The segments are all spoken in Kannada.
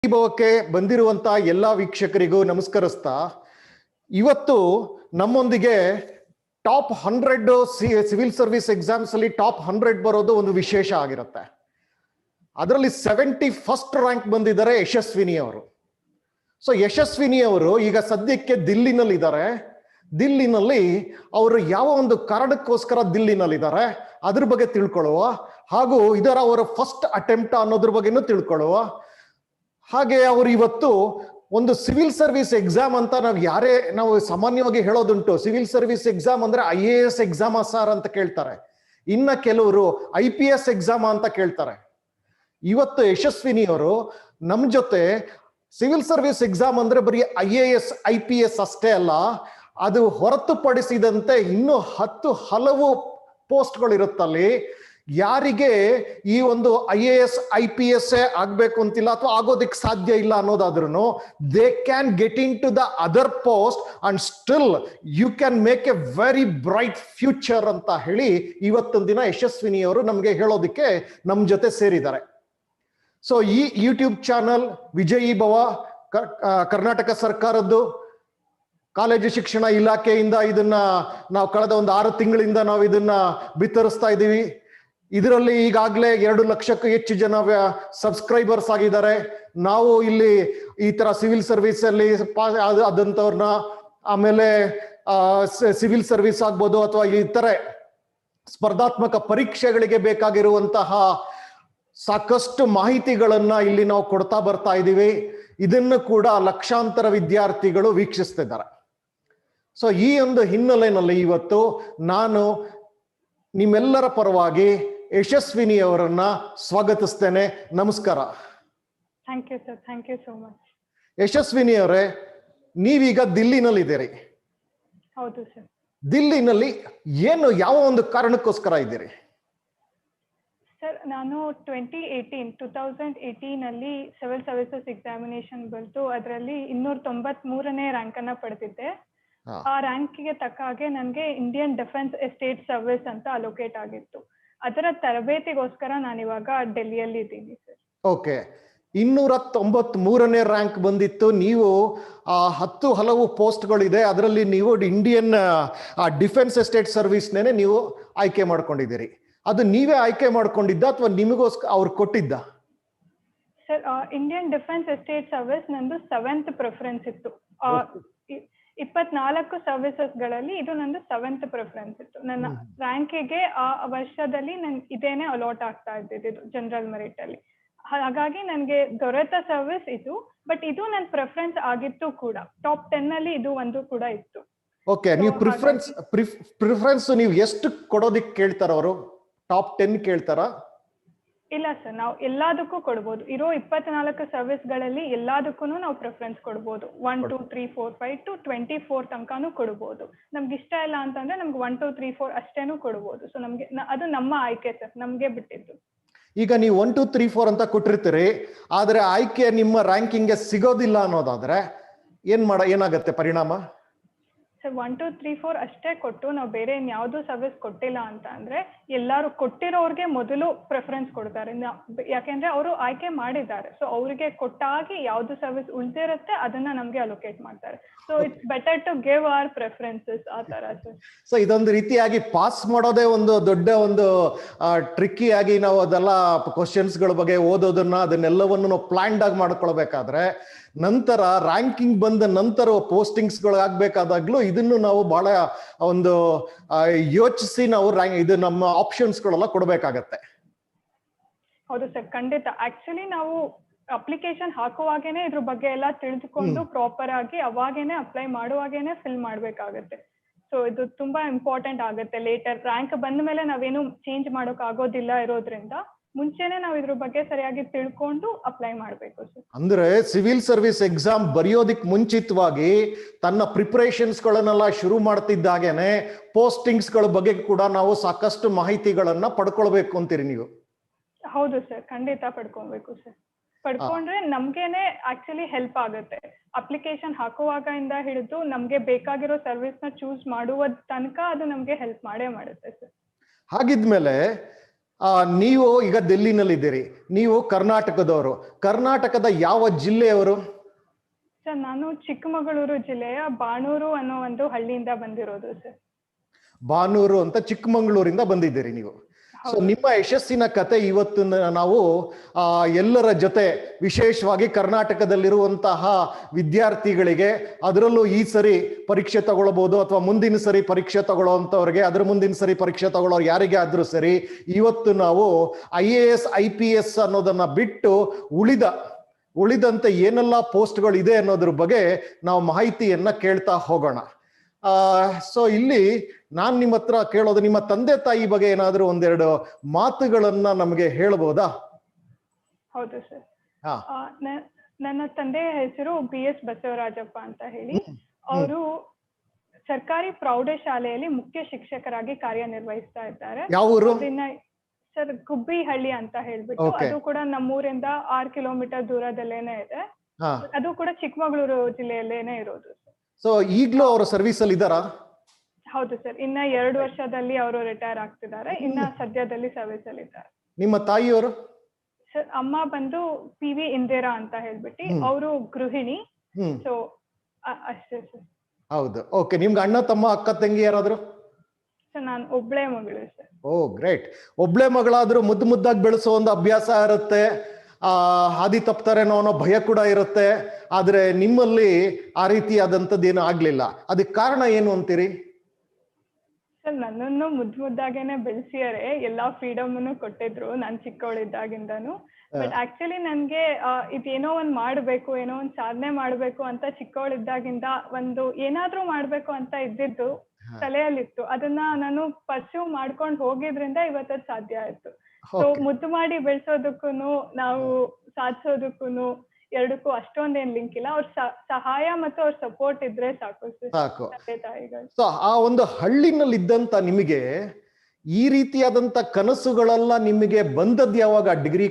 ವೈಭವಕ್ಕೆ ಬಂದಿರುವಂತ ಎಲ್ಲಾ ವೀಕ್ಷಕರಿಗೂ ನಮಸ್ಕರಿಸ್ತಾ ಇವತ್ತು ನಮ್ಮೊಂದಿಗೆ ಟಾಪ್ 100 ಸಿವಿಲ್ ಸರ್ವಿಸ್ ಎಕ್ಸಾಮ್ಸ್ ಅಲ್ಲಿ ಟಾಪ್ 100 ಬರೋದು ಒಂದು ವಿಶೇಷ ಆಗಿರುತ್ತೆ. ಅದರಲ್ಲಿ 71st ರ್ಯಾಂಕ್ ಬಂದಿದ್ದಾರೆ ಯಶಸ್ವಿನಿ ಅವರು. ಸೊ ಯಶಸ್ವಿನಿ ಅವರು ಈಗ ಸದ್ಯಕ್ಕೆ ದಿಲ್ಲಿನಲ್ಲಿ ಇದ್ದಾರೆ. ದಿಲ್ಲಿನಲ್ಲಿ ಅವರು ಯಾವ ಒಂದು ಕಾರಣಕ್ಕೋಸ್ಕರ ದಿಲ್ಲಿನಲ್ಲಿದ್ದಾರೆ ಅದ್ರ ಬಗ್ಗೆ ತಿಳ್ಕೊಳ್ಳುವ, ಹಾಗೂ ಇದರ ಅವರ ಫಸ್ಟ್ ಅಟೆಂಪ್ಟ್ ಅನ್ನೋದ್ರ ಬಗ್ಗೆನೂ ತಿಳ್ಕೊಳ್ಳುವ. ಹಾಗೆ ಅವರು ಇವತ್ತು ಒಂದು ಸಿವಿಲ್ ಸರ್ವಿಸ್ ಎಕ್ಸಾಮ್ ಅಂತ ನಾವು ಸಾಮಾನ್ಯವಾಗಿ ಹೇಳೋದುಂಟು, ಸಿವಿಲ್ ಸರ್ವಿಸ್ ಎಕ್ಸಾಮ್ ಅಂದ್ರೆ IAS ಎಕ್ಸಾಮ್ ಸರ್ ಅಂತ ಕೇಳ್ತಾರೆ, ಇನ್ನ ಕೆಲವರು IPS ಎಕ್ಸಾಮ್ ಅಂತ ಕೇಳ್ತಾರೆ. ಇವತ್ತು ಯಶಸ್ವಿನಿ ಅವರು ನಮ್ ಜೊತೆ ಸಿವಿಲ್ ಸರ್ವಿಸ್ ಎಕ್ಸಾಮ್ ಅಂದ್ರೆ ಬರೀ IAS IPS ಅಷ್ಟೇ ಅಲ್ಲ, ಅದು ಹೊರತುಪಡಿಸಿದಂತೆ ಇನ್ನೂ 10 ಹಲವು ಪೋಸ್ಟ್ಗಳು ಇರುತ್ತಲ್ಲಿ. ಯಾರಿಗೆ ಈ ಒಂದು IAS IPS ಆಗ್ಬೇಕು ಅಂತಿಲ್ಲ ಅಥವಾ ಆಗೋದಕ್ಕೆ ಸಾಧ್ಯ ಇಲ್ಲ ಅನ್ನೋದಾದ್ರೂ they can get into the other post and still you can make a very bright future ಅಂತ ಹೇಳಿ ಇವತ್ತೊಂದು ದಿನ ಯಶಸ್ವಿನಿ ಅವರು ನಮ್ಗೆ ಹೇಳೋದಕ್ಕೆ ನಮ್ ಜೊತೆ ಸೇರಿದ್ದಾರೆ. ಸೊ ಈ ಯೂಟ್ಯೂಬ್ ಚಾನಲ್ ವಿಜಯೀ ಭವ ಕರ್ನಾಟಕ ಸರ್ಕಾರದ್ದು ಕಾಲೇಜು ಶಿಕ್ಷಣ ಇಲಾಖೆಯಿಂದ ಇದನ್ನ ನಾವು ಕಳೆದ ಒಂದು 6 ತಿಂಗಳಿಂದ ನಾವು ಇದನ್ನ ಬಿತ್ತರಿಸ್ತಾ ಇದ್ದೀವಿ. ಇದರಲ್ಲಿ ಈಗಾಗಲೇ 2 ಲಕ್ಷಕ್ಕೂ ಹೆಚ್ಚು ಜನ ಸಬ್ಸ್ಕ್ರೈಬರ್ಸ್ ಆಗಿದ್ದಾರೆ. ನಾವು ಇಲ್ಲಿ ಈ ತರ ಸಿವಿಲ್ ಸರ್ವಿಸ್ ಅಲ್ಲಿ ಆದಂತವ್ರನ್ನ, ಆಮೇಲೆ ಸಿವಿಲ್ ಸರ್ವಿಸ್ ಆಗ್ಬೋದು ಅಥವಾ ಇತರೆ ಸ್ಪರ್ಧಾತ್ಮಕ ಪರೀಕ್ಷೆಗಳಿಗೆ ಬೇಕಾಗಿರುವಂತಹ ಸಾಕಷ್ಟು ಮಾಹಿತಿಗಳನ್ನ ಇಲ್ಲಿ ನಾವು ಕೊಡ್ತಾ ಬರ್ತಾ ಇದ್ದೀವಿ. ಇದನ್ನು ಕೂಡ ಲಕ್ಷಾಂತರ ವಿದ್ಯಾರ್ಥಿಗಳು ವೀಕ್ಷಿಸ್ತಿದ್ದಾರೆ. ಸೊ ಈ ಒಂದು ಹಿನ್ನೆಲೆಯಲ್ಲಿ ಇವತ್ತು ನಾನು ನಿಮ್ಮೆಲ್ಲರ ಪರವಾಗಿ ಯಶಸ್ವಿನಿ ಅವರನ್ನ ಸ್ವಾಗತಿಸ್ತೇನೆ. ನಮಸ್ಕಾರ. Thank you sir, thank you so much. Yashaswini ಅವರೇ, ನೀವೀಗ ದಿಲ್ಲಿನಲ್ಲಿದ್ದೀರಿ. ಹೌದು ಸರ್. ದಿಲ್ಲಿನಲ್ಲಿ ಯಾವ ಒಂದು ಕಾರಣಕ್ಕೋಸ್ಕರ ಇದ್ದೀರಿ? ಸರ್, ನಾನು 2018 ಅಲ್ಲಿ ಸಿವಿಲ್ ಸರ್ವಿಸಸ್ ಎಕ್ಸಾಮಿನೇಷನ್ ಬಂತು. ಅದರಲ್ಲಿ 293ನೇ ರ್ಯಾಂಕ್ ಅನ್ನ ಪಡೆದಿದ್ದೆ. ಆ ರ್ಯಾಂಕಿಗೆ ತಕ್ಕ ಹಾಗೆ ನನಗೆ ಇಂಡಿಯನ್ ಡಿಫೆನ್ಸ್ ಎಸ್ಟೇಟ್ ಸರ್ವಿಸ್ ಅಂತ ಅಲೋಕೇಟ್ ಆಗಿತ್ತು. ಅದರ ತರಬೇತಿಗೋಸ್ಕರ ನಾನು ಇವಾಗ ಡೆಲ್ಲಿಯಲ್ಲಿ ಇದ್ದೀನಿ ಸರ್. ಓಕೆ, 293ನೇ ರ್ಯಾಂಕ್ ಬಂದಿತ್ತು. ನೀವು 10 ಹಲವು ಪೋಸ್ಟ್ಗಳಿದೆ, ಅದರಲ್ಲಿ ನೀವು ಇಂಡಿಯನ್ ಡಿಫೆನ್ಸ್ ಎಸ್ಟೇಟ್ ಸರ್ವಿಸ್ನೇ ನೀವು ಆಯ್ಕೆ ಮಾಡ್ಕೊಂಡಿದ್ದೀರಿ. ಅದು ನೀವೇ ಆಯ್ಕೆ ಮಾಡ್ಕೊಂಡಿದ್ದ ಅಥವಾ ನಿಮಗೋಸ್ಕರ ಅವ್ರು ಕೊಟ್ಟಿದ್ದ? Sir, Indian defence estate service ನಂದು 7th ಪ್ರಿಫರೆನ್ಸ್ ಇತ್ತು. 24 ಸರ್ವಿಸಸ್ಗಳಲ್ಲಿ ಇದು ನಂದು 7th ಪ್ರಿಫರೆನ್ಸ್ ಇತ್ತು. ನನ್ನ ರ್ಯಾಂಕಿಗೆ ಆ ವರ್ಷದಲ್ಲಿ ನನ್ಗೆ ಇದೇನೆ ಅಲಾಟ್ ಆಗ್ತಾ ಇದ್ದಿದ್ದು ಜನರಲ್ ಮೆರಿಟ್ ಅಲ್ಲಿ. ಹಾಗಾಗಿ ನನಗೆ ದೊರೆತ ಸರ್ವಿಸ್ ಇದು, ಬಟ್ ಇದು ನನ್ನ ಪ್ರಿಫರೆನ್ಸ್ ಆಗಿತ್ತು ಕೂಡ. ಟಾಪ್ 10 ಅಲ್ಲಿ ಇದು ಒಂದು ಕೂಡ ಇತ್ತು. ಓಕೆ, ನೀವು ಪ್ರಿಫರೆನ್ಸ್ ನೀವು ಎಷ್ಟು ಕೊಡೋದಿಕ್ಕೆ ಕೇಳ್ತಾರ ಅವರು? ಟಾಪ್ 10 ಕೇಳ್ತಾರ? ಇಲ್ಲ ಸರ್, ನಾವು ಎಲ್ಲದಕ್ಕೂ ಕೊಡ್ಬೋದು. ಇರೋ 24 ಸರ್ವಿಸ್ಗಳಲ್ಲಿ ಎಲ್ಲದಕ್ಕೂ ನಾವು ಪ್ರಿಫರೆನ್ಸ್ ಕೊಡ್ಬೋದು. 1 2 3 4 5 to 24 ತನಕನೂ ಕೊಡ್ಬೋದು. ನಮ್ಗೆ ಇಷ್ಟ ಇಲ್ಲ ಅಂತಂದ್ರೆ ನಮ್ಗೆ 1 2 3 4 ಅಷ್ಟೇನು ಕೊಡ್ಬೋದು. ಸೊ ನಮ್ಗೆ ಅದು ನಮ್ಮ ಆಯ್ಕೆ ಸರ್, ನಮ್ಗೆ ಬಿಟ್ಟಿದ್ದು. ಈಗ ನೀವು 1 2 3 4 ಅಂತ ಕೊಟ್ಟಿರ್ತೀರಿ, ಆದ್ರೆ ಆಯ್ಕೆ ನಿಮ್ಮ ರ್ಯಾಂಕಿಂಗ್ಗೆ ಸಿಗೋದಿಲ್ಲ ಅನ್ನೋದಾದ್ರೆ ಏನಾಗತ್ತೆ ಪರಿಣಾಮ? ಸರ್, 1 2 3 4 ಅಷ್ಟೇ ಕೊಟ್ಟು ನಾವು ಬೇರೆ ಇನ್ಯಾವುದೂ ಸರ್ವಿಸ್ ಕೊಟ್ಟಿಲ್ಲ ಅಂತ ಅಂದ್ರೆ ಎಲ್ಲರೂ ಕೊಟ್ಟಿರೋರ್ಗೆ ಮೊದಲು ಪ್ರಿಫರೆನ್ಸ್ ಕೊಡ್ತಾರೆ. ಯಾಕೆಂದ್ರೆ ಅವರು ಆಯ್ಕೆ ಮಾಡಿದ್ದಾರೆ. ಸೊ ಅವರಿಗೆ ಕೊಟ್ಟಾಗಿ ಯಾವ್ದು ಸರ್ವಿಸ್ ಉಳಿದಿರುತ್ತೆ ಅದನ್ನ ನಮ್ಗೆ ಅಲೋಕೇಟ್ ಮಾಡ್ತಾರೆ. So it's better to give our preferences ಆ ತರ ಸರ್. ಸೊ ಇದೊಂದು ರೀತಿಯಾಗಿ ಪಾಸ್ ಮಾಡೋದೇ ಒಂದು ದೊಡ್ಡ ಒಂದು ಟ್ರಿಕ್ಕಿ ಆಗಿ ನಾವು ಅದೆಲ್ಲ ಕ್ವಶನ್ಸ್ ಗಳ ಬಗ್ಗೆ ಅದನ್ನೆಲ್ಲವನ್ನು ನಾವು ಪ್ಲಾನ್ಡ್ ಆಗಿ ಮಾಡ್ಕೊಳ್ಬೇಕಾದ್ರೆ ನಂತರ ರ್ಯಾಂಕಿಂಗ್ ಬಂದ ನಂತರ ಪೋಸ್ಟಿಂಗ್ಸ್ ಗಳು ಆಗ್ಬೇಕಾದಾಗ್ಲೂ ಇದನ್ನು ನಾವು ಬಹಳ ಒಂದು ಯೋಚಿಸಿ ನಾವು ಇದು ನಮ್ಮ ಆಪ್ಷನ್ಸ್ ಗಳೆಲ್ಲ ಕೊಡ್ಬೇಕಾಗತ್ತೆ. ಹೌದು ಸರ್, ಖಂಡಿತ. ಆಕ್ಚುಲಿ ನಾವು ಅಪ್ಲಿಕೇಶನ್ ಹಾಕುವಾಗೇನೆ ಇದ್ರ ಬಗ್ಗೆ ಎಲ್ಲ ತಿಳಿದುಕೊಂಡು ಪ್ರಾಪರ್ ಆಗಿ ಅವಾಗೇನೆ ಅಪ್ಲೈ ಮಾಡುವಾಗೇನೆ ಫಿಲ್ ಮಾಡ್ಬೇಕಾಗತ್ತೆ. ಸೊ ಇದು ತುಂಬಾ ಇಂಪಾರ್ಟೆಂಟ್ ಆಗುತ್ತೆ. ಲೇಟರ್ ರ್ಯಾಂಕ್ ಬಂದ ಮೇಲೆ ನಾವೇನು ಚೇಂಜ್ ಮಾಡೋಕ್ ಆಗೋದಿಲ್ಲ ಇರೋದ್ರಿಂದ ಮುಂಚೆನೆ ನಾವು ಇದ್ರ ಬಗ್ಗೆ ಸರಿಯಾಗಿ ತಿಳ್ಕೊಂಡು ಅಪ್ಲೈ ಮಾಡ್ಬೇಕು ಸರ್. ಅಂದ್ರೆ ಸಿವಿಲ್ ಸರ್ವಿಸ್ ಎಕ್ಸಾಮ್ ಬರೆಯೋದಿಕ್ ಮುಂಚಿತವಾಗಿ ತನ್ನ ಪ್ರಿಪರೇಷನ್ಸ್ ಗಳನ್ನೆಲ್ಲ ಶುರು ಮಾಡ್ತಿದ್ದಾಗೇನೆ ಪೋಸ್ಟಿಂಗ್ಸ್ ಗಳ ಬಗ್ಗೆ ಕೂಡ ನಾವು ಸಾಕಷ್ಟು ಮಾಹಿತಿಗಳನ್ನ ಪಡ್ಕೊಳ್ಬೇಕು ಅಂತೀರಿ ನೀವು? ಹೌದು ಸರ್, ಖಂಡಿತ ಪಡ್ಕೊಬೇಕು ಸರ್. ಪಡ್ಕೊಂಡ್ರೆ ನಮ್ಗೇನೆ ಆಕ್ಚುಲಿ ಹೆಲ್ಪ್ ಆಗುತ್ತೆ. ಅಪ್ಲಿಕೇಶನ್ ಹಾಕುವಾಗ ಇಂದ ಹಿಡಿದು ನಮ್ಗೆ ಬೇಕಾಗಿರೋ ಸರ್ವಿಸ್ ನ ಚೂಸ್ ಮಾಡುವ ತನಕ ಅದು ನಮ್ಗೆ ಹೆಲ್ಪ್ ಮಾಡೇ ಮಾಡುತ್ತೆ ಸರ್. ಹಾಗಿದ್ಮೇಲೆ ನೀವು ಈಗ ಡೆಲ್ಲಿನಲ್ಲಿದ್ದೀರಿ, ನೀವು ಕರ್ನಾಟಕದವರು. ಕರ್ನಾಟಕದ ಯಾವ ಜಿಲ್ಲೆಯವರು? ಸರ್ ನಾನು ಚಿಕ್ಕಮಗಳೂರು ಜಿಲ್ಲೆಯ ಬಾಣೂರು ಅನ್ನೋ ಒಂದು ಹಳ್ಳಿಯಿಂದ ಬಂದಿರೋದು ಸರ್. ಬಾನೂರು ಅಂತ ಚಿಕ್ಕಮಗಳೂರಿಂದ ಬಂದಿದ್ದೀರಿ ನೀವು. ಸೊ ನಿಮ್ಮ ಯಶಸ್ಸಿನ ಕತೆ ಇವತ್ತು ನಾವು ಎಲ್ಲರ ಜೊತೆ, ವಿಶೇಷವಾಗಿ ಕರ್ನಾಟಕದಲ್ಲಿರುವಂತಹ ವಿದ್ಯಾರ್ಥಿಗಳಿಗೆ, ಅದರಲ್ಲೂ ಈ ಸರಿ ಪರೀಕ್ಷೆ ತಗೊಳ್ಬಹುದು ಅಥವಾ ಮುಂದಿನ ಸರಿ ಪರೀಕ್ಷೆ ತಗೊಳ್ಳೋವಂಥವ್ರಿಗೆ, ಅದ್ರ ಮುಂದಿನ ಸರಿ ಪರೀಕ್ಷೆ ತಗೊಳ್ಳೋರು ಯಾರಿಗೆ ಆದ್ರೂ ಸರಿ, ಇವತ್ತು ನಾವು IAS IPS ಅನ್ನೋದನ್ನ ಬಿಟ್ಟು ಉಳಿದಂತೆ ಏನೆಲ್ಲ ಪೋಸ್ಟ್ಗಳು ಇದೆ ಅನ್ನೋದ್ರ ಬಗ್ಗೆ ನಾವು ಮಾಹಿತಿಯನ್ನ ಕೇಳ್ತಾ ಹೋಗೋಣ. ಸೊ ಇಲ್ಲಿ ನಾನ್ ನಿಮ್ಮ ಹತ್ರ ಕೇಳೋದು, ನಿಮ್ಮ ತಂದೆ ತಾಯಿ ಬಗ್ಗೆ ಏನಾದ್ರೂ ಒಂದೆರಡು ಮಾತುಗಳನ್ನ ನಮಗೆ ಹೇಳ್ಬೋದಾ? ಹೌದು ಸರ್. ನನ್ನ ತಂದೆಯ ಹೆಸರು BS ಬಸವರಾಜಪ್ಪ ಅಂತ ಹೇಳಿ. ಅವರು ಸರ್ಕಾರಿ ಪ್ರೌಢಶಾಲೆಯಲ್ಲಿ ಮುಖ್ಯ ಶಿಕ್ಷಕರಾಗಿ ಕಾರ್ಯನಿರ್ವಹಿಸ್ತಾ ಇದ್ದಾರೆ. ಯಾವ ಊರು? ಸರ್ ಗುಬ್ಬಿಹಳ್ಳಿ ಅಂತ ಹೇಳ್ಬಿಟ್ಟು, ಅದು ಕೂಡ ನಮ್ಮೂರಿಂದ 6 ಕಿಲೋಮೀಟರ್ ದೂರದಲ್ಲೇನೆ ಇದೆ. ಅದು ಕೂಡ ಚಿಕ್ಕಮಗಳೂರು ಜಿಲ್ಲೆಯಲ್ಲೇನೆ ಇರೋದು. ಸೊ ಈಗಲೂ ಅವರು ಸರ್ವಿಸ್ ಅಲ್ಲಿ ಇದ್ದಾರಾ? ಹೌದು ಸರ್, ಇನ್ನ 2 ವರ್ಷದಲ್ಲಿ ಅವರು ರಿಟೈರ್ ಆಗ್ತಿದ್ದಾರೆ. ಇನ್ನ ಸದ್ಯದಲ್ಲಿ ಸರ್ವಿಸ್ ಅಲ್ಲಿ ಇದ್ದಾರೆ. ನಿಮ್ಮ ತಾಯಿಯವರು? ಸರ್ ಅಮ್ಮ ಬಂದು PV ಇಂದಿರಾ ಅಂತ ಹೇಳ್ಬಿಟ್ಟು, ಅವರು ಗೃಹಿಣಿ. ಸೊ ಅಷ್ಟೇ ಸರ್. ಹೌದು, ಓಕೆ. ನಿಮ್ಗೆ ಅಣ್ಣ ತಮ್ಮ ಅಕ್ಕ ತಂಗಿ ಯಾರಾದ್ರು? ಸರ್ ನಾನು ಒಬ್ಳೆ ಮಗಳು ಸರ್. ಓ ಗ್ರೇಟ್. ಒಬ್ಳೆ ಮಗಳಾದ್ರೂ ಮುದ್ದಾಗಿ ಬೆಳೆಸೋ ಒಂದು ಅಭ್ಯಾಸ ಇರುತ್ತೆ, ಹಾದಿ ತಪ್ತಾರೇನೋ ಅನ್ನೋ ಭಯ ಕೂಡ ಇರುತ್ತೆ. ಆದ್ರೆ ನಿಮ್ಮಲ್ಲಿ ಆ ರೀತಿಯಾದಂಥದ್ದು ಏನು ಆಗ್ಲಿಲ್ಲ. ಅದಕ್ಕೆ ಕಾರಣ ಏನು ಅಂತೀರಿ? ಸರ್ ನನ್ನನ್ನು ಮುದ್ದಾಗೇನೆ ಬೆಳೆಸಿಯಾರೆ, ಎಲ್ಲಾ ಫ್ರೀಡಮ್ ಅನ್ನು ಕೊಟ್ಟಿದ್ರು ನಾನು ಚಿಕ್ಕವಳಿದ್ದಾಗಿಂದಾನು. ಬಟ್ ಆಕ್ಚುಲಿ ನನ್ಗೆ ಇದೇನೋ ಒಂದ್ ಮಾಡ್ಬೇಕು, ಏನೋ ಒಂದ್ ಸಾಧನೆ ಮಾಡ್ಬೇಕು ಅಂತ ಚಿಕ್ಕವಳಿದ್ದಾಗಿಂದ ಒಂದು ಏನಾದ್ರೂ ಮಾಡ್ಬೇಕು ಅಂತ ಇದ್ದಿದ್ದು ತಲೆಯಲ್ಲಿತ್ತು. ಅದನ್ನ ನಾನು ಪರ್ಸ್ಯೂ ಮಾಡ್ಕೊಂಡು ಹೋಗಿದ್ರಿಂದ ಇವತ್ತದ್ ಸಾಧ್ಯ ಆಯ್ತು. ಸೊ ಮುದ್ದು ಮಾಡಿ ಬೆಳೆಸೋದಕ್ಕೂನು ನಾವು ಸಾಧಿಸೋದಕ್ಕೂನು ಎರಡಕ್ಕೂ ಅಷ್ಟೊಂದೇನ್ ಲಿಂಕ್ ಇಲ್ಲ. ಅವ್ರ ಸಹಾಯ ಮತ್ತು ಅವ್ರ ಸಪೋರ್ಟ್ ಇದ್ರೆ ಸಾಕು ತಂದೆ ತಾಯಿಗಳು. ಸೊ ಆ ಒಂದು ಹಳ್ಳಿನಲ್ಲಿ ಇದ್ದಂತ ನಿಮಗೆ ಈ ರೀತಿಯಾದಂತ ಕನಸುಗಳೆಲ್ಲ ನಿಮಗೆ ಬಂದದ್ದು ಯಾವಾಗ? ಡಿಗ್ರಿ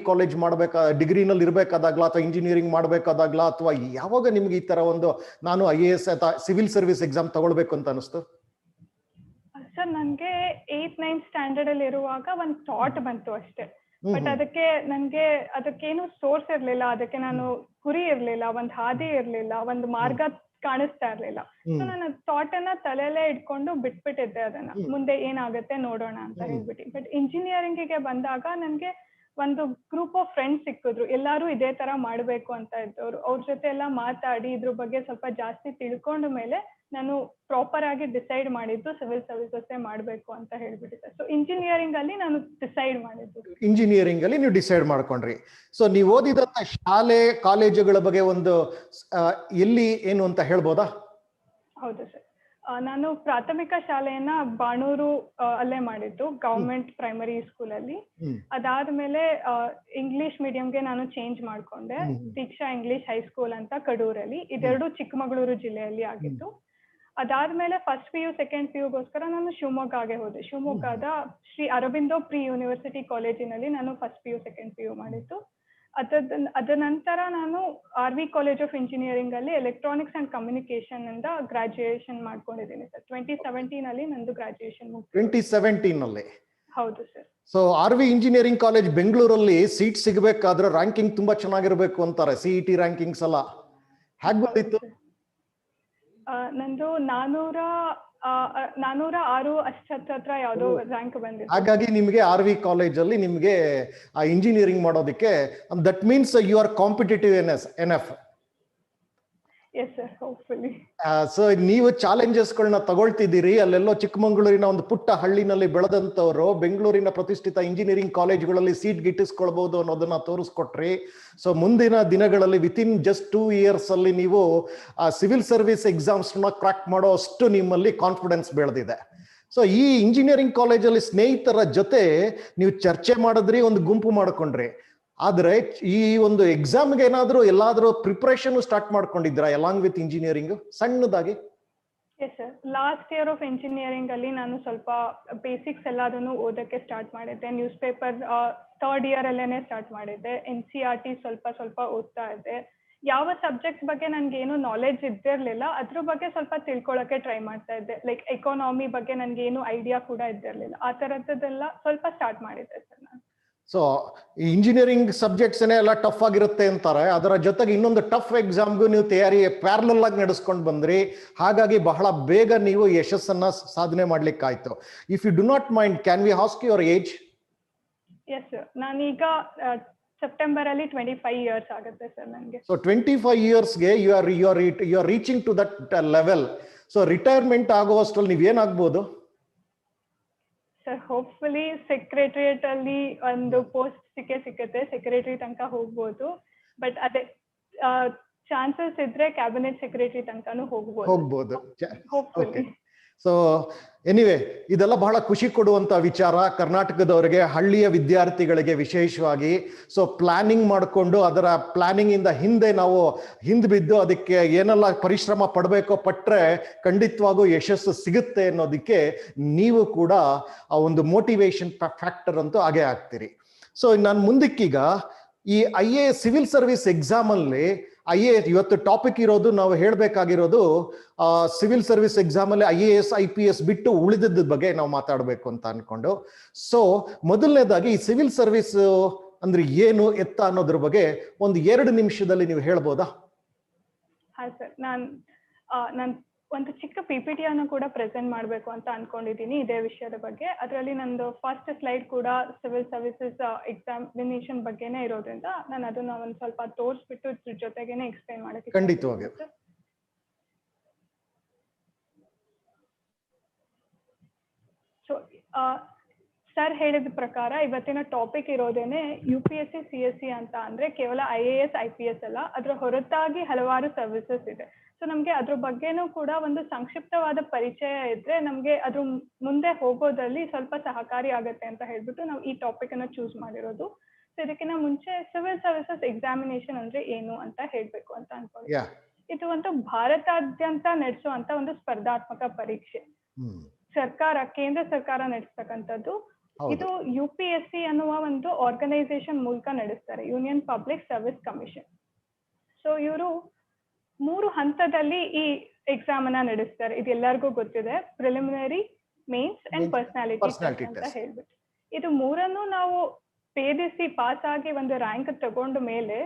ಡಿಗ್ರಿನಲ್ಲಿ ಇರ್ಬೇಕಾದಾಗ್ಲಾ ಅಥವಾ ಇಂಜಿನಿಯರಿಂಗ್ ಮಾಡ್ಬೇಕಾದಾಗ್ಲಾ, ಅಥವಾ ಯಾವಾಗ ನಿಮ್ಗೆ ಈ ತರ ಒಂದು ನಾನು IAS ಅಥವಾ ಸಿವಿಲ್ ಸರ್ವಿಸ್ ಎಕ್ಸಾಮ್ ತಗೊಳ್ಬೇಕು ಅಂತ ಅನಿಸ್ತು? ಸರ್ ನನ್ಗೆ 8th 9th ಸ್ಟ್ಯಾಂಡರ್ಡ್ ಅಲ್ಲಿ ಇರುವಾಗ ಒಂದ್ ಥಾಟ್ ಬಂತು ಅಷ್ಟೇ. ಬಟ್ ಅದಕ್ಕೇನು ಸೋರ್ಸ್ ಇರ್ಲಿಲ್ಲ, ಅದಕ್ಕೆ ನಾನು ಗುರಿ ಇರ್ಲಿಲ್ಲ, ಒಂದ್ ಹಾದಿ ಇರ್ಲಿಲ್ಲ, ಒಂದ್ ಮಾರ್ಗ ಕಾಣಿಸ್ತಾ ಇರ್ಲಿಲ್ಲ. ಸೊ ನಾನು ಥಾಟ್ ಅನ್ನ ತಲೆಯಲ್ಲೇ ಇಟ್ಕೊಂಡು ಬಿಟ್ಬಿಟ್ಟಿದ್ದೆ ಅದನ್ನ, ಮುಂದೆ ಏನಾಗತ್ತೆ ನೋಡೋಣ ಅಂತ ಹೇಳ್ಬಿಟ್ಟು. ಬಟ್ ಇಂಜಿನಿಯರಿಂಗ್ ಗೆ ಬಂದಾಗ ನನ್ಗೆ ಒಂದು ಗ್ರೂಪ್ ಆಫ್ ಫ್ರೆಂಡ್ಸ್ ಸಿಕ್ಕಿದ್ರು, ಎಲ್ಲಾರು ಇದೇ ತರ ಮಾಡ್ಬೇಕು ಅಂತ ಇದ್ದವ್ರು. ಅವ್ರ ಜೊತೆ ಎಲ್ಲ ಮಾತಾಡಿ ಇದ್ರ ಬಗ್ಗೆ ಸ್ವಲ್ಪ ಜಾಸ್ತಿ ತಿಳ್ಕೊಂಡ ಮೇಲೆ ನಾನು ಪ್ರಾಪರ್ ಆಗಿ ಡಿಸೈಡ್ ಮಾಡಿದ್ದು ಸಿವಿಲ್ ಸರ್ವಿಸಸ್ ಮಾಡ್ಬೇಕು ಅಂತ ಹೇಳ್ಬಿಟ್ಟಿದ್ದೆ. ಸೊ ಇಂಜಿನಿಯರಿಂಗ್ ಅಲ್ಲಿ ನಾನು ಡಿಸೈಡ್ ಮಾಡಿದ್ದು. ಇಂಜಿನಿಯರಿಂಗ್ ಅಲ್ಲಿ ನೀವು ಡಿಸೈಡ್ ಮಾಡ್ಕೊಂಡ್ರಿ. ಸೊ ನೀವು ಓದಿದಂತ ಶಾಲೆ ಕಾಲೇಜುಗಳ ಬಗ್ಗೆ ಒಂದು ಎಲ್ಲಿ ಏನು ಅಂತ ಹೇಳ್ಬೋದಾ? ಹೌದು ಸರ್, ನಾನು ಪ್ರಾಥಮಿಕ ಶಾಲೆಯನ್ನ ಬಾಣೂರು ಅಲ್ಲೇ ಮಾಡಿದ್ದು, ಗವರ್ಮೆಂಟ್ ಪ್ರೈಮರಿ ಸ್ಕೂಲ್ ಅಲ್ಲಿ. ಅದಾದ್ಮೇಲೆ ಇಂಗ್ಲಿಷ್ ಮೀಡಿಯಂಗೆ ನಾನು ಚೇಂಜ್ ಮಾಡ್ಕೊಂಡೆ, ದೀಕ್ಷಾ ಇಂಗ್ಲಿಷ್ ಹೈಸ್ಕೂಲ್ ಅಂತ ಕಡೂರಲ್ಲಿ. ಇದೆರಡು ಚಿಕ್ಕಮಗಳೂರು ಜಿಲ್ಲೆಯಲ್ಲಿ ಆಗಿತ್ತು. ಅದಾದ್ಮೇಲೆ ಫಸ್ಟ್ PU ಸೆಕೆಂಡ್ PUಗೋಸ್ಕರ ನಾನು ಶಿವಮೊಗ್ಗಗೆ ಹೋದೆ. ಶಿವಮೊಗ್ಗದ ಶ್ರೀ ಅರಬಿಂದೋ ಪ್ರಿ ಯೂನಿವರ್ಸಿಟಿ ಕಾಲೇಜಿನಲ್ಲಿ ನಾನು ಫಸ್ಟ್ PU ಸೆಕೆಂಡ್ PU ಮಾಡಿದ್ದು. ಅದ ನಂತರ ನಾನು RV ಕಾಲೇಜ್ ಆಫ್ ಇಂಜಿನಿಯರಿಂಗ್ ಅಲ್ಲಿ ಎಲೆಕ್ಟ್ರಾನಿಕ್ಸ್ ಅಂಡ್ ಕಮ್ಯುನಿಕೇಶನ್ ಇಂದ ಗ್ರಾಜುಯೇಷನ್ ಮಾಡ್ಕೊಂಡಿದ್ದೀನಿ ಸರ್. 2017 ಅಲ್ಲಿ ನಂದು ಗ್ರಾಜುಯೇಷನ್ ಮುಗಿತು. 2017 ನಲ್ಲಿ? ಹೌದು sir. So RV engineering college ಬೆಂಗಳೂರಲ್ಲಿ ಸೀಟ್ ಸಿಗಬೇಕಾದ್ರೆ ರ್ಯಾಂಕಿಂಗ್ ತುಂಬಾ ಚೆನ್ನಾಗಿರ್ಬೇಕು ಅಂತಾರೆ, CET ರ್ಯಾಂಕಿಂಗ್ಸ್ ಎಲ್ಲ. ಹೇಗ್ ಬಂದಿತ್ತು? ನಂದು 406 ಅಷ್ಟತ್ರ ಯಾವ್ದೋ ರ್ಯಾಂಕ್ ಬಂದಿದೆ. ಹಾಗಾಗಿ ನಿಮ್ಗೆ RV ಕಾಲೇಜ್ ಅಲ್ಲಿ ನಿಮ್ಗೆ ಇಂಜಿನಿಯರಿಂಗ್ ಮಾಡೋದಕ್ಕೆ, that means you are competitive enough. Yes sir, hopefully. So ನೀವು ಚಾಲೆಂಜಸ್ಗಳನ್ನ ತಗೊಳ್ತಿದ್ದೀರಿ. ಅಲ್ಲೆಲ್ಲೋ ಚಿಕ್ಕಮಗಳೂರಿನ ಒಂದು ಪುಟ್ಟ ಹಳ್ಳಿನಲ್ಲಿ ಬೆಳೆದಂತವ್ರು ಬೆಂಗಳೂರಿನ ಪ್ರತಿಷ್ಠಿತ ಇಂಜಿನಿಯರಿಂಗ್ ಕಾಲೇಜುಗಳಲ್ಲಿ ಸೀಟ್ ಗಿಟ್ಟಿಸ್ಕೊಳ್ಬಹುದು ಅನ್ನೋದನ್ನ ತೋರಿಸ್ಕೊಟ್ರಿ. ಸೊ ಮುಂದಿನ ದಿನಗಳಲ್ಲಿ ವಿತಿನ್ ಜಸ್ಟ್ 2 years ಅಲ್ಲಿ ನೀವು ಸಿವಿಲ್ ಸರ್ವಿಸ್ ಎಕ್ಸಾಮ್ಸ್ ಕ್ರ್ಯಾಕ್ ಮಾಡೋ ಅಷ್ಟು ನಿಮ್ಮಲ್ಲಿ ಕಾನ್ಫಿಡೆನ್ಸ್ ಬೆಳೆದಿದೆ. ಸೊ ಈ ಇಂಜಿನಿಯರಿಂಗ್ ಕಾಲೇಜಲ್ಲಿ ಸ್ನೇಹಿತರ ಜೊತೆ ನೀವು ಚರ್ಚೆ ಮಾಡಿದ್ರಿ, ಒಂದು ಗುಂಪು ಮಾಡ್ಕೊಂಡ್ರಿ. ಆದ್ರೆ ಈ ಒಂದು ಎಕ್ಸಾಮ್ಗೆ ಎಲ್ಲಾದ್ರೂ ಪ್ರಿಪರೇಷನ್ ಸ್ಟಾರ್ಟ್ ಮಾಡ್ಕೊಂಡಿದ್ರಾ ಅಲಾಂಗ್ ವಿತ್ ಇಂಜಿನಿಯರಿಂಗ್ ಸಣ್ಣದಾಗಿ? Yes sir, last year of engineering ಅಲ್ಲಿ ನಾನು ಸ್ವಲ್ಪ ಬೇಸಿಕ್ಸ್ ಎಲ್ಲದನ್ನು ಓದಕ್ಕೆ ಸ್ಟಾರ್ಟ್ ಮಾಡಿದ್ದೆ. ನ್ಯೂಸ್ ಪೇಪರ್ 3rd year ಅಲ್ಲೇನೆ ಸ್ಟಾರ್ಟ್ ಮಾಡಿದ್ದೆ. NCERT ಸ್ವಲ್ಪ ಓದ್ತಾ ಇದ್ದೆ. ಯಾವ ಸಬ್ಜೆಕ್ಟ್ ಬಗ್ಗೆ ನನ್ಗೆ ಏನು ನಾಲೆಡ್ಜ್ ಇದ್ದಿರ್ಲಿಲ್ಲ, ಅದ್ರ ಬಗ್ಗೆ ಸ್ವಲ್ಪ ತಿಳ್ಕೊಳಕ್ಕೆ ಟ್ರೈ ಮಾಡ್ತಾ ಇದ್ದೆ. ಲೈಕ್ ಎಕಾನಮಿ ಬಗ್ಗೆ ನನ್ಗೆ ಏನು ಐಡಿಯಾ ಕೂಡ ಇದ್ದಿರ್ಲಿಲ್ಲ. ಆ ತರದ್ದೆಲ್ಲ ಸ್ವಲ್ಪ ಸ್ಟಾರ್ಟ್ ಮಾಡಿದ್ದೆ ಸರ್ ನಾನು. ಸೊ ಇಂಜಿನಿಯರಿಂಗ್ ಸಬ್ಜೆಕ್ಟ್ಸ್ ಎಲ್ಲ ಟಫ್ ಆಗಿರುತ್ತೆ ಅಂತಾರೆ, ಅದರ ಜೊತೆಗೆ ಇನ್ನೊಂದು ಟಫ್ ಎಕ್ಸಾಮ್ಗೂ ನೀವು ತಯಾರಿ ಪ್ಯಾರಲಲ್ ಆಗಿ ನಡೆಸ್ಕೊಂಡು ಬಂದ್ರಿ. ಹಾಗಾಗಿ ಬಹಳ ಬೇಗ ನೀವು ಯಶಸ್ಸನ್ನ ಸಾಧನೆ ಮಾಡ್ಲಿಕ್ಕಾಯ್ತು. If you do not mind, can we ask your age? Yes sir, ನಾನೀಗ ಸೆಪ್ಟೆಂಬರ್ ಅಲ್ಲಿ 25 ಇಯರ್ಸ್ ಆಗುತ್ತೆ ಸರ್ ನನಗೆ. ಸೊ 25 ಇಯರ್ಸ್ಗೆ you are reaching to that level. So retirement ಆಗುವಷ್ಟರಲ್ಲಿ ನೀವೇನಾಗ್ಬೋದು ಸರ್? ಹೋಪ್ಫುಲಿ ಸೆಕ್ರೆಟರಿಯೇಟ್ ಅಲ್ಲಿ ಒಂದು ಪೋಸ್ಟ್ ಸಿಕ್ಕತ್ತೆ, ಸೆಕ್ರೆಟರಿ ತನಕ ಹೋಗ್ಬೋದು. ಬಟ್ ಅದೇ ಚಾನ್ಸಸ್ ಇದ್ರೆ ಕ್ಯಾಬಿನೆಟ್ ಸೆಕ್ರೆಟರಿ ತನಕನೂ ಹೋಗ್ಬೋದು. ಹೋಪ್ಫುಲಿ. ಸೊ ಎನಿವೆ, ಇದೆಲ್ಲ ಬಹಳ ಖುಷಿ ಕೊಡುವಂತ ವಿಚಾರ ಕರ್ನಾಟಕದವರಿಗೆ, ಹಳ್ಳಿಯ ವಿದ್ಯಾರ್ಥಿಗಳಿಗೆ ವಿಶೇಷವಾಗಿ. ಸೊ ಪ್ಲಾನಿಂಗ್ ಮಾಡಿಕೊಂಡು ಅದರ ಪ್ಲಾನಿಂಗ್ ಇಂದ ನಾವು ಬಿದ್ದು ಅದಕ್ಕೆ ಏನೆಲ್ಲ ಪರಿಶ್ರಮ ಪಡಬೇಕೋ ಪಟ್ರೆ ಖಂಡಿತವಾಗೂ ಯಶಸ್ಸು ಸಿಗುತ್ತೆ ಅನ್ನೋದಕ್ಕೆ ನೀವು ಕೂಡ ಆ ಒಂದು ಮೋಟಿವೇಶನ್ ಫ್ಯಾಕ್ಟರ್ ಅಂತೂ ಆಗೇ ಆಗ್ತೀರಿ. ಸೊ ನಾನು ಮುಂದಕ್ಕೀಗ ಈ IAS ಸಿವಿಲ್ ಸರ್ವಿಸ್ ಎಕ್ಸಾಮ್ ಅಲ್ಲಿ IAS ಇವತ್ತು ಟಾಪಿಕ್ ಇರೋದು, ನಾವು ಹೇಳ್ಬೇಕಾಗಿರೋದು ಸಿವಿಲ್ ಸರ್ವಿಸ್ ಎಕ್ಸಾಮ್ ಅಲ್ಲಿ IAS IPS ಬಿಟ್ಟು ಉಳಿದದ ಬಗ್ಗೆ ನಾವು ಮಾತಾಡಬೇಕು ಅಂತ ಅನ್ಕೊಂಡು. ಸೊ ಮೊದಲನೇದಾಗಿ ಈ ಸಿವಿಲ್ ಸರ್ವಿಸ್ ಅಂದ್ರೆ ಏನು ಎತ್ತ ಅನ್ನೋದ್ರ ಬಗ್ಗೆ ಒಂದು 2 ನಿಮಿಷದಲ್ಲಿ ನೀವು ಹೇಳ್ಬೋದಾ? ಹಾ ಸರ್, ನಾನು ಒಂದು ಚಿಕ್ಕ PPT ಅನ್ನು ಕೂಡ ಪ್ರೆಸೆಂಟ್ ಮಾಡಬೇಕು ಅಂತ ಅನ್ಕೊಂಡಿದ್ದೀನಿ ಇದೇ ವಿಷಯದ ಬಗ್ಗೆ. ಅದರಲ್ಲಿ ನಂದು ಫಸ್ಟ್ ಸ್ಲೈಡ್ ಕೂಡ ಸಿವಿಲ್ ಸರ್ವಿಸಸ್ ಎಕ್ಸಾಮಿನೇಷನ್ ಬಗ್ಗೆನೇ ಇರೋದ್ರಿಂದ ನಾನು ಅದನ್ನ ಒಂದು ಸ್ವಲ್ಪ ತೋರಿಸ್ಬಿಟ್ಟು ಜೊತೆಗೇನೆ ಎಕ್ಸ್ಪ್ಲೈನ್ ಮಾಡಕ್ಕೆ ಖಂಡಿತವಾಗಿ. ಸೊ ಸರ್ ಹೇಳಿದ ಪ್ರಕಾರ ಇವತ್ತಿನ ಟಾಪಿಕ್ ಇರೋದೇನೆ UPSC CSC ಅಂತ. ಅಂದ್ರೆ ಕೇವಲ IAS IPS ಅಲ್ಲ, ಅದರ ಹೊರತಾಗಿ ಹಲವಾರು ಸರ್ವಿಸಸ್ ಇದೆ. ಸೊ ನಮ್ಗೆ ಅದ್ರ ಬಗ್ಗೆನೂ ಕೂಡ ಒಂದು ಸಂಕ್ಷಿಪ್ತವಾದ ಪರಿಚಯ ಇದ್ರೆ ನಮ್ಗೆ ಅದ್ರ ಮುಂದೆ ಹೋಗೋದ್ರಲ್ಲಿ ಸ್ವಲ್ಪ ಸಹಕಾರಿ ಆಗತ್ತೆ ಅಂತ ಹೇಳ್ಬಿಟ್ಟು ನಾವು ಈ ಟಾಪಿಕ್ ಅನ್ನ ಚೂಸ್ ಮಾಡಿರೋದು. ಸೊ ಇದಕ್ಕಿಂತ ಮುಂಚೆ ಸಿವಿಲ್ ಸರ್ವಿಸಸ್ ಎಕ್ಸಾಮಿನೇಷನ್ ಅಂದ್ರೆ ಏನು ಅಂತ ಹೇಳ್ಬೇಕು ಅಂತ ಅನ್ಕೊಳ್ಳಿ. ಇದು ಒಂದು ಭಾರತಾದ್ಯಂತ ನಡೆಸುವಂತ ಒಂದು ಸ್ಪರ್ಧಾತ್ಮಕ ಪರೀಕ್ಷೆ. ಕೇಂದ್ರ ಸರ್ಕಾರ ನಡೆಸ್ತಕ್ಕಂಥದ್ದು. ಇದು UPSC ಅನ್ನುವ ಒಂದು ಆರ್ಗನೈಸೇಷನ್ ಮೂಲಕ ನಡೆಸ್ತಾರೆ, union public service commission. So ಇವರು 3 ಹಂತದಲ್ಲಿ ಈ ಎಕ್ಸಾಮ್ ಅನ್ನ ನಡೆಸ್ತಾರೆ. ಇದು ಎಲ್ಲರಿಗೂ ಗೊತ್ತಿದೆ, ಪ್ರಿಲಿಮಿನರಿ, ಮೇನ್ಸ್ ಅಂಡ್ ಪರ್ಸನಾಲಿಟಿ ಅಂತ ಹೇಳ್ಬಿಟ್ಟು. ಇದು 3 ನಾವು ಭೇದಿಸಿ ಪಾಸ್ ಆಗಿ ಒಂದು ರ್ಯಾಂಕ್ ತಗೊಂಡ ಮೇಲೆ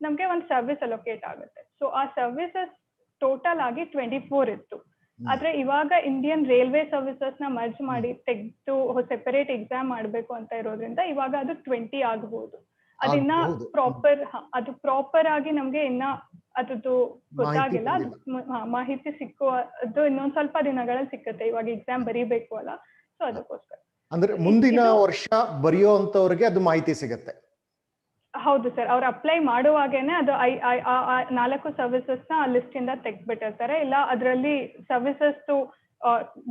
ನಮ್ಗೆ ಒಂದು ಸರ್ವಿಸ್ ಅಲೋಕೇಟ್ ಆಗುತ್ತೆ. ಸೊ ಆ ಸರ್ವಿಸಸ್ ಟೋಟಲ್ ಆಗಿ 24 ಇತ್ತು. ಆದ್ರೆ ಇವಾಗ ಇಂಡಿಯನ್ ರೈಲ್ವೆ ಸರ್ವಿಸಸ್ ನ ಮರ್ಜ್ ಮಾಡಿ ತೆಗೆದು ಸೆಪರೇಟ್ ಎಕ್ಸಾಮ್ ಮಾಡ್ಬೇಕು ಅಂತ ಇರೋದ್ರಿಂದ ಇವಾಗ ಅದು 20 ಆಗಬಹುದು. ಅದಿನ್ನ ಪ್ರಾಪರ್ ಆಗಿ ನಮ್ಗೆ ಇನ್ನ ಅದ್ರದ್ದು ಗೊತ್ತಾಗಿಲ್ಲ. ಮಾಹಿತಿ ಸಿಕ್ಕುವುದು ಇನ್ನೊಂದ್ ಸ್ವಲ್ಪ ದಿನಗಳಲ್ಲಿ ಸಿಕ್ಕತ್ತೆ, ಇವಾಗ ಎಕ್ಸಾಮ್ ಬರೀಬೇಕು ಅಲ್ಲ. ಸೊ ಅದಕ್ಕೋಸ್ಕರ ಅಂದ್ರೆ ಮುಂದಿನ ವರ್ಷ ಬರೆಯೋ ಅಂತವ್ರಿಗೆ ಅದು ಮಾಹಿತಿ ಸಿಗತ್ತೆ. ಹೌದು ಸರ್, ಅವ್ರು ಅಪ್ಲೈ ಮಾಡುವಾಗೇನೆ ಅದು 4 ಸರ್ವಿಸಸ್ ನ ಲಿಸ್ಟ್ ಇಂದ ತೆಗ್ದ್ಬಿಟ್ಟಿರ್ತಾರೆ, ಇಲ್ಲ ಅದರಲ್ಲಿ ಸರ್ವಿಸಸ್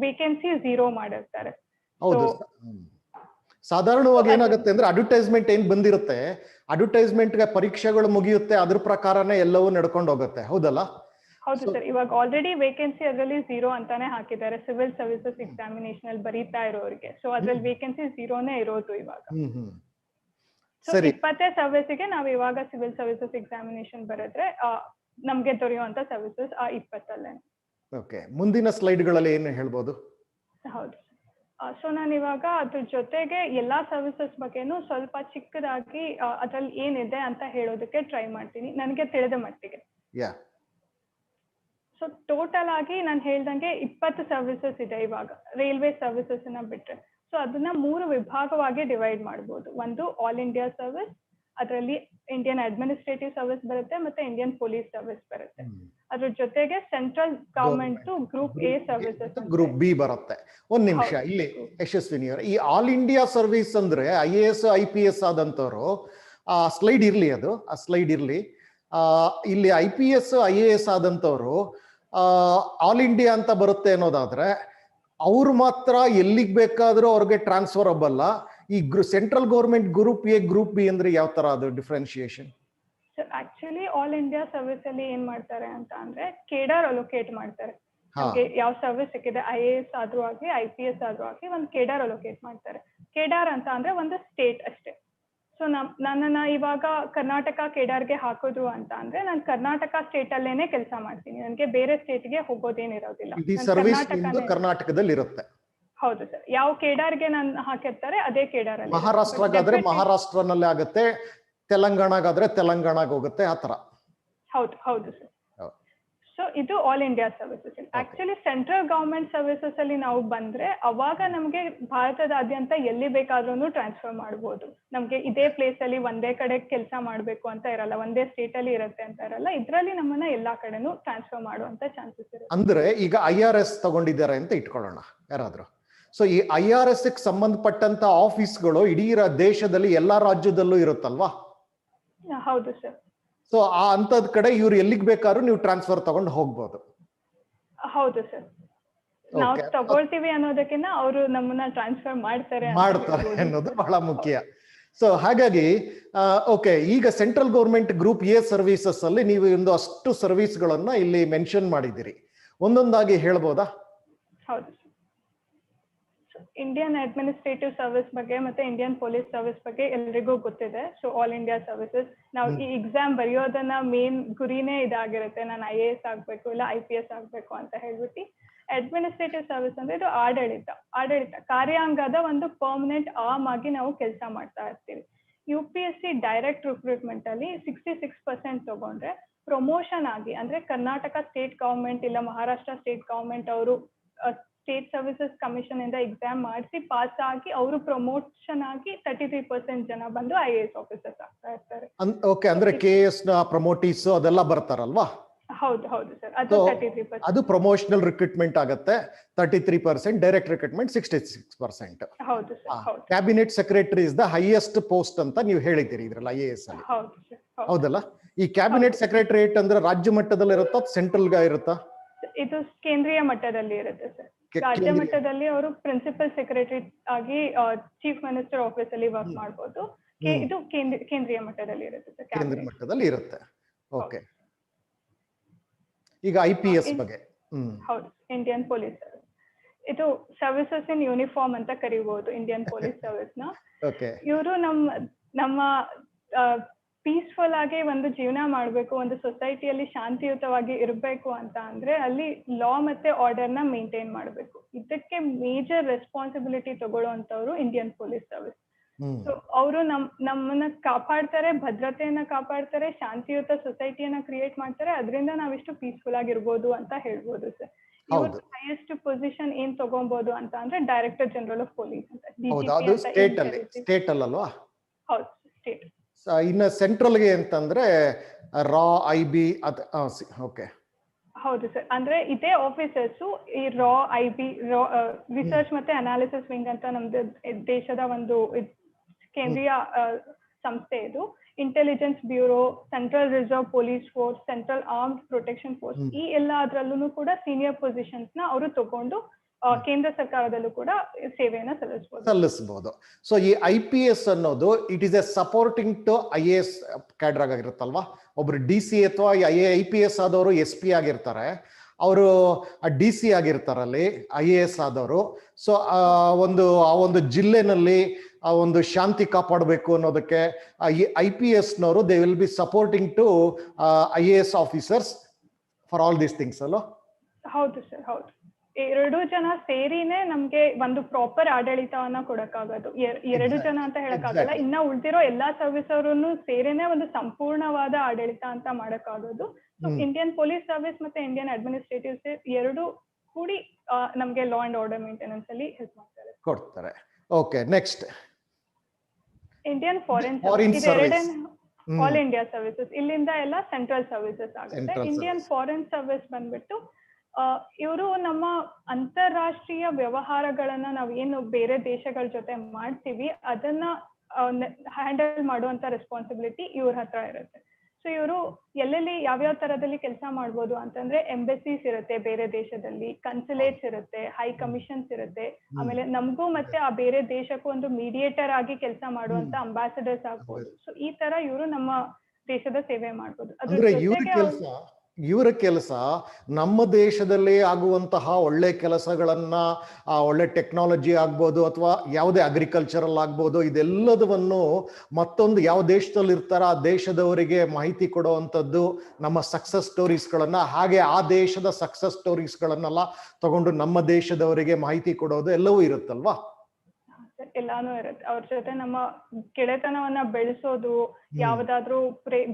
ವೇಕೆನ್ಸಿ 0 ಮಾಡಿರ್ತಾರೆ. ಹೌದು. ಸಾಧಾರಣವಾಗಿ ಏನಾಗುತ್ತೆ ಅಂದ್ರೆ ಅಡ್ವರ್ಟೈಸ್ಮೆಂಟ್ ಏನ್ ಬಂದಿರುತ್ತೆ, ಅಡ್ವರ್ಟೈಸ್ಮೆಂಟ್ ಗೆ ಪರೀಕ್ಷೆಗಳು ಮುಗಿಯುತ್ತೆ, ಅದ್ರ ಪ್ರಕಾರನೇ ಎಲ್ಲವೂ ನಡ್ಕೊಂಡು ಹೋಗುತ್ತೆ. ಹೌದಲ್ಲ? ಹೌದು ಸರ್, ಇವಾಗ ಆಲ್ರೆಡಿ ವೇಕೆನ್ಸಿ ಅದರಲ್ಲಿ 0 ಅಂತಾನೆ ಹಾಕಿದ್ದಾರೆ ಸಿವಿಲ್ ಸರ್ವಿಸಸ್ ಎಕ್ಸಾಮಿನೇಷನ್ ಅಲ್ಲಿ ಬರೀತಾ ಇರೋರಿಗೆ. ಸೊ ಅದ್ರಲ್ಲಿ ವೇಕೆನ್ಸಿ 0ನೇ ಇರೋದು ಇವಾಗ. ಸೊ 20 ಸರ್ವಿಸ್ಗೆ ನಾವು ಇವಾಗ ಸಿವಿಲ್ ಸರ್ವಿಸಸ್ ಎಕ್ಸಾಮಿನೇಷನ್ ಬರೆದ್ರೆ ನಮ್ಗೆ ದೊರೆಯುವಂತ ಸರ್ವಿಸಸ್ ಆ 20 ಓಕೆ, ಮುಂದಿನ ಸ್ಲೈಡ್ಗಳಲ್ಲಿ ಏನು ಹೇಳ್ಬೋದು? ಹೌದು. ಸೊ ನಾನು ಇವಾಗ ಅದ್ರ ಜೊತೆಗೆ ಎಲ್ಲಾ ಸರ್ವಿಸಸ್ ಬಗ್ಗೆನೂ ಸ್ವಲ್ಪ ಚಿಕ್ಕದಾಗಿ ಅದ್ರಲ್ಲಿ ಏನಿದೆ ಅಂತ ಹೇಳೋದಕ್ಕೆ ಟ್ರೈ ಮಾಡ್ತೀನಿ ನನಗೆ ತಿಳಿದ ಮಟ್ಟಿಗೆ. ಸೊ ಟೋಟಲ್ ಆಗಿ ನಾನು ಹೇಳ್ದಂಗೆ 20 ಸರ್ವಿಸಸ್ ಇದೆ ಇವಾಗ ರೈಲ್ವೆ ಸರ್ವಿಸಸ್ ನ ಬಿಟ್ರೆ. ಸೊ ಅದನ್ನ 3 ವಿಭಾಗವಾಗಿ ಡಿವೈಡ್ ಮಾಡಬಹುದು. ಒಂದು ಆಲ್ ಇಂಡಿಯಾ ಸರ್ವಿಸ್, ಅದರಲ್ಲಿ ಇಂಡಿಯನ್ ಅಡ್ಮಿನಿಸ್ಟ್ರೇಟಿವ್ ಸರ್ವಿಸ್ ಬರುತ್ತೆ, ಮತ್ತೆ ಇಂಡಿಯನ್ ಪೊಲೀಸ್ ಸರ್ವಿಸ್ ಬರುತ್ತೆ. ಅದ್ರ ಜೊತೆಗೆ central government group A services, group B ಬರುತ್ತೆ. ಒಂದ್ ನಿಮಿಷ ಇಲ್ಲಿ ಯಶಸ್ವಿನಿ ಅವರ, ಈ ಆಲ್ ಇಂಡಿಯಾ ಸರ್ವಿಸ್ ಅಂದ್ರೆ IAS IPS ಆದಂತವ್ರು, ಆ ಸ್ಲೈಡ್ ಇರ್ಲಿ, ಅದು ಆ ಸ್ಲೈಡ್ ಇರ್ಲಿ. ಇಲ್ಲಿ IPS IAS ಆದಂತವ್ರು ಆಲ್ ಇಂಡಿಯಾ ಅಂತ ಬರುತ್ತೆ ಅನ್ನೋದಾದ್ರೆ ಅವ್ರು ಮಾತ್ರ ಎಲ್ಲಿಗೆ ಬೇಕಾದ್ರೂ ಅವ್ರಿಗೆ ಟ್ರಾನ್ಸ್ಫರಬಲ್. ಈ central government group A group B ಅಂದ್ರೆ ಯಾವ ತರ ಅದು differentiation? Actually all India service ಅಲ್ಲಿ ಏನ್ ಮಾಡ್ತಾರೆ ಅಂತ ಅಂದ್ರೆ ಕೇಡರ್ ಅಲೋಕೇಟ್ ಮಾಡ್ತಾರೆ. ಯಾವ ಸರ್ವಿಸ್ ಸಿಕ್ಕಿದೆ, IAS ಆದ್ರೂ ಆಗಿ IPS ಆದ್ರೂ ಆಗಿ ಒಂದು ಕೇಡರ್ ಅಲೋಕೇಟ್ ಮಾಡ್ತಾರೆ. ಕೇಡರ್ ಅಂತ ಅಂದ್ರೆ ಒಂದು ಸ್ಟೇಟ್ ಅಷ್ಟೇ. ಸೊ ನನ್ನನ್ನ ಇವಾಗ ಕರ್ನಾಟಕ ಕೇಡರ್ಗೆ ಹಾಕೋದು ಅಂತ ಅಂದ್ರೆ ನಾನು ಕರ್ನಾಟಕ ಸ್ಟೇಟ್ ಅಲ್ಲೇನೆ ಕೆಲಸ ಮಾಡ್ತೀನಿ, ನನಗೆ ಬೇರೆ ಸ್ಟೇಟ್ಗೆ ಹೋಗೋದೇನಿರೋದಿಲ್ಲ. ಕರ್ನಾಟಕದಲ್ಲಿ ಇರುತ್ತೆ. ಹೌದು ಸರ್, ಯಾವ ಕೇಡಾರ್ಗೆ ನಾನು ಹಾಕಿರ್ತಾರೆ ಅದೇ ಕೇಡಾರಲ್ಲಿ. ಮಹಾರಾಷ್ಟ್ರಗಾದ್ರೆ ಮಹಾರಾಷ್ಟ್ರನಲ್ಲೇ ಆಗುತ್ತೆ, ತೆಲಂಗಾಣಗಾದ್ರೆ ತೆಲಂಗಾಣಗೆ ಹೋಗುತ್ತೆ, ಆತರ. ಹೌದು ಹೌದು ಸರ್. ಸೊ ಇದು all India services. Actually central government services ಅಲ್ಲಿ ನಾವು ಬಂದ್ರೆ ಅವಾಗ ನಮ್ಗೆ ಭಾರತದಾದ್ಯಂತ ಎಲ್ಲಿ ಬೇಕಾದ್ರೂ ಟ್ರಾನ್ಸ್ಫರ್ ಮಾಡಬಹುದು. ನಮ್ಗೆ ಇದೇ ಪ್ಲೇಸ್ ಅಲ್ಲಿ ಒಂದೇ ಕಡೆ ಕೆಲಸ ಮಾಡ್ಬೇಕು ಅಂತ ಇರಲ್ಲ, ಒಂದೇ ಸ್ಟೇಟ್ ಅಲ್ಲಿ ಇರುತ್ತೆ ಅಂತ ಇರಲ್ಲ. ಇದ್ರಲ್ಲಿ ನಮ್ಮನ್ನ ಎಲ್ಲಾ ಕಡೆನೂ ಟ್ರಾನ್ಸ್ಫರ್ ಮಾಡುವಂತ ಚಾನ್ಸಸ್ ಇರುತ್ತೆ. ಅಂದ್ರೆ ಈಗ IRS ತಗೊಂಡಿದ್ದಾರೆ ಅಂತ ಇಟ್ಕೊಳ್ಳೋಣ ಯಾರಾದ್ರೂ. ಸೊ ಈ IRS ಗೆ ಸಂಬಂಧಪಟ್ಟಂತ ಆಫೀಸ್ಗಳು ಇಡೀ ದೇಶದಲ್ಲಿ ಎಲ್ಲಾ ರಾಜ್ಯದಲ್ಲೂ ಇರುತ್ತಲ್ವಾ? ಹೌದು ಸರ್. ಸೊ ಆ ಅಂತದ್ ಕಡೆ ಇವ್ರು ಎಲ್ಲಿಗೆ ಬೇಕಾದ್ರೂ ನೀವು ಟ್ರಾನ್ಸ್ಫರ್ ತಗೊಂಡು ಹೋಗ್ಬೋದು. ಹೌದು ಸರ್, ನಾವು ತಗೊಳ್ತೀವಿ ಅನ್ನೋದಕ್ಕಿಂತ ಅವರು ನಮ್ಮನ್ನ ಟ್ರಾನ್ಸ್ಫರ್ ಮಾಡ್ತಾರೆ ಅನ್ನೋದು ಬಹಳ ಮುಖ್ಯ. ಸೊ ಹಾಗಾಗಿ ಓಕೆ, ಈಗ central government group A services ಅಲ್ಲಿ ನೀವು ಒಂದು ಅಷ್ಟು ಸರ್ವಿಸ್ಗಳನ್ನ ಇಲ್ಲಿ ಮೆನ್ಷನ್ ಮಾಡಿದ್ದೀರಿ, ಒಂದೊಂದಾಗಿ ಹೇಳ್ಬೋದಾ? ಹೌದು, ಇಂಡಿಯನ್ ಅಡ್ಮಿನಿಸ್ಟ್ರೇಟಿವ್ ಸರ್ವಿಸ್ ಬಗ್ಗೆ ಮತ್ತೆ ಇಂಡಿಯನ್ ಪೊಲೀಸ್ ಸರ್ವಿಸ್ ಬಗ್ಗೆ ಎಲ್ರಿಗೂ ಗೊತ್ತಿದೆ. ಸೊ ಆಲ್ ಇಂಡಿಯಾ ಸರ್ವಿಸಸ್, ನಾವು ಈ ಎಕ್ಸಾಮ್ ಬರೆಯೋದನ್ನ ಮೇನ್ ಗುರಿನೇ ಇದಾಗಿರುತ್ತೆ, ನಾನು IAS ಆಗ್ಬೇಕು ಇಲ್ಲ IPS ಆಗ್ಬೇಕು ಅಂತ ಹೇಳ್ಬಿಟ್ಟು. ಅಡ್ಮಿನಿಸ್ಟ್ರೇಟಿವ್ ಸರ್ವಿಸ್ ಅಂದ್ರೆ ಇದು ಆಡಳಿತ ಕಾರ್ಯಾಂಗದ ಒಂದು ಪರ್ಮನೆಂಟ್ ಆರ್ಮ್ ಆಗಿ ನಾವು ಕೆಲಸ ಮಾಡ್ತಾ ಇರ್ತೀವಿ. UPSC ಡೈರೆಕ್ಟ್ ರಿಕ್ರೂಟ್ಮೆಂಟ್ ಅಲ್ಲಿ 66% ತಗೊಂಡ್ರೆ ಪ್ರಮೋಷನ್ ಆಗಿ, ಅಂದ್ರೆ ಕರ್ನಾಟಕ ಸ್ಟೇಟ್ ಗವರ್ಮೆಂಟ್ ಇಲ್ಲ ಮಹಾರಾಷ್ಟ್ರ ಸ್ಟೇಟ್ ಗವರ್ಮೆಂಟ್ ಅವರು ಸ್ಟೇಟ್ ಸರ್ವಿಸಸ್ ಕಮಿಷನ್ ಇಂದ ಎಕ್ಸಾಮ್ ಮಾಡಿಸಿ ಪಾಸ್ ಆಗಿ ಅವರು ಪ್ರಮೋಷನ್ ಆಗಿ 33% ಜನ ಬಂದು IAS ಆಫೀಸರ್ಸ್ ಆಗ್ತಾ ಇರ್ತಾರೆ. ಓಕೆ, ಅಂದ್ರೆ KS ನ ಪ್ರಮೋಟೀಸ್ ಅದೆಲ್ಲ ಬರ್ತಾರಲ್ವಾ? ಹೌದು ಹೌದು ಸರ್, ಅದು 33%. ಅದು ಪ್ರಮೋಷನಲ್ ರಿಕ್ರೂಟ್ಮೆಂಟ್ ಆಗುತ್ತೆ 33%, ಡೈರೆಕ್ಟ್ ರಿಕ್ರೂಟ್ಮೆಂಟ್ 66%. ಹೌದು ಸರ್, ಹೌದು. Cabinet secretary is the highest post ಅಂತ ನೀವು ಹೇಳಿದ್ದೀರಿ ಇದ್ರಲ್ಲಿ IAS ಅಲ್ಲಿ. ಹೌದು ಸರ್, ಹೌದಲ್ಲ? ಈ ಕ್ಯಾಬಿನೆಟ್ ಸೆಕ್ರೆಟರಿಯೇಟ್ ಅಂದ್ರೆ ರಾಜ್ಯ ಮಟ್ಟದಲ್ಲಿ ಇರುತ್ತಾ ಸೆಂಟ್ರಲ್ ಗ ಇರುತ್ತಾ? ಇದು ಕೇಂದ್ರೀಯ ಮಟ್ಟದಲ್ಲಿ ಇರುತ್ತೆ ಸರ್. ರಾಜ್ಯ ಮಟ್ಟದಲ್ಲಿ ಅವರು ಪ್ರಿನ್ಸಿಪಲ್ ಸೆಕ್ರೆಟರಿ ಆಗಿ ಚೀಫ್ ಮಿನಿಸ್ಟರ್ ಆಫೀಸ್ ಅಲ್ಲಿ ವರ್ಕ್ ಮಾಡಬಹುದು. ಇದು ಕೇಂದ್ರೀಯ ಮಟ್ಟದಲ್ಲಿ ಇರುತ್ತೆ ಸರ್. ಕೇಂದ್ರ ಮಟ್ಟದಲ್ಲಿ ಇರುತ್ತೆ. ಓಕೆ, ಈಗ IPS ಬಗ್ಗೆ. ಹೌದು, ಇಂಡಿಯನ್ ಪೊಲೀಸ್ ಸರ್ವಿಸ್, ಇದು ಸರ್ವಿಸಸ್ ಇನ್ ಯೂನಿಫಾರ್ಮ್ ಅಂತ ಕರೀಬಹುದು ಇಂಡಿಯನ್ ಪೊಲೀಸ್ ಸರ್ವಿಸ್ ನ. ಇವರು ನಮ್ಮ ಪೀಸ್ಫುಲ್ ಆಗಿ ಒಂದು ಜೀವನ ಮಾಡಬೇಕು, ಒಂದು ಸೊಸೈಟಿಯಲ್ಲಿ ಶಾಂತಿಯುತವಾಗಿ ಇರಬೇಕು ಅಂತ ಅಂದ್ರೆ ಅಲ್ಲಿ ಲಾ ಮತ್ತೆ ಆರ್ಡರ್ ನ ಮೇಂಟೈನ್ ಮಾಡಬೇಕು. ಇದಕ್ಕೆ ಮೇಜರ್ ರೆಸ್ಪಾನ್ಸಿಬಿಲಿಟಿ ತಗೊಳ್ಳುವಂತವ್ರು ಇಂಡಿಯನ್ ಪೊಲೀಸ್ ಸರ್ವಿಸ್. ಸೊ ಅವರು ನಮ್ಮನ್ನ ಕಾಪಾಡ್ತಾರೆ, ಭದ್ರತೆಯನ್ನ ಕಾಪಾಡ್ತಾರೆ, ಶಾಂತಿಯುತ ಸೊಸೈಟಿಯನ್ನ ಕ್ರಿಯೇಟ್ ಮಾಡ್ತಾರೆ. ಅದರಿಂದ ನಾವಿಷ್ಟು ಪೀಸ್ಫುಲ್ ಆಗಿರ್ಬೋದು ಅಂತ ಹೇಳ್ಬೋದು ಸರ್. ಇವರು ಹೈಯೆಸ್ಟ್ ಪೊಸಿಷನ್ ಏನ್ ತಗೊಬಹುದು ಅಂತ ಅಂದ್ರೆ ಡೈರೆಕ್ಟರ್ ಜನರಲ್ ಆಫ್ ಪೊಲೀಸ್ ಅಂತ, ಸ್ಟೇಟ್ ಅಲ್ವಾ? ಹೌದು, ಸ್ಟೇಟ್. ಇನ್ನು ಸೆಂಟ್ರಲ್ಗೆ ಅಂತಂದ್ರೆ ರಾ IB. ಓಕೆ, ಹೌದು ಸರ್, ಅಂದ್ರೆ ಇದೇ ಆಫೀಸರ್ಸ್ ಈ ರಾ IB ರಿಸರ್ಚ್ ಮತ್ತೆ ಅನಾಲಿಸಿಸ್ ವಿಂಗ್ ಅಂತ ನಮ್ದು ದೇಶದ ಒಂದು ಕೇಂದ್ರೀಯ ಸಂಸ್ಥೆ. ಇದು intelligence bureau, central reserve police force, central armed protection force, ಈ ಎಲ್ಲದರಲ್ಲೂ ಕೂಡ ಸೀನಿಯರ್ ಪೊಸಿಷನ್ಸ್ ನ ಅವರು ತಗೊಂಡು ಕೇಂದ್ರ ಸರ್ಕಾರದಲ್ಲೂ ಕೂಡ ಸೇವೆಯನ್ನ ಸಲ್ಲಿಸಬಹುದು. ಸೊ ಈ IPS ಅನ್ನೋದು it is a supporting to IAS cadre ಆಗಿರುತ್ತಲ್ವಾ? ಒಬ್ರು DC ಅಥವಾ IPS ಆದವರು SP ಆಗಿರ್ತಾರೆ, ಅವರು DC ಆಗಿರ್ತಾರಲ್ಲಿ IAS ಆದವರು. ಸೊ ಆ ಒಂದು ಜಿಲ್ಲೆನಲ್ಲಿ ಆ ಒಂದು ಶಾಂತಿ ಕಾಪಾಡಬೇಕು ಅನ್ನೋದಕ್ಕೆ ಈ IPS ನವರು they will be supporting to IAS officers for all these things ಅಲ್ವಾ? ಹೌದು ಸರ್, ಹೌದು. ಎರಡು ಜನ ಸೇರಿನೇ ನಮ್ಗೆ ಒಂದು ಪ್ರಾಪರ್ ಆಡಳಿತವನ್ನ ಕೊಡಕ್ಕಾಗೋದು. ಎರಡು ಜನ ಅಂತ ಹೇಳಕ್ಕಾಗಲ್ಲ, ಇನ್ನ ಉಳಿದಿರೋ ಎಲ್ಲಾ ಸರ್ವಿಸ್ ಅವರನ್ನು ಸೇರಿನೇ ಒಂದು ಸಂಪೂರ್ಣವಾದ ಆಡಳಿತ ಅಂತ ಮಾಡಕ್ಕಾಗೋದು. ಸೊ ಇಂಡಿಯನ್ ಪೊಲೀಸ್ ಸರ್ವಿಸ್ ಮತ್ತೆ ಇಂಡಿಯನ್ ಅಡ್ಮಿನಿಸ್ಟ್ರೇಟಿವ್ ಎರಡು ಕೂಡಿ ನಮ್ಗೆ ಲಾ ಅಂಡ್ ಆರ್ಡರ್ ಮೇಂಟೆನೆನ್ಸ್ ಅಲ್ಲಿ ಹೆಲ್ಪ್ ಕೊಡ್ತಾರೆ. Okay, next Indian foreign service, all India services. ಇಲ್ಲಿಂದ ಎಲ್ಲ ಸೆಂಟ್ರಲ್ ಸರ್ವಿಸಸ್ ಆಗುತ್ತೆ. ಇಂಡಿಯನ್ ಫಾರಿನ್ ಸರ್ವಿಸ್ ಬಂದ್ಬಿಟ್ಟು ಇವರು ನಮ್ಮ ಅಂತಾರಾಷ್ಟ್ರೀಯ ವ್ಯವಹಾರಗಳನ್ನ ನಾವೇನು ಬೇರೆ ದೇಶಗಳ ಜೊತೆ ಮಾಡ್ತೀವಿ ಅದನ್ನ ಹ್ಯಾಂಡಲ್ ಮಾಡುವಂತ ರೆಸ್ಪಾನ್ಸಿಬಿಲಿಟಿ ಇವ್ರ ಹತ್ರ ಇರುತ್ತೆ. ಸೊ ಇವರು ಎಲ್ಲೆಲ್ಲಿ ಯಾವ್ಯಾವ ತರದಲ್ಲಿ ಕೆಲಸ ಮಾಡ್ಬೋದು ಅಂತಂದ್ರೆ ಎಂಬೆಸೀಸ್ ಇರುತ್ತೆ ಬೇರೆ ದೇಶದಲ್ಲಿ, ಕನ್ಸುಲೇಟ್ಸ್ ಇರುತ್ತೆ, ಹೈ ಕಮಿಷನ್ಸ್ ಇರುತ್ತೆ, ಆಮೇಲೆ ನಮಗೂ ಮತ್ತೆ ಆ ಬೇರೆ ದೇಶಕ್ಕೂ ಒಂದು ಮೀಡಿಯೇಟರ್ ಆಗಿ ಕೆಲಸ ಮಾಡುವಂತ ಅಂಬಾಸಿಡರ್ಸ್ ಆಗ್ಬೋದು. ಸೊ ಈ ತರ ಇವರು ನಮ್ಮ ದೇಶದ ಸೇವೆ ಮಾಡ್ಬೋದು. ಅದ್ರ ಜೊತೆಗೆ ಇವರ ಕೆಲಸ ನಮ್ಮ ದೇಶದಲ್ಲಿ ಆಗುವಂತಹ ಒಳ್ಳೆ ಕೆಲಸಗಳನ್ನ, ಒಳ್ಳೆ ಟೆಕ್ನಾಲಜಿ ಆಗ್ಬೋದು ಅಥವಾ ಯಾವುದೇ ಅಗ್ರಿಕಲ್ಚರಲ್ ಆಗ್ಬೋದು, ಇದೆಲ್ಲದವನ್ನು ಮತ್ತೊಂದು ಯಾವ ದೇಶದಲ್ಲಿ ಇರ್ತಾರ ಆ ದೇಶದವರಿಗೆ ಮಾಹಿತಿ ಕೊಡುವಂಥದ್ದು, ನಮ್ಮ ಸಕ್ಸಸ್ ಸ್ಟೋರೀಸ್ಗಳನ್ನ, ಹಾಗೆ ಆ ದೇಶದ ಸಕ್ಸಸ್ ಸ್ಟೋರೀಸ್ಗಳನ್ನೆಲ್ಲ ತಗೊಂಡು ನಮ್ಮ ದೇಶದವರಿಗೆ ಮಾಹಿತಿ ಕೊಡೋದು ಎಲ್ಲವೂ ಇರುತ್ತಲ್ವಾ? ಎಲ್ಲಾನು ಇರುತ್ತೆ. ಅವ್ರ ಜೊತೆ ನಮ್ಮ ಗೆಳೆತನವನ್ನ ಬೆಳೆಸೋದು, ಯಾವ್ದಾದ್ರು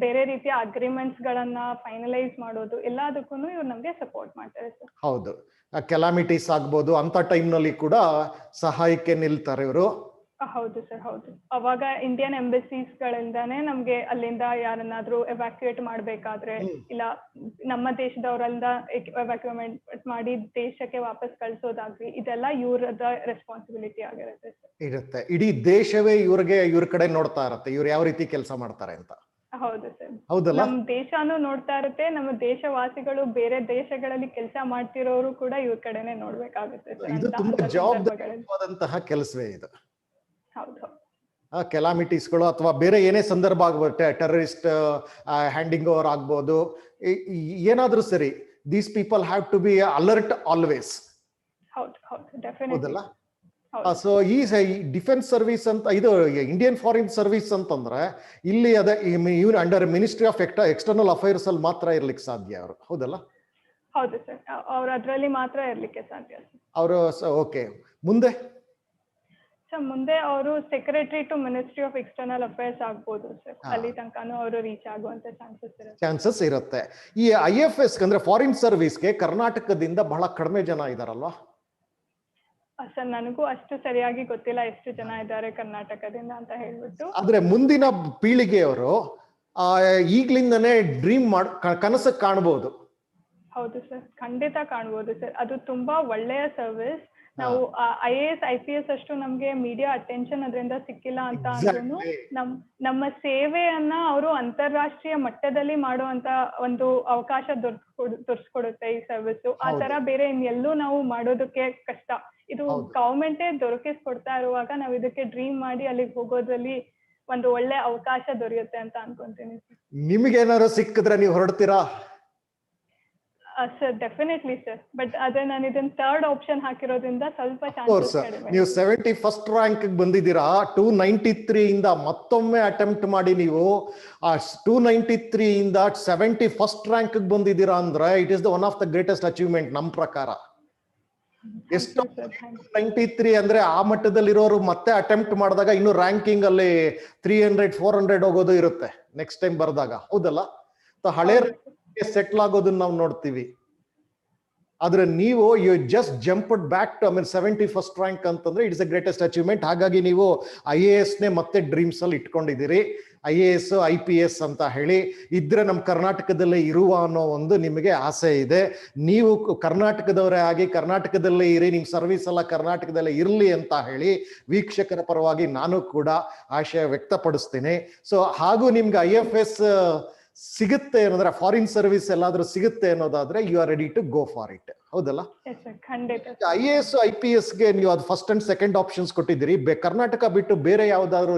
ಬೇರೆ ರೀತಿಯ ಅಗ್ರಿಮೆಂಟ್ಸ್ ಗಳನ್ನ ಫೈನಲೈಸ್ ಮಾಡೋದು, ಎಲ್ಲದಕ್ಕೂ ಇವ್ರು ನಮ್ಗೆ ಸಪೋರ್ಟ್ ಮಾಡ್ತಾರೆ ಸರ್. ಹೌದು, ಕೆಲಾಮಿಟೀಸ್ ಆಗ್ಬೋದು ಅಂತ ಟೈಮ್ ನಲ್ಲಿ ಕೂಡ ಸಹಾಯಕ್ಕೆ ನಿಲ್ತಾರೆ ಇವರು. ಹೌದು ಸರ್, ಹೌದು. ಅವಾಗ ಇಂಡಿಯನ್ ಎಂಬಸೀಸ್ ಗಳಿಂದಾನೇ ನಮ್ಗೆ ಅಲ್ಲಿಂದ ಯಾರನ್ನಾದ್ರೂ ಎವ್ಯಾಕ್ಯುಯೇಟ್ ಮಾಡ್ಬೇಕಾದ್ರೆ, ಇಲ್ಲ ನಮ್ಮ ದೇಶದವರಿಂದ ಎವ್ಯಾಕ್ಯುಯೇಟ್ ಮಾಡಿ ದೇಶಕ್ಕೆ ವಾಪಸ್ ಕಳ್ಸೋದಾಗ್ಲಿ, ಇದೆಲ್ಲ ಇವ್ರದ ರೆಸ್ಪಾನ್ಸಿಬಿಲಿಟಿ ಆಗಿರುತ್ತೆ ಸರ್. ಇರುತ್ತೆ, ಇಡೀ ದೇಶವೇ ಇವ್ರ ಕಡೆ ನೋಡ್ತಾ ಇರತ್ತೆ, ಇವ್ರು ಯಾವ ರೀತಿ ಕೆಲಸ ಮಾಡ್ತಾರೆ ಅಂತ. ಹೌದು ಸರ್, ಹೌದಲ್ಲ? ನಮ್ ದೇಶನೂ ನೋಡ್ತಾ ಇರುತ್ತೆ, ನಮ್ಮ ದೇಶವಾಸಿಗಳು ಬೇರೆ ದೇಶಗಳಲ್ಲಿ ಕೆಲಸ ಮಾಡ್ತಿರೋರು ಕೂಡ ಇವ್ರ ಕಡೆನೆ ನೋಡ್ಬೇಕಾಗುತ್ತೆ ಸರ್. ಇದು ತುಂಬಾ ಜವಾಬ್ದಾರಿಯಾದಂತಹ ಕೆಲಸವೇ ಇದು. ಹೌದು, ಕೆಲಾಮಿಟೀಸ್ಗಳು ಅಥವಾ ಬೇರೆ ಏನೇ ಸಂದರ್ಭ ಆಗ್ಬೋದು, ಟೆರರಿಸ್ಟ್ ಹ್ಯಾಂಡಿಂಗ್ ಓವರ್ ಆಗ್ಬೋದು, ಏನಾದ್ರೂ ಸರಿ, these people have to be alert always. ಹೌದು ಹೌದು, ಡೆಫಿನೆಟ್ಲಿ. ಹೌದಲ್ಲ? ಸೊ ಈ ಡಿಫೆನ್ಸ್ ಸರ್ವಿಸ್ ಅಂತ, ಇದು ಇಂಡಿಯನ್ ಫಾರಿನ್ ಸರ್ವಿಸ್ ಅಂತಂದ್ರೆ ಇಲ್ಲಿ ಅದೇ even under ministry of external affairs ಅಲ್ಲಿ ಮಾತ್ರ ಇರ್ಲಿಕ್ಕೆ ಸಾಧ್ಯ ಅವರು. ಹೌದಲ್ಲ? ಹೌದು ಸರ್, ಅವ್ರು ಅದ್ರಲ್ಲಿ ಮಾತ್ರ ಇರ್ಲಿಕ್ಕೆ ಸಾಧ್ಯ ಅವರು. ಓಕೆ, ಮುಂದೆ ಸರ್, ಮುಂದೆ ಅವರು secretary to ministry of external affairs ಆಗ್ಬೋದು ಸರ್. ಅಲ್ಲಿ ತನಕನೂ ಅವರು ರೀಚ್ ಆಗುವಂತ ಚಾನ್ಸಸ್ ಇರುತ್ತೆ. ಈ IFS ಅಂದ್ರೆ ಫಾರಿನ್ ಸರ್ವಿಸ್ಗೆ ಕರ್ನಾಟಕದಿಂದ ಬಹಳ ಕಡಿಮೆ ಜನ ಇದಾರಲ್ವಾ ಸರ್? ನನಗೂ ಅಷ್ಟು ಸರಿಯಾಗಿ ಗೊತ್ತಿಲ್ಲ ಎಷ್ಟು ಜನ ಇದ್ದಾರೆ ಕರ್ನಾಟಕದಿಂದ ಅಂತ ಹೇಳ್ಬಿಟ್ಟು. ಆದ್ರೆ ಮುಂದಿನ ಪೀಳಿಗೆಯವರು ಈಗ್ಲಿಂದನೇ ಡ್ರೀಮ್ ಕನಸು ಕಾಣಬಹುದು. ಹೌದು ಸರ್, ಖಂಡಿತ ಕಾಣ್ಬೋದು ಸರ್. ಅದು ತುಂಬಾ ಒಳ್ಳೆಯ ಸರ್ವಿಸ್. ನಾವು IAS IPS ಅಷ್ಟು ನಮ್ಗೆ ಮೀಡಿಯಾ ಅಟೆನ್ಷನ್ ಅದರಿಂದ ಸಿಕ್ಕಿಲ್ಲ ಅಂತ ಅಂದ್ರೂ ನಮ್ಮ ಸೇವೆಯನ್ನ ಅವರು ಅಂತಾರಾಷ್ಟ್ರೀಯ ಮಟ್ಟದಲ್ಲಿ ಮಾಡುವಂತ ಒಂದು ಅವಕಾಶ ದೊರಕಿಸ್ಕೊಡುತ್ತೆ ಈ ಸರ್ವಿಸ್. ಆ ತರ ಬೇರೆ ಇನ್ನೆಲ್ಲೂ ನಾವು ಮಾಡೋದಕ್ಕೆ ಕಷ್ಟ. ಇದು ಗವರ್ಮೆಂಟೇ ದೊರಕಿಸ್ಕೊಡ್ತಾ ಇರುವಾಗ ನಾವು ಇದಕ್ಕೆ ಡ್ರೀಮ್ ಮಾಡಿ ಅಲ್ಲಿಗೆ ಹೋಗೋದ್ರಲ್ಲಿ ಒಂದು ಒಳ್ಳೆ ಅವಕಾಶ ದೊರೆಯುತ್ತೆ ಅಂತ ಅನ್ಕೊಂತೀನಿ. ನಿಮ್ಗೆ ಏನಾದ್ರು ಸಿಕ್ಕಿದ್ರೆ ನೀವು ಹೊರಡ್ತೀರಾ? Sir, definitely sir. ಬಟ್ ಅದೇ ನಾನು ಇದನ್ನ ಥರ್ಡ್ ಆಪ್ಷನ್ ಹಾಕಿರೋದ್ರಿಂದ ಸ್ವಲ್ಪ ಚಾನ್ಸಸ್ ಕಡಿಮೆ. ನೀವು 71st ರ್ಯಾಂಕ್ ಬಂದಿದ್ದೀರಾ. 293 ಇಂದ ಮತ್ತೊಮ್ಮೆ ಅಟೆಂಪ್ಟ್ ಮಾಡಿ ನೀವು 293 ಇಂದ 71st ರ್ಯಾಂಕ್ ಬಂದಿದ್ದೀರಾ ಅಂದ್ರೆ it is the one of the greatest achievement ನಮ್ಮ ಪ್ರಕಾರ. ಎಷ್ಟು 93 ಅಂದ್ರೆ ಆ ಮಟ್ಟದಲ್ಲಿರೋರು ಮತ್ತೆ ಅಟೆಂಪ್ಟ್ ಮಾಡಿದಾಗ ಇನ್ನು ರ್ಯಾಂಕಿಂಗ್ ಅಲ್ಲಿ 300 400 ಹೋಗೋದು ಇರುತ್ತೆ ನೆಕ್ಸ್ಟ್ ಟೈಮ್ ಬರ್ದಾಗ. ಹೌದಲ್ಲ? ಹಳೆ ಸೆಟ್ಲ್ ಆಗೋದನ್ನ ನಾವು ನೋಡ್ತೀವಿ. ಆದ್ರೆ ನೀವು you just jumped back to 71st rank ಅಂತಂದ್ರೆ ಇಟ್ಸ್ ಅ ಗ್ರೇಟೆಸ್ಟ್ ಅಚೀವ್ಮೆಂಟ್. ಹಾಗಾಗಿ ನೀವು IAS ನೇ ಮತ್ತೆ ಡ್ರೀಮ್ಸ್ ಅಲ್ಲಿ ಇಟ್ಕೊಂಡಿದ್ದೀರಿ. IAS IPS ಅಂತ ಹೇಳಿ ಇದ್ರೆ ನಮ್ಮ ಕರ್ನಾಟಕದಲ್ಲೇ ಇರುವ ಅನ್ನೋ ಒಂದು ನಿಮಗೆ ಆಸೆ ಇದೆ. ನೀವು ಕರ್ನಾಟಕದವರೇ ಆಗಿ ಕರ್ನಾಟಕದಲ್ಲೇ ಇರಿ, ನಿಮ್ ಸರ್ವಿಸ್ ಎಲ್ಲ ಕರ್ನಾಟಕದಲ್ಲೇ ಇರ್ಲಿ ಅಂತ ಹೇಳಿ ವೀಕ್ಷಕರ ಪರವಾಗಿ ನಾನು ಕೂಡ ಆಶಯ ವ್ಯಕ್ತಪಡಿಸ್ತೀನಿ. ಸೊ ಹಾಗೂ ನಿಮ್ಗೆ IFS ಸಿಗುತ್ತೆ ಅನ್ನೋದ್ರೆ, ಫಾರಿನ್ ಸರ್ವಿಸ್ ಎಲ್ಲಾದ್ರೂ ಸಿಗುತ್ತೆ ಅನ್ನೋದಾದ್ರೆ you are ready to go for it. ಹೌದಲ್ಲ? IAS IPS ಗೆ ನೀವು ಅದು ಫಸ್ಟ್ ಅಂಡ್ ಸೆಕೆಂಡ್ ಆಪ್ಷನ್ಸ್ ಕೊಟ್ಟಿದ್ದೀರಿ. ಕರ್ನಾಟಕ ಬಿಟ್ಟು ಬೇರೆ ಯಾವ್ದಾದ್ರು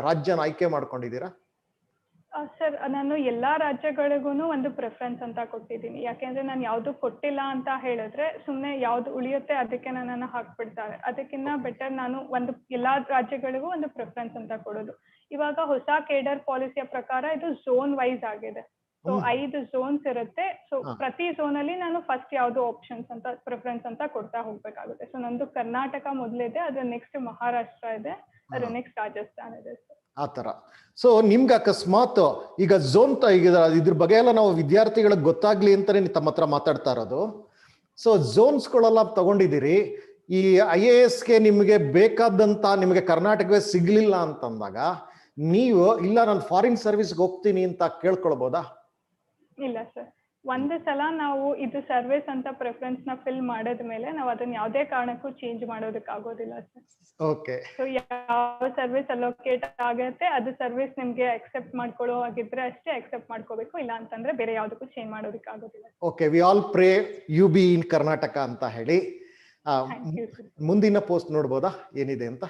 ರಾಜ್ಯನ ಆಯ್ಕೆ ಮಾಡ್ಕೊಂಡಿದ್ದೀರಾ? ಸರ್, ನಾನು ಎಲ್ಲಾ ರಾಜ್ಯಗಳಿಗೂ ಒಂದು ಪ್ರಿಫರೆನ್ಸ್ ಅಂತ ಕೊಟ್ಟಿದ್ದೀನಿ. ಯಾಕೆಂದ್ರೆ ನಾನು ಯಾವ್ದು ಕೊಟ್ಟಿಲ್ಲ ಅಂತ ಹೇಳಿದ್ರೆ ಸುಮ್ನೆ ಯಾವ್ದು ಉಳಿಯುತ್ತೆ ಅದಕ್ಕೆ ನನ್ನನ್ನು ಹಾಕ್ಬಿಡ್ತಾರೆ. ಅದಕ್ಕಿಂತ ಬೆಟರ್ ನಾನು ಎಲ್ಲಾ ರಾಜ್ಯಗಳಿಗೂ ಒಂದು ಪ್ರಿಫರೆನ್ಸ್ ಅಂತ ಕೊಡೋದು. ಇವಾಗ ಹೊಸ ಕೇಡರ್ ಪಾಲಿಸಿಯ ಪ್ರಕಾರ ಇದು ಝೋನ್ ವೈಸ್ ಆಗಿದೆ. ಸೊ 5 ಝೋನ್ಸ್ ಇರುತ್ತೆ. ಸೊ ಪ್ರತಿ ಝೋನ್ ಅಲ್ಲಿ ನಾನು ಫಸ್ಟ್ ಯಾವ್ದು ಆಪ್ಷನ್ಸ್ ಅಂತ ಪ್ರಿಫರೆನ್ಸ್ ಅಂತ ಕೊಡ್ತಾ ಹೋಗ್ಬೇಕಾಗುತ್ತೆ. ಸೊ ನಂದು ಕರ್ನಾಟಕ ಮೊದಲಿದೆ, ಅದ್ರ ನೆಕ್ಸ್ಟ್ ಮಹಾರಾಷ್ಟ್ರ ಇದೆ, ಅದ್ರ ನೆಕ್ಸ್ಟ್ ರಾಜಸ್ಥಾನ್ ಇದೆ. ಆತರ. ಸೊ ನಿಮ್ಗೆ ಅಕಸ್ಮಾತ್ ಈಗ ಝೋನ್ ಇದ್ರ ಬಗ್ಗೆ ಎಲ್ಲ ನಾವು ವಿದ್ಯಾರ್ಥಿಗಳಿಗೆ ಗೊತ್ತಾಗ್ಲಿ ಅಂತಾನೆ ತಮ್ಮ ಹತ್ರ ಮಾತಾಡ್ತಾ ಇರೋದು. ಸೊ ಝೋನ್ಸ್ಗಳೆಲ್ಲ ತಗೊಂಡಿದ್ದೀರಿ. ಈ IASಗೆ ನಿಮ್ಗೆ ಬೇಕಾದಂತ ನಿಮ್ಗೆ ಕರ್ನಾಟಕವೇ ಸಿಗ್ಲಿಲ್ಲ ಅಂತಂದಾಗ ನೀವು ಇಲ್ಲ ನಾನು ಫಾರಿನ್ ಸರ್ವಿಸ್ಗೆ ಹೋಗ್ತೀನಿ ಅಂತ ಕೇಳ್ಕೊಳ್ಬೋದಾ? ಇಲ್ಲ ಸರ್, ಒಂದು ಸಲ ನಾವು ಇದು ಸರ್ವಿಸ್ ಅಂತ ಪ್ರೆಫರೆನ್ಸ್ ನ ಫಿಲ್ ಮಾಡಿದ್ಮೇಲೆ ನಾವು ಅದನ್ನ ಯಾವುದೇ ಕಾರಣಕ್ಕೂ ಚೇಂಜ್ ಮಾಡೋದಕ್ಕೆ ಆಗೋದಿಲ್ಲ ಸರ್. ಓಕೆ. ಸೊ ಯಾವ ಸರ್ವಿಸ್ ಅಲೋಕೇಟ್ ಆಗುತ್ತೆ ಅದು ಸರ್ವಿಸ್ ನಿಮ್ಗೆ ಅಕ್ಸೆಪ್ಟ್ ಮಾಡ್ಕೊಳ್ಳೋ ಆಗಿದ್ರೆ ಅಷ್ಟೇ ಅಕ್ಸೆಪ್ಟ್ ಮಾಡ್ಕೋಬೇಕು. ಇಲ್ಲ ಅಂತಂದ್ರೆ ಬೇರೆ ಯಾವ್ದಕ್ಕೂ ಚೇಂಜ್ ಮಾಡೋದಕ್ಕೆ ಆಗೋದಿಲ್ಲ. Okay, we all pray you be in Karnataka ಅಂತ ಹೇಳಿ. ಮುಂದಿನ ಪೋಸ್ಟ್ ನೋಡ್ಬೋದಾ ಏನಿದೆ ಅಂತ?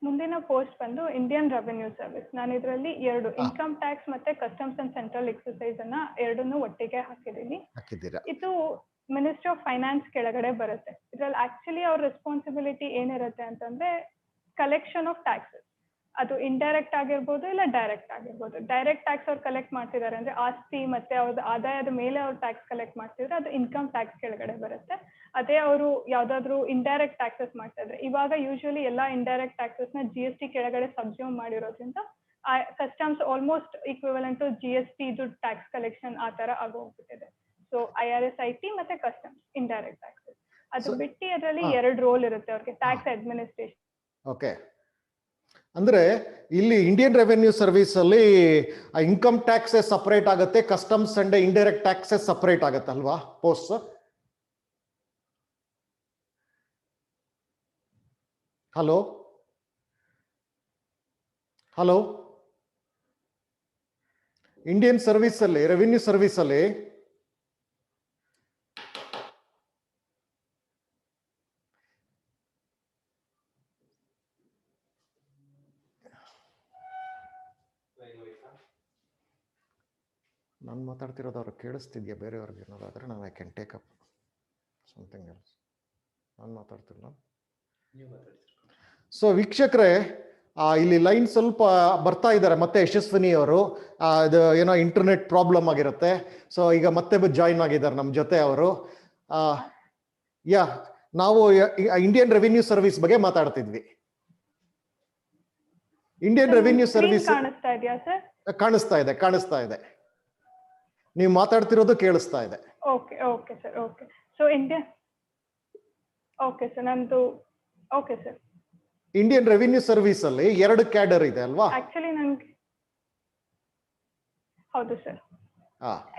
ಮುಂದಿನ ಪೋಸ್ಟ್ ಬಂದು ಇಂಡಿಯನ್ ರೆವೆನ್ಯೂ ಸರ್ವಿಸ್. ನಾನು ಇದರಲ್ಲಿ ಎರಡು ಇನ್ಕಮ್ ಟ್ಯಾಕ್ಸ್ ಮತ್ತೆ ಕಸ್ಟಮ್ಸ್ ಅಂಡ್ ಸೆಂಟ್ರಲ್ ಎಕ್ಸರ್ಸೈಸ್ ಅನ್ನ ಎರಡನ್ನೂ ಒಟ್ಟಿಗೆ ಹಾಕಿದ್ದೀನಿ. ಇದು ಮಿನಿಸ್ಟ್ರಿ ಆಫ್ ಫೈನಾನ್ಸ್ ಕೆಳಗಡೆ ಬರುತ್ತೆ. ಇದ್ರಲ್ಲಿ ಆಕ್ಚುಲಿ ಅವ್ರ ರೆಸ್ಪಾನ್ಸಿಬಿಲಿಟಿ ಏನಿರುತ್ತೆ ಅಂತಂದ್ರೆ ಕಲೆಕ್ಷನ್ ಆಫ್ ಟ್ಯಾಕ್ಸಸ್. ಅದು ಇಂಡೈರೆಕ್ಟ್ ಆಗಿರ್ಬೋದು ಇಲ್ಲ ಡೈರೆಕ್ಟ್ ಆಗಿರ್ಬೋದು. ಡೈರೆಕ್ಟ್ ಟ್ಯಾಕ್ಸ್ ಅವ್ರು ಕಲೆಕ್ಟ್ ಮಾಡ್ತಿದ್ದಾರೆ ಅಂದ್ರೆ ಆಸ್ತಿ ಮತ್ತೆ ಅವ್ರದ್ದು ಆದಾಯದ ಮೇಲೆ ಅವ್ರು ಟ್ಯಾಕ್ಸ್ ಕಲೆಕ್ಟ್ ಮಾಡ್ತಿದ್ರೆ ಅದು ಇನ್ಕಮ್ ಟ್ಯಾಕ್ಸ್ ಕೆಳಗಡೆ ಬರುತ್ತೆ. ಅದೇ ಅವರು ಯಾವ್ದಾದ್ರು ಇಂಡೈರೆಕ್ಟ್ ಟ್ಯಾಕ್ಸಸ್ ಮಾಡ್ತಾ ಇದ್ರೆ, ಇವಾಗ ಯೂಶುವಲಿ ಎಲ್ಲಾ ಇಂಡೈರೆಕ್ಟ್ ಟ್ಯಾಕ್ಸಸ್ ನ GST ಕೆಳಗಡೆ ಸಬ್ಸ್ಯೂಮ್ ಮಾಡಿರೋದ್ರಿಂದ customs almost equivalent to GST ಇದು ಟ್ಯಾಕ್ಸ್ ಕಲೆಕ್ಷನ್ ಆ ತರ ಆಗೋಗ್ಬಿಟ್ಟಿದೆ. ಸೊ IRS IT ಮತ್ತೆ ಕಸ್ಟಮ್ಸ್ ಇಂಡೈರೆಕ್ಟ್ ಟ್ಯಾಕ್ಸಸ್ ಅದು ಬಿಟ್ಟು ಅದರಲ್ಲಿ ಎರಡು ರೋಲ್ ಇರುತ್ತೆ ಅವ್ರಿಗೆ, ಟ್ಯಾಕ್ಸ್ ಅಡ್ಮಿನಿಸ್ಟ್ರೇಷನ್. ಓಕೆ, ಅಂದ್ರೆ ಇಲ್ಲಿ ಇಂಡಿಯನ್ ರೆವೆನ್ಯೂ ಸರ್ವಿಸ್ ಅಲ್ಲಿ ಇನ್ಕಮ್ ಟ್ಯಾಕ್ಸಸ್ ಸಪರೇಟ್ ಆಗುತ್ತೆ, customs and indirect taxes separate ಆಗುತ್ತೆ ಅಲ್ವಾ post? Hello hello, Indian service ಅಲ್ಲಿ ರೆವಿನ್ಯೂ ಸರ್ವಿಸ್ ಅಲ್ಲಿ ನಾನು ಮಾತಾಡ್ತಿರೋದು ಅವ್ರಿಗೆ ಕೇಳಿಸ್ತಿದ್ಯಾ? ಬೇರೆಯವ್ರಿಗೆ ಏನಾದ್ರೆ ನಾನು I can take up something else. ನಾನು ಮಾತಾಡ್ತಿಲ್ಲ. ಸೊ ವೀಕ್ಷಕರೇ, ಇಲ್ಲಿ ಲೈನ್ ಸ್ವಲ್ಪ ಬರ್ತಾ ಇದ್ದಾರೆ ಮತ್ತೆ ಯಶಸ್ವಿನಿ ಅವರು. ಇದು ಏನೋ ಇಂಟರ್ನೆಟ್ ಪ್ರಾಬ್ಲಮ್ ಆಗಿರುತ್ತೆ. ಸೊ ಈಗ ಮತ್ತೆ ಜಾಯಿನ್ ಆಗಿದ್ದಾರೆ ನಮ್ಮ ಜೊತೆ ಅವರು. ನಾವು ಇಂಡಿಯನ್ ರೆವಿನ್ಯೂ ಸರ್ವಿಸ್ ಬಗ್ಗೆ ಮಾತಾಡ್ತಿದ್ವಿ. ಇಂಡಿಯನ್ ರೆವಿನ್ಯೂ ಸರ್ವಿಸ್ ಕಾಣಿಸ್ತಾ ಇದೆ. ನೀವು ಮಾತಾಡ್ತಿರೋದು ಕೇಳಿಸ್ತಾ ಇದೆ. Okay sir. So okay sir, ನಂದು okay sir. Indian revenue service ಅಲ್ಲಿ ಎರಡು ಕ್ಯಾಡರ್ ಇದೆ ಅಲ್ವಾ? ಆಕ್ಚುಲಿ ನನ್ಗೆ ಹೌದು ಸರ್,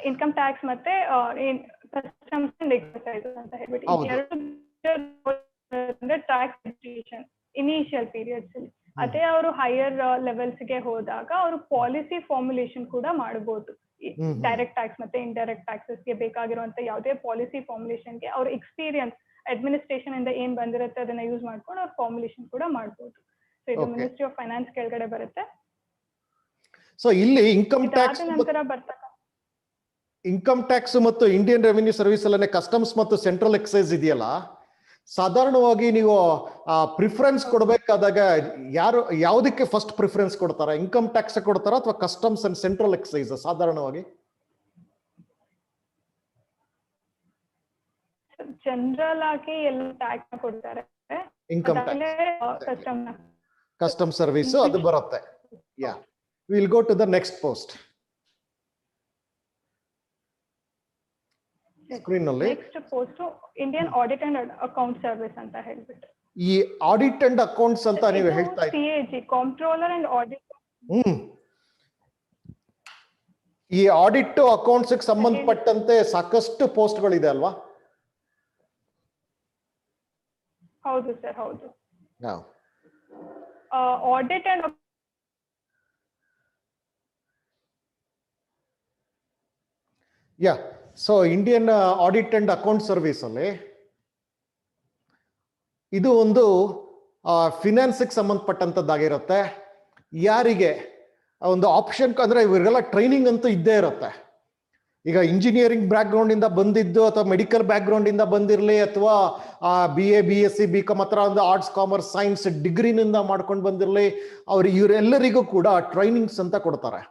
ಇನ್ಕಮ್ ಟ್ಯಾಕ್ಸ್ ಮತ್ತೆ ಕಸ್ಟಮ್ಸ್ ಅಂಡ್ ಎಕ್ಸರ್ಸೈಸ್ ಅಂತ ಹೇಳ್ಬಿಟ್ಟು ಎರಡು ಟ್ಯಾಕ್ಸ್ ಅಡ್ಮಿನಿಸ್ಟ್ರೇಷನ್ ಇನಿಷಿಯಲ್ ಪೀರಿಯಡ್ಸ್ ಅಲ್ಲಿ. ಅದೇ ಅವರು ಹೈಯರ್ ಲೆವೆಲ್ಸ್ ಗೆ ಹೋದಾಗ ಅವರು ಪಾಲಿಸಿ ಫಾರ್ಮುಲೇಷನ್ ಕೂಡ ಮಾಡಬಹುದು. ಡೈರೆಕ್ಟ್ ಟ್ಯಾಕ್ಸ್ ಮತ್ತೆ ಇಂಡೈರೆಕ್ಟ್ ಟ್ಯಾಕ್ಸಸ್ ಗೆ ಬೇಕಾಗಿರುವಂತ ಯಾವುದೇ ಪಾಲಿಸಿ ಫಾರ್ಮುಲೇಷನ್ ಗೆ ಅವ್ರ ಎಕ್ಸ್ಪೀರಿಯನ್ಸ್ ಅಡ್ಮಿನಿಸ್ಟ್ರೇಷನ್ ಇಂದ ಏನ್ ಬಂದಿರುತ್ತೆ ಅದನ್ನ ಯೂಸ್ ಮಾಡ್ಕೊಂಡು ಅವ್ರ ಫಾರ್ಮುಲೇಷನ್ ಕೂಡ ಮಾಡಬಹುದು. ಸೊ ಇದು ಮಿನಿಸ್ಟ್ರಿ ಆಫ್ ಫೈನಾನ್ಸ್ ಕೆಳಗಡೆ ಬರುತ್ತೆ. ಸೊ ಇಲ್ಲಿ ಇನ್ಕಮ್ ಟ್ಯಾಕ್ಸ್ ಮತ್ತು ಇಂಡಿಯನ್ ರೆವಿನ್ಯೂ ಸರ್ವಿಸ್ ಅಲ್ಲೇ ಕಸ್ಟಮ್ಸ್ ಮತ್ತು ಸೆಂಟ್ರಲ್ ಎಕ್ಸೈಸ್ ಇದೆಯಲ್ಲ, ಸಾಧಾರಣವಾಗಿ ನೀವು ಪ್ರಿಫರೆನ್ಸ್ ಕೊಡಬೇಕಾದಾಗ ಯಾವುದಕ್ಕೆ ಫಸ್ಟ್ ಪ್ರಿಫರೆನ್ಸ್ ಕೊಡ್ತಾರ? ಇನ್ಕಮ್ ಟ್ಯಾಕ್ಸ್ ಕೊಡ್ತಾರ ಅಥವಾ ಕಸ್ಟಮ್ಸ್ ಅಂಡ್ ಸೆಂಟ್ರಲ್ ಎಕ್ಸೈಸ್? ಸಾಧಾರಣವಾಗಿ ಜನರಲ್ ಆಗಿ ಎಲ್ಲ ಟ್ಯಾಕ್ಸ್ ಕೊಡ್ತಾರೆ. ಇನ್ಕಮ್ ಟ್ಯಾಕ್ಸ್, ಕಸ್ಟಮ್ ಸರ್ವಿಸ್ ಅದು ಬರುತ್ತೆ. Will go to the next post. Screen ನಲ್ಲಿ next post Indian audit and account service ಅಂತ ಹೇಳ್ಬಿಟ್ಟು. ಈ ಆಡಿಟ್ ಅಂಡ್ ಅಕೌಂಟ್ಸ್ ಅಂತ ನೀವು ಹೇಳ್ತಾ ಇದ್ದೀರಿ, CAG ಕಂಟ್ರೋಲರ್ ಅಂಡ್ ಆಡಿಟ್. ಈ ಆಡಿಟ್ ಅಕೌಂಟ್ಸ್ ಗೆ ಸಂಬಂಧಪಟ್ಟಂತೆ ಸಾಕಷ್ಟು ಪೋಸ್ಟ್ಗಳಿದೆ ಅಲ್ವಾ? ಹೌದು ಸರ್, ಹೌದು. Audit and so Indian audit and account service ಅಲ್ಲಿ ಇದು ಒಂದು ಫಿನಾನ್ಸ್ಗೆ ಸಂಬಂಧಪಟ್ಟಂತದ್ದಾಗಿರುತ್ತೆ. ಯಾರಿಗೆ ಒಂದು ಆಪ್ಷನ್ ಅಂದ್ರೆ ಇವರಿಗೆಲ್ಲ ಟ್ರೈನಿಂಗ್ ಅಂತೂ ಇದ್ದೇ ಇರುತ್ತೆ. ಈಗ ಇಂಜಿನಿಯರಿಂಗ್ ಬ್ಯಾಕ್ ಗ್ರೌಂಡ್ ಇಂದ ಬಂದಿದ್ದು ಅಥವಾ ಮೆಡಿಕಲ್ ಬ್ಯಾಕ್ ಗ್ರೌಂಡ್ ಇಂದ ಬಂದಿರಲಿ ಅಥವಾ BA BSc BCom ಹತ್ರ ಒಂದು ಆರ್ಟ್ಸ್ ಕಾಮರ್ಸ್ ಸೈನ್ಸ್ ಡಿಗ್ರಿನಿಂದ ಮಾಡ್ಕೊಂಡು ಬಂದಿರಲಿ, ಇವರೆಲ್ಲರಿಗೂ ಕೂಡ ಟ್ರೈನಿಂಗ್ಸ್ ಅಂತ ಕೊಡ್ತಾರೆ.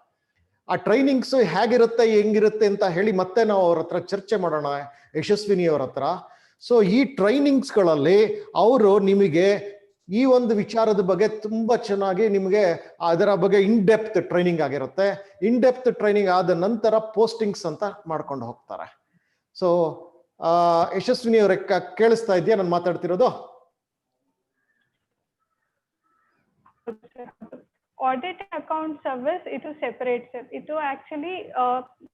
ಆ ಟ್ರೈನಿಂಗ್ಸ್ ಹೇಗಿರುತ್ತೆ ಹೆಂಗಿರುತ್ತೆ ಅಂತ ಹೇಳಿ ಮತ್ತೆ ನಾವು ಅವ್ರ ಹತ್ರ ಚರ್ಚೆ ಮಾಡೋಣ, ಯಶಸ್ವಿನಿ ಅವ್ರ ಹತ್ರ. ಸೊ ಈ ಟ್ರೈನಿಂಗ್ಸ್ಗಳಲ್ಲಿ ಅವರು ನಿಮಗೆ ಈ ಒಂದು ವಿಚಾರದ ಬಗ್ಗೆ ತುಂಬಾ ಚೆನ್ನಾಗಿ ನಿಮಗೆ ಅದರ ಬಗ್ಗೆ ಇನ್ ಡೆಪ್ತ್ ಟ್ರೈನಿಂಗ್ ಆಗಿರುತ್ತೆ. ಇನ್ ಡೆಪ್ತ್ ಟ್ರೈನಿಂಗ್ ಆದ ನಂತರ ಪೋಸ್ಟಿಂಗ್ಸ್ ಅಂತ ಮಾಡ್ಕೊಂಡು ಹೋಗ್ತಾರೆ. ಸೊ ಯಶಸ್ವಿನಿ ಅವ್ರ ಕೇಳಿಸ್ತಾ ಇದೆಯಾ ನಾನು ಮಾತಾಡ್ತಿರೋದು? ಆಡಿಟ್ ಅಕೌಂಟ್ ಸರ್ವಿಸ್ ಇದು ಸೆಪರೇಟ್ ಸರ್. ಇದು ಆಕ್ಚುಲಿ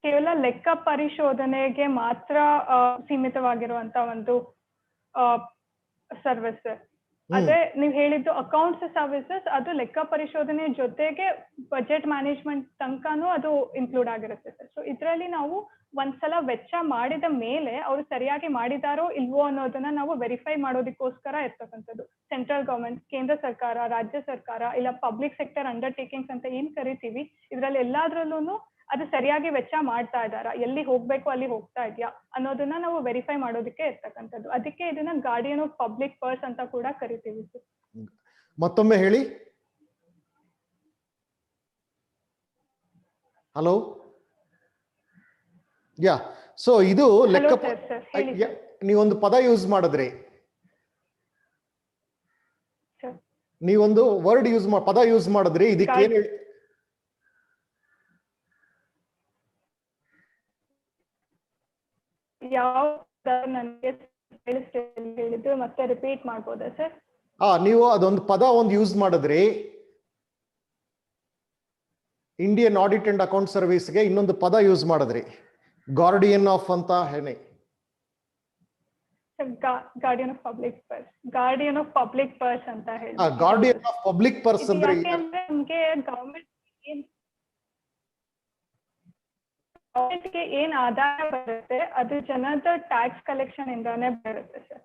ಕೇವಲ ಲೆಕ್ಕ ಪರಿಶೋಧನೆಗೆ ಮಾತ್ರ ಸೀಮಿತವಾಗಿರುವಂತ ಒಂದು ಸರ್ವಿಸ್ ಸರ್. ಅದೇ ನೀವ್ ಹೇಳಿದ್ದು ಅಕೌಂಟ್ಸ್ ಸರ್ವಿಸಸ್, ಅದು ಲೆಕ್ಕ ಪರಿಶೋಧನೆ ಜೊತೆಗೆ ಬಜೆಟ್ ಮ್ಯಾನೇಜ್ಮೆಂಟ್ ತನಕನೂ ಅದು ಇನ್ಕ್ಲೂಡ್ ಆಗಿರುತ್ತೆ ಸರ್. ಸೊ ಇದ್ರಲ್ಲಿ ನಾವು ಒಂದ್ಸಲ ವೆಚ್ಚ ಮಾಡಿದ ಮೇಲೆ ಅವ್ರು ಸರಿಯಾಗಿ ಮಾಡಿದಾರೋ ಇಲ್ವೋ ಅನ್ನೋದನ್ನ ನಾವು ವೆರಿಫೈ ಮಾಡೋದಕ್ಕೋಸ್ಕರ ಇರ್ತಕ್ಕಂಥದ್ದು. ಸೆಂಟ್ರಲ್ ಗವರ್ಮೆಂಟ್, ಕೇಂದ್ರ ಸರ್ಕಾರ, ರಾಜ್ಯ ಸರ್ಕಾರ, ಇಲ್ಲ ಪಬ್ಲಿಕ್ ಸೆಕ್ಟರ್ ಅಂಡರ್ಟೇಕಿಂಗ್ಸ್ ಅಂತ ಏನ್ ಕರಿತೀವಿ, ಇದ್ರಲ್ಲಿ ಎಲ್ಲಾದ್ರಲ್ಲೂ ಅದು ಸರಿಯಾಗಿ ವೆಚ್ಚ ಮಾಡ್ತಾ ಇದ್ದಾರಾ, ಎಲ್ಲಿ ಹೋಗ್ಬೇಕು ಅಲ್ಲಿ ಹೋಗ್ತಾ ಇದೆಯಾ ಅನ್ನೋದನ್ನ ನಾವು ವೆರಿಫೈ ಮಾಡೋದಕ್ಕೆ ಇರ್ತಕ್ಕಂಥದ್ದು. ಅದಕ್ಕೆ ಇದನ್ನ ಗಾರ್ಡಿಯನ್ ಆಫ್ ಪಬ್ಲಿಕ್ ಪರ್ಸ್ ಅಂತ ಕೂಡ ಕರಿತೀವಿ ಸರ್. ಮತ್ತೊಮ್ಮೆ ಹೇಳಿ. ಹಲೋ, ಯಾ. ಸೊ ಇದು ಲೆಕ್ಕ, ನೀವೊಂದು ಪದ ಯೂಸ್ ಮಾಡಿದ್ರಿ, ನೀವೊಂದು ವರ್ಡ್ ಪದ ಯೂಸ್ ಮಾಡಿದ್ರಿ, ಇದಕ್ಕೆ ಏನ್ ಹೇಳಿ? ಯಾವ ನನಗೆ ಹೇಳಿದ್ದು ಮತ್ತೆ ರಿಪೀಟ್ ಮಾಡ್ಬೋದಾ ಸರ್? ನೀವು ಅದೊಂದು ಪದ ಯೂಸ್ ಮಾಡಿದ್ರಿ, ಇಂಡಿಯನ್ ಆಡಿಟ್ ಅಂಡ್ ಅಕೌಂಟ್ ಸರ್ವಿಸ್ಗೆ ಇನ್ನೊಂದು ಪದ ಯೂಸ್ ಮಾಡಿದ್ರಿ, ಗಾರ್ಡಿಯನ್ ಆಫ್ ಅಂತ ಹೇಳಿ. Guardian of public purse, guardian of public purse ಅಂತ ಹೇಳಿ. ಗಾರ್ಡಿಯನ್ ಆಫ್ ಪಬ್ಲಿಕ್ ಪರ್ಸ್ ಅಂದ್ರೆ ನಮ್ಗೆ ಗವರ್ಮೆಂಟ್ಗೆ ಏನ್ ಆದಾಯ ಬರುತ್ತೆ ಅದು ಜನದ ಟ್ಯಾಕ್ಸ್ ಕಲೆಕ್ಷನ್ ಇಂದಾನೆ ಬರುತ್ತೆ ಸರ್.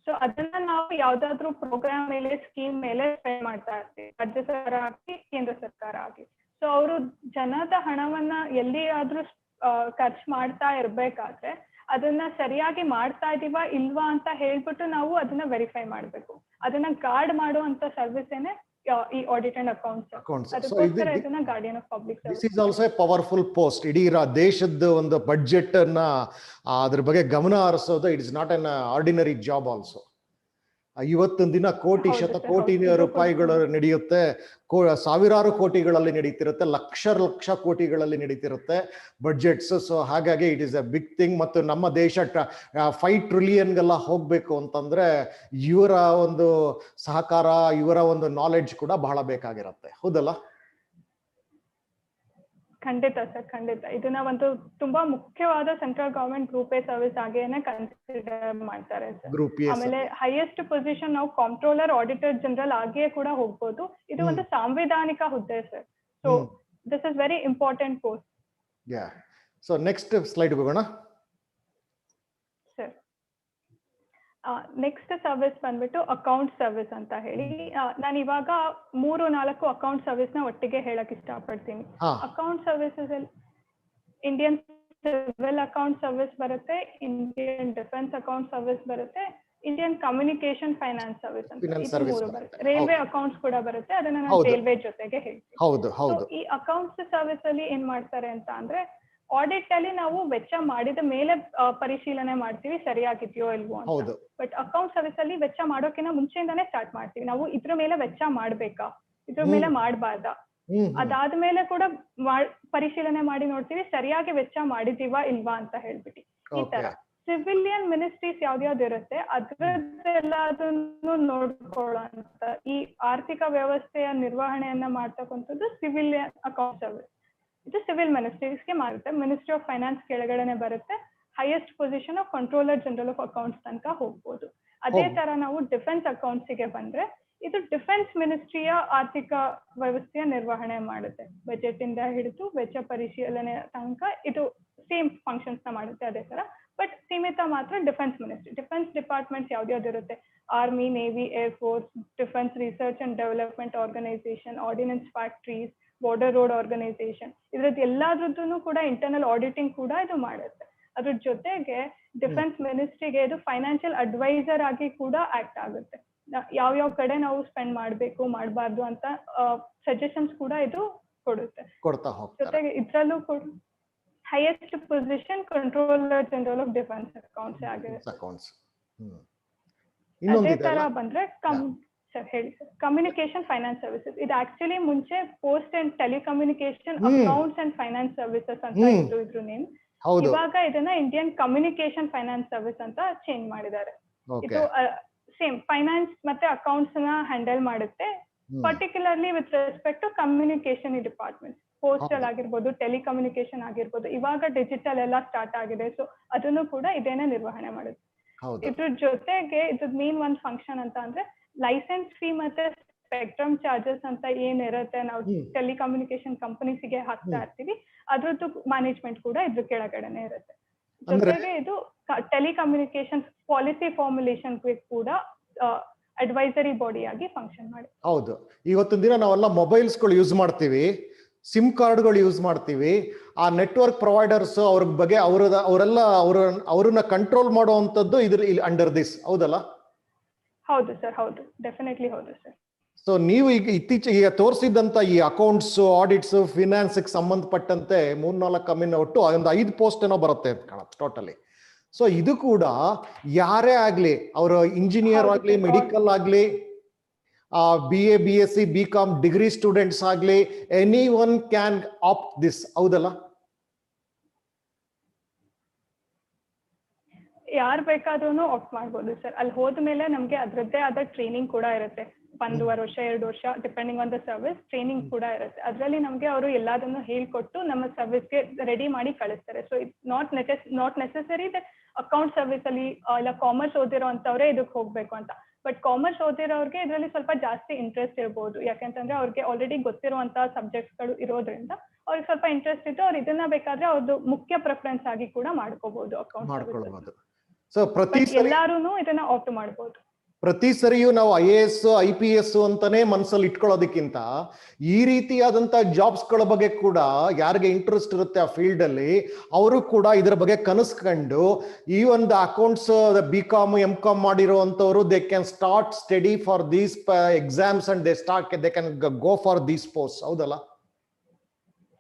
ಸೊ ಅದನ್ನ ನಾವು ಯಾವ್ದಾದ್ರು ಪ್ರೋಗ್ರಾಮ್ ಮೇಲೆ, ಸ್ಕೀಮ್ ಮೇಲೆ ಸ್ಪೆಂಡ್ ಮಾಡ್ತಾ ಇರ್ತೀವಿ, ರಾಜ್ಯ ಸರ್ಕಾರ ಆಗಿ, ಕೇಂದ್ರ ಸರ್ಕಾರ ಆಗಿ. ಸೊ ಅವರು ಜನದ ಹಣವನ್ನ ಎಲ್ಲಿಯಾದ್ರೂ ಖರ್ಚು ಮಾಡ್ತಾ ಇರ್ಬೇಕಾದ್ರೆ ಅದನ್ನ ಸರಿಯಾಗಿ ಮಾಡ್ತಾ ಇದೀವಾ ಇಲ್ವಾ ಅಂತ ಹೇಳ್ಬಿಟ್ಟು ನಾವು ಅದನ್ನ ವೆರಿಫೈ ಮಾಡ್ಬೇಕು. ಅದನ್ನ ಗಾರ್ಡ್ ಮಾಡುವಂತ ಸರ್ವಿಸ್ ಏನೇ ಈ ಆಡಿಟ್ ಅಂಡ್ ಅಕೌಂಟ್ಸ್. ಅದಕ್ಕೋಸ್ಕರ ಇದನ್ನ guardian of public service. This is also a powerful post. ಇಡೀ ದೇಶದ ಒಂದು ಬಡ್ಜೆಟ್ ಅನ್ನ ಅದ್ರ ಬಗ್ಗೆ ಗಮನ ಹರಿಸೋದು, it is not an ordinary job also. ಇವತ್ತಿನ ದಿನ ಕೋಟಿ ಶತಕೋಟಿ ರೂಪಾಯಿಗಳು ನಡೆಯುತ್ತೆ, ಸಾವಿರಾರು ಕೋಟಿಗಳಲ್ಲಿ ನಡೀತಿರುತ್ತೆ, ಲಕ್ಷ ಕೋಟಿಗಳಲ್ಲಿ ನಡೀತಿರುತ್ತೆ ಬಡ್ಜೆಟ್ಸ್. ಸೊ ಹಾಗಾಗಿ it is a big thing. ಮತ್ತು ನಮ್ಮ ದೇಶ 5 ಟ್ರಿಲಿಯನ್ಗೆಲ್ಲ ಹೋಗ್ಬೇಕು ಅಂತಂದ್ರೆ ಇವರ ಒಂದು ಸಹಕಾರ, ಇವರ ಒಂದು ನಾಲೆಡ್ಜ್ ಕೂಡ ಬಹಳ ಬೇಕಾಗಿರುತ್ತೆ. ಹೌದಲ್ಲ? ಖಂಡಿತ ಸರ್, ಖಂಡಿತ. ಇದನ್ನ ಒಂದು ತುಂಬಾ ಮುಖ್ಯವಾದ central government group A service ಆಗೇನೆ ಕನ್ಸಿಡರ್ ಮಾಡ್ತಾರೆ ಸರ್. ಆಮೇಲೆ ಹೈಯೆಸ್ಟ್ ಪೊಸಿಷನ್ ನಾವು ಕಾಂಟ್ರೋಲರ್, ಆಡಿಟರ್ ಜನರಲ್ ಆಗಿಯೇ ಕೂಡ ಹೋಗ್ಬೋದು. ಇದು ಒಂದು ಸಾಂವಿಧಾನಿಕ ಹುದ್ದೆ sir. So this is very important post. Yeah. So next slide ಹೋಗೋಣ ಸರ್. ನೆಕ್ಸ್ಟ್ ಸರ್ವಿಸ್ ಬಂದ್ಬಿಟ್ಟು ಅಕೌಂಟ್ ಸರ್ವಿಸ್ ಅಂತ ಹೇಳಿ. ನಾನು ಇವಾಗ 3-4 ಅಕೌಂಟ್ ಸರ್ವಿಸ್ ನ ಒಟ್ಟಿಗೆ ಹೇಳಕ್ ಇಷ್ಟಪಡ್ತೀನಿ. ಅಕೌಂಟ್ ಸರ್ವಿಸಸ್ ಅಲ್ಲಿ ಇಂಡಿಯನ್ ಸಿವಿಲ್ ಅಕೌಂಟ್ ಸರ್ವಿಸ್ ಬರುತ್ತೆ, ಇಂಡಿಯನ್ ಡಿಫೆನ್ಸ್ ಅಕೌಂಟ್ ಸರ್ವಿಸ್ ಬರುತ್ತೆ, ಇಂಡಿಯನ್ ಕಮ್ಯುನಿಕೇಶನ್ ಫೈನಾನ್ಸ್ ಸರ್ವಿಸ್ ಅಂತ 3 ಬರುತ್ತೆ. ರೈಲ್ವೆ ಅಕೌಂಟ್ಸ್ ಕೂಡ ಬರುತ್ತೆ, ಅದನ್ನ ನಾನು ರೈಲ್ವೆ ಜೊತೆಗೆ ಹೇಳ್ತೀನಿ. ಈ ಅಕೌಂಟ್ಸ್ ಸರ್ವಿಸ್ ಅಲ್ಲಿ ಏನ್ ಮಾಡ್ತಾರೆ ಅಂತ ಅಂದ್ರೆ, ಆಡಿಟ್ ಅಲ್ಲಿ ನಾವು ವೆಚ್ಚ ಮಾಡಿದ ಮೇಲೆ ಪರಿಶೀಲನೆ ಮಾಡ್ತೀವಿ ಸರಿಯಾಗಿದೆಯೋ ಇಲ್ವೋ ಅಂತ. ಬಟ್ ಅಕೌಂಟ್ ಸರ್ವಿಸ್ ಅಲ್ಲಿ ವೆಚ್ಚ ಮಾಡೋಕಿನ್ನ ಮುಂಚೆಯಿಂದಾನೇ ಸ್ಟಾರ್ಟ್ ಮಾಡ್ತೀವಿ. ನಾವು ಇದ್ರ ಮೇಲೆ ವೆಚ್ಚ ಮಾಡ್ಬೇಕಾ, ಇದ್ರ ಮೇಲೆ ಮಾಡಬಾರ್ದಾ, ಅದಾದ್ಮೇಲೆ ಕೂಡ ಪರಿಶೀಲನೆ ಮಾಡಿ ನೋಡ್ತೀವಿ ಸರಿಯಾಗಿ ವೆಚ್ಚ ಮಾಡಿದೀವಾ ಇಲ್ವಾ ಅಂತ ಹೇಳ್ಬಿಟ್ಟು. ಈ ತರ ಸಿವಿಲಿಯನ್ ಮಿನಿಸ್ಟ್ರೀಸ್ ಯಾವ್ದ್ಯಾವ್ದು ಇರುತ್ತೆ ಅದ್ರದ್ದೆಲ್ಲದನ್ನು ನೋಡ್ಕೊಳ್ಳೋಂತ ಈ ಆರ್ಥಿಕ ವ್ಯವಸ್ಥೆಯ ನಿರ್ವಹಣೆಯನ್ನ ಮಾಡ್ತಕ್ಕಂಥದ್ದು ಸಿವಿಲಿಯನ್ ಅಕೌಂಟ್ ಸರ್ವಿಸ್. ಇದು ಸಿವಿಲ್ ಮಿನಿಸ್ಟ್ರೀಸ್ಗೆ ಮಾಡುತ್ತೆ. ಮಿನಿಸ್ಟ್ರಿ ಆಫ್ ಫೈನಾನ್ಸ್ ಕೆಳಗಡೆನೆ ಬರುತ್ತೆ. Highest position of controller general of accounts ತನಕ ಹೋಗ್ಬೋದು. ಅದೇ ತರ ನಾವು ಡಿಫೆನ್ಸ್ ಅಕೌಂಟ್ಸ್ ಗೆ ಬಂದ್ರೆ, ಇದು ಡಿಫೆನ್ಸ್ ಮಿನಿಸ್ಟ್ರಿಯ ಆರ್ಥಿಕ ವ್ಯವಸ್ಥೆಯ ನಿರ್ವಹಣೆ ಮಾಡುತ್ತೆ. ಬಜೆಟ್ ಇಂದ ಹಿಡಿದು ವೆಚ್ಚ ಪರಿಶೀಲನೆ ತನಕ ಇದು ಸೇಮ್ ಫಂಕ್ಷನ್ಸ್ ನ ಮಾಡುತ್ತೆ ಅದೇ ತರ. ಬಟ್ ಸೀಮಿತ ಮಾತ್ರ ಡಿಫೆನ್ಸ್ ಮಿನಿಸ್ಟ್ರಿ. ಡಿಫೆನ್ಸ್ ಡಿಪಾರ್ಟ್ಮೆಂಟ್ಸ್ ಯಾವ್ದ್ಯಾವ್ದು ಇರುತ್ತೆ, army, navy, air force, defence research and development organisation, ordnance factories, border road organisation, ಇದ್ರದ್ದು ಎಲ್ಲಾದ್ರದ್ದು ಕೂಡ ಇಂಟರ್ನಲ್ ಆಡಿಟಿಂಗ್ ಕೂಡ ಇದು ಮಾಡುತ್ತೆ. ಅದ್ರ ಜೊತೆಗೆ ಡಿಫೆನ್ಸ್ ಮಿನಿಸ್ಟ್ರಿಗೆ ಇದು ಫೈನಾನ್ಷಿಯಲ್ ಅಡ್ವೈಸರ್ ಆಗಿ ಕೂಡ ಆಕ್ಟ್ ಆಗುತ್ತೆ. ಯಾವ ಕಡೆ ನಾವು ಸ್ಪೆಂಡ್ ಮಾಡ್ಬೇಕು ಮಾಡಬಾರ್ದು ಅಂತ ಸಜೆಷನ್ಸ್ ಕೂಡ ಇದು ಕೊಡುತ್ತೆ. ಜೊತೆಗೆ ಇದ್ರಲ್ಲೂ ಕೂಡ highest position controller general of defence accounts ಆಗಿದೆ. ಅದೇ ತರ ಬಂದ್ರೆ ಸರ್ ಹೇಳಿ ಸರ್, ಕಮ್ಯುನಿಕೇಶನ್ ಫೈನಾನ್ಸ್ ಸರ್ವಿಸಸ್. ಇದು ಆಕ್ಚುಲಿ ಮುಂಚೆ post and telecommunication accounts and finance services ಅಂತ ಇತ್ತು ಇದ್ರ ನೇಮ್. ಇವಾಗ ಇದನ್ನ ಇಂಡಿಯನ್ ಕಮ್ಯುನಿಕೇಶನ್ ಫೈನಾನ್ಸ್ ಸರ್ವಿಸ್ ಅಂತ ಚೇಂಜ್ ಮಾಡಿದ್ದಾರೆ. ಇದು ಸೇಮ್ ಫೈನಾನ್ಸ್ ಮತ್ತೆ ಅಕೌಂಟ್ಸ್ ನ ಹ್ಯಾಂಡಲ್ ಮಾಡುತ್ತೆ, particularly with respect to communication department. Postal ಆಗಿರ್ಬೋದು, ಟೆಲಿಕಮ್ಯುನಿಕೇಶನ್ ಆಗಿರ್ಬೋದು, ಇವಾಗ ಡಿಜಿಟಲ್ ಎಲ್ಲ ಸ್ಟಾರ್ಟ್ ಆಗಿದೆ. ಸೊ ಅದನ್ನು ಕೂಡ ಇದೇನೆ ನಿರ್ವಹಣೆ ಮಾಡುತ್ತೆ. ಇದ್ರ ಜೊತೆಗೆ ಇದ್ರ ಮೇನ್ ಒಂದ್ ಫಂಕ್ಷನ್ ಅಂತ ಅಂದ್ರೆ ಲೈಸೆನ್ಸ್ ಫೀ ಮತ್ತೆ ಸ್ಪೆಕ್ಟ್ರಮ್ ಚಾರ್ಜಸ್ ಅಂತ ಏನಿರುತ್ತೆ ನಾವು ಟೆಲಿಕಮ್ಯುನಿಕೇಶನ್ ಕಂಪನೀಸ್ಗೆ ಹಾಕ್ತಾ ಇರ್ತೀವಿ, ಅದ್ರದ್ದು ಮ್ಯಾನೇಜ್ಮೆಂಟ್ ಕೂಡ ಇದ್ರ ಕೆಳಗಡೆನೆ ಇರುತ್ತೆ. ಜೊತೆಗೆ ಇದು ಟೆಲಿಕಮ್ಯುನಿಕೇಶನ್ ಪಾಲಿಸಿ ಫಾರ್ಮುಲೇಷನ್ ಕೂಡ ಅಡ್ವೈಸರಿ ಬಾಡಿ ಆಗಿ ಫಂಕ್ಷನ್ ಮಾಡಿ. ಹೌದು, ಇವತ್ತಿನ ದಿನ ನಾವೆಲ್ಲ ಮೊಬೈಲ್ಸ್ಗಳು ಯೂಸ್ ಮಾಡ್ತೀವಿ, ಸಿಮ್ ಕಾರ್ಡ್ಗಳು ಯೂಸ್ ಮಾಡ್ತೀವಿ. ಆ ನೆಟ್ವರ್ಕ್ ಪ್ರೊವೈಡರ್ಸ್ ಅವ್ರ ಬಗ್ಗೆ ಅವ್ರನ್ನ ಕಂಟ್ರೋಲ್ ಮಾಡುವಂಥದ್ದು ಇದ್ರ ಅಂಡರ್ ದಿಸ್, ಹೌದಲ್ಲ? ಹೌದು ಸರ್, ಹೌದು, ಡೆಫಿನೆಟ್ಲಿ ಹೌದು ಸರ್. ಸೊ ನೀವು ಈಗ ಇತ್ತೀಚೆಗೆ ತೋರಿಸಿದಂತ ಈ ಅಕೌಂಟ್ಸ್, ಆಡಿಟ್ಸ್, ಫಿನಾನ್ಸ್ ಸಂಬಂಧಪಟ್ಟಂತೆ 3-4 ಒಟ್ಟು ಒಂದು 5 ಪೋಸ್ಟ್ ಏನೋ ಬರುತ್ತೆ ಅಂತ ಕಾಣುತ್ತೆ ಟೋಟಲಿ. ಸೊ ಇದು ಕೂಡ ಯಾರೇ ಆಗ್ಲಿ, ಅವರು ಇಂಜಿನಿಯರ್ ಆಗ್ಲಿ, ಮೆಡಿಕಲ್ ಆಗ್ಲಿ, BA, BSc, BCom degree students ಆಗ್ಲಿ, any one can opt this, ಹೌದಲ್ಲ? ಯಾರು ಬೇಕಾದ್ರೂ ಆಪ್ಟ್ ಮಾಡ್ಬೋದು ಸರ್. ಅಲ್ಲಿ ಹೋದ್ಮೇಲೆ ನಮ್ಗೆ ಅದ್ರದ್ದೇ ಆದ ಟ್ರೈನಿಂಗ್ ಕೂಡ ಇರುತ್ತೆ. 1.5 ವರ್ಷ 2 ವರ್ಷ depending on the service training ಕೂಡ ಇರುತ್ತೆ. ಅದರಲ್ಲಿ ನಮಗೆ ಅವರು ಎಲ್ಲದನ್ನು ಹೇಳ್ಕೊಟ್ಟು ನಮ್ಮ ಸರ್ವಿಸ್ಗೆ ರೆಡಿ ಮಾಡಿ ಕಳಿಸ್ತಾರೆ. So it's not necessary that account service ಅಲ್ಲಿ ಇಲ್ಲ ಕಾಮರ್ಸ್ ಓದಿರೋ ಅಂತವ್ರೆ ಇದಕ್ಕೆ ಹೋಗ್ಬೇಕು ಅಂತ. ಬಟ್ ಕಾಮರ್ಸ್ ಓದಿರೋರ್ಗೆ ಇದರಲ್ಲಿ ಸ್ವಲ್ಪ ಜಾಸ್ತಿ ಇಂಟ್ರೆಸ್ಟ್ ಇರ್ಬೋದು, ಯಾಕೆಂತಂದ್ರೆ ಅವ್ರಿಗೆ ಆಲ್ರೆಡಿ ಗೊತ್ತಿರುವಂತಹ ಸಬ್ಜೆಕ್ಟ್ಸ್ಗಳು ಇರೋದ್ರಿಂದ ಅವ್ರಿಗೆ ಸ್ವಲ್ಪ ಇಂಟ್ರೆಸ್ಟ್ ಇದ್ದು ಅವ್ರು ಇದನ್ನ ಬೇಕಾದ್ರೆ ಅವ್ರದ್ದು ಮುಖ್ಯ ಪ್ರಿಫರೆನ್ಸ್ ಆಗಿ ಕೂಡ ಮಾಡ್ಕೋಬಹುದು ಅಕೌಂಟ್. ಸೊ ಎಲ್ಲಾರು ಇದನ್ನ ಆಪ್ಟ್ ಮಾಡಬಹುದು. ಪ್ರತಿ ಸರಿಯೂ ನಾವು IAS, IPS ಅಂತಾನೆ ಮನಸ್ಸಲ್ಲಿ ಇಟ್ಕೊಳ್ಳೋದಕ್ಕಿಂತ ಈ ರೀತಿಯಾದಂತ ಜಾಬ್ಸ್ಗಳ ಬಗ್ಗೆ ಕೂಡ ಯಾರಿಗೆ ಇಂಟ್ರೆಸ್ಟ್ ಇರುತ್ತೆ ಆ ಫೀಲ್ಡ್ ಅಲ್ಲಿ, ಅವರು ಕೂಡ ಇದರ ಬಗ್ಗೆ ಕನಸ್ಕೊಂಡು ಈ ಒಂದು ಅಕೌಂಟ್ಸ್ BCom, MCom ಮಾಡಿರುವಂತವ್ರು they can start study for these exams and they can go for these post, ಹೌದಲ್ಲ?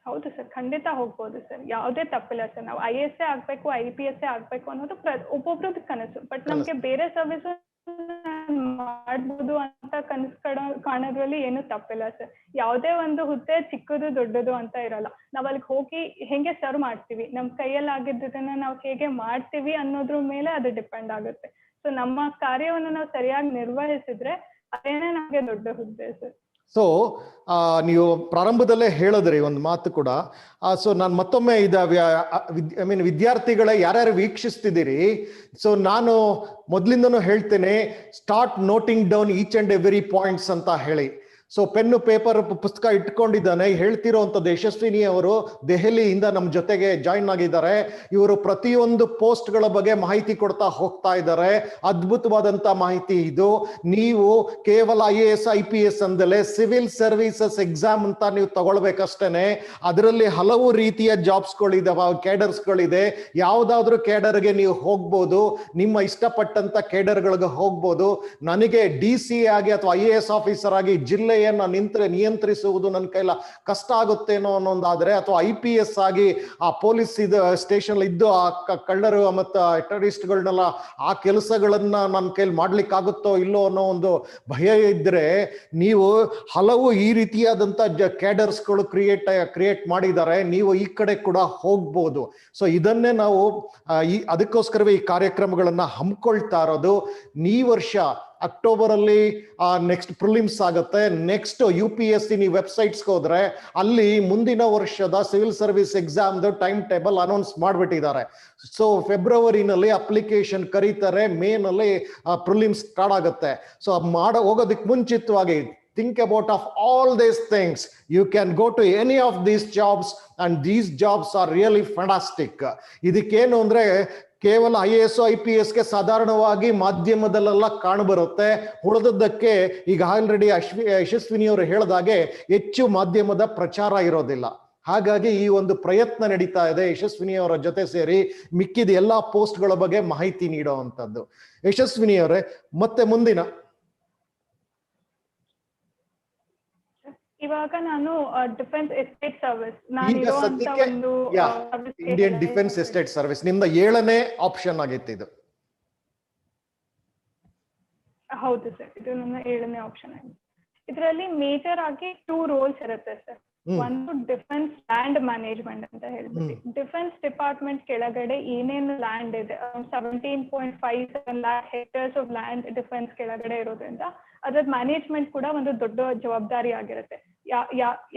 ಹೌದು ಸರ್, ಖಂಡಿತ ಹೋಗ್ಬೋದು ಸರ್, ಯಾವುದೇ ತಪ್ಪಿಲ್ಲ ಸರ್. ನಾವು IAS ಆಗ್ಬೇಕು, IPS ಆಗ್ಬೇಕು ಅನ್ನೋದು ಒಬ್ಬೊಬ್ರದ್ದು ಕನಸು. ಬಟ್ ನಮ್ಗೆ ಬೇರೆ ಸರ್ವಿಸ್ ಮಾಡ್ಬೋದು ಅಂತ ಕಾಣೋದ್ರಲ್ಲಿ ಏನು ತಪ್ಪಿಲ್ಲ ಸರ್. ಯಾವುದೇ ಒಂದು ಹುದ್ದೆ ಚಿಕ್ಕದು ದೊಡ್ಡದು ಅಂತ ಇರಲ್ಲ. ನಾವ್ ಅಲ್ಲಿಗೆ ಹೋಗಿ ಹೆಂಗೆ ಸರ್ವ್ ಮಾಡ್ತೀವಿ, ನಮ್ ಕೈಯಲ್ಲಿ ಆಗಿದ್ದನ್ನ ನಾವು ಹೇಗೆ ಮಾಡ್ತೀವಿ ಅನ್ನೋದ್ರ ಮೇಲೆ ಅದು ಡಿಪೆಂಡ್ ಆಗುತ್ತೆ. ಸೊ ನಮ್ಮ ಕಾರ್ಯವನ್ನು ನಾವು ಸರಿಯಾಗಿ ನಿರ್ವಹಿಸಿದ್ರೆ ಅದೇನೇ ನಮ್ಗೆ ದೊಡ್ಡ ಹುದ್ದೆ ಸರ್. ಸೊ ನೀವು ಪ್ರಾರಂಭದಲ್ಲೇ ಹೇಳಿದ್ರಿ ಒಂದು ಮಾತು ಕೂಡ. ಸೊ ನಾನು ಮತ್ತೊಮ್ಮೆ ವಿದ್ಯಾರ್ಥಿಗಳೇ ಯಾರ್ಯಾರು ವೀಕ್ಷಿಸ್ತಿದ್ದೀರಿ, ಸೊ ನಾನು ಮೊದಲಿಂದನೂ ಹೇಳ್ತೇನೆ, start noting down each and every points ಅಂತ ಹೇಳಿ. ಸೊ ಪೆನ್ನು ಪೇಪರ್ ಪುಸ್ತಕ ಇಟ್ಕೊಂಡಿದ್ದಾನೆ. ಹೇಳ್ತಿರೋಂಥದ್ದು ಯಶಸ್ವಿನಿ ಅವರು ದೆಹಲಿಯಿಂದ ನಮ್ಮ ಜೊತೆಗೆ ಜಾಯಿನ್ ಆಗಿದ್ದಾರೆ. ಇವರು ಪ್ರತಿಯೊಂದು ಪೋಸ್ಟ್ಗಳ ಬಗ್ಗೆ ಮಾಹಿತಿ ಕೊಡ್ತಾ ಹೋಗ್ತಾ ಇದ್ದಾರೆ. ಅದ್ಭುತವಾದಂತ ಮಾಹಿತಿ ಇದು. ನೀವು ಕೇವಲ IAS, IPS ಅಂದಲೇ ಸಿವಿಲ್ ಸರ್ವಿಸಸ್ ಎಕ್ಸಾಮ್ ಅಂತ ನೀವು ತಗೊಳ್ಬೇಕಷ್ಟೇನೆ. ಅದರಲ್ಲಿ ಹಲವು ರೀತಿಯ ಜಾಬ್ಸ್ಗಳಿದಾವೆ, ಕೇಡರ್ಸ್ಗಳಿದೆ. ಯಾವ್ದಾದ್ರು ಕೇಡರ್ಗೆ ನೀವು ಹೋಗ್ಬೋದು, ನಿಮ್ಮ ಇಷ್ಟಪಟ್ಟಂತ ಕೇಡರ್ಗಳಿಗೆ ಹೋಗ್ಬೋದು. ನನಗೆ DC ಆಗಿ ಅಥವಾ IAS ಆಫೀಸರ್ ಆಗಿ ಜಿಲ್ಲೆ ನಿಯಂತ್ರಿಸುವುದು ನನ್ನ ಕೈಲ ಕಷ್ಟ ಆಗುತ್ತೇನೋ ಅನ್ನೋದಾದ್ರೆ, ಅಥವಾ IPS ಆಗಿ ಆ ಪೊಲೀಸ್ ಸ್ಟೇಷನ್ ಇದ್ದು ಆ ಕಳ್ಳರು ಮತ್ತು ಟೆರರಿಸ್ಟ್ಗಳನ್ನೆಲ್ಲ ಆ ಕೆಲಸಗಳನ್ನ ನನ್ನ ಕೈಲಿ ಮಾಡ್ಲಿಕ್ಕೆ ಆಗುತ್ತೋ ಇಲ್ಲೋ ಅನ್ನೋ ಒಂದು ಭಯ ಇದ್ರೆ, ನೀವು ಹಲವು ಈ ರೀತಿಯಾದಂತ ಕ್ಯಾಡರ್ಸ್ಗಳು ಕ್ರಿಯೇಟ್ ಮಾಡಿದ್ದಾರೆ. ನೀವು ಈ ಕಡೆ ಕೂಡ ಹೋಗ್ಬೋದು. ಸೊ ಇದನ್ನೇ ನಾವು ಅದಕ್ಕೋಸ್ಕರವೇ ಈ ಕಾರ್ಯಕ್ರಮಗಳನ್ನ ಹಮ್ಮಿಕೊಳ್ತಾ ಇರೋದು. ಈ ವರ್ಷ ಅಕ್ಟೋಬರ್ ಅಲ್ಲಿ ನೆಕ್ಸ್ಟ್ ಪ್ರಿಲಿಮ್ಸ್ ಆಗುತ್ತೆ. ನೆಕ್ಸ್ಟ್ UPSC ನೀವು ವೆಬ್ಸೈಟ್ಸ್ಗೆ ಹೋದ್ರೆ ಅಲ್ಲಿ ಮುಂದಿನ ವರ್ಷದ ಸಿವಿಲ್ ಸರ್ವಿಸ್ ಎಕ್ಸಾಮ್ದು ಟೈಮ್ ಟೇಬಲ್ ಅನೌನ್ಸ್ ಮಾಡಿಬಿಟ್ಟಿದ್ದಾರೆ. ಸೊ ಫೆಬ್ರವರಿನಲ್ಲಿ ಅಪ್ಲಿಕೇಶನ್ ಕರೀತಾರೆ, ಮೇನಲ್ಲಿ ಪ್ರಿಲಿಮ್ಸ್ ಸ್ಟಾರ್ಟ್ ಆಗುತ್ತೆ. ಸೊ ಹೋಗೋದಕ್ಕೆ ಮುಂಚಿತವಾಗಿ think about of all these things. You can go to any of these jobs and these jobs are really fantastic. ಇದಕ್ಕೇನು ಅಂದ್ರೆ ಕೇವಲ IAS, IPSಗೆ ಸಾಧಾರಣವಾಗಿ ಮಾಧ್ಯಮದಲ್ಲೆಲ್ಲ ಕಾಣಬರುತ್ತೆ. ಉಳಿದದ್ದಕ್ಕೆ ಈಗ ಆಲ್ರೆಡಿ ಯಶಸ್ವಿನಿ ಅವರು ಹೇಳಿದಾಗೆ ಹೆಚ್ಚು ಮಾಧ್ಯಮದ ಪ್ರಚಾರ ಇರೋದಿಲ್ಲ. ಹಾಗಾಗಿ ಈ ಒಂದು ಪ್ರಯತ್ನ ನಡೀತಾ ಇದೆ ಯಶಸ್ವಿನಿ ಅವರ ಜೊತೆ ಸೇರಿ ಮಿಕ್ಕಿದ ಎಲ್ಲಾ ಪೋಸ್ಟ್ಗಳ ಬಗ್ಗೆ ಮಾಹಿತಿ ನೀಡುವಂಥದ್ದು. ಯಶಸ್ವಿನಿ ಅವರೇ, ಮತ್ತೆ ಮುಂದಿನ ಇವಾಗ ನಾನು defence estate service Indian defence estate service ನಿಮ್ದ 7ನೇ ಆಪ್ಷನ್ ಆಗೈತೆ ಇದು. ಹೌದು ಸರ್, ಇದು ನನ್ನ 7ನೇ ಆಪ್ಷನ್ ಆಗಿದೆ. ಇದರಲ್ಲಿ ಮೇಜರ್ ಆಗಿ 2 ರೋಲ್ಸ್ ಇರುತ್ತೆ ಸರ್. ಒಂದು ಡಿಫೆನ್ಸ್ ಲ್ಯಾಂಡ್ ಮ್ಯಾನೇಜ್ಮೆಂಟ್ ಅಂತ ಹೇಳ್ಬಿಟ್ಟು, ಡಿಫೆನ್ಸ್ ಡಿಪಾರ್ಟ್ಮೆಂಟ್ ಕೆಳಗಡೆ ಏನೇನು ಲ್ಯಾಂಡ್ ಇದೆ, 17.57 lakh hectares of land defence ಕೆಳಗಡೆ ಇರೋದ್ರಿಂದ ಅದ್ರ ಮ್ಯಾನೇಜ್ಮೆಂಟ್ ಕೂಡ ಒಂದು ದೊಡ್ಡ ಜವಾಬ್ದಾರಿ ಆಗಿರುತ್ತೆ.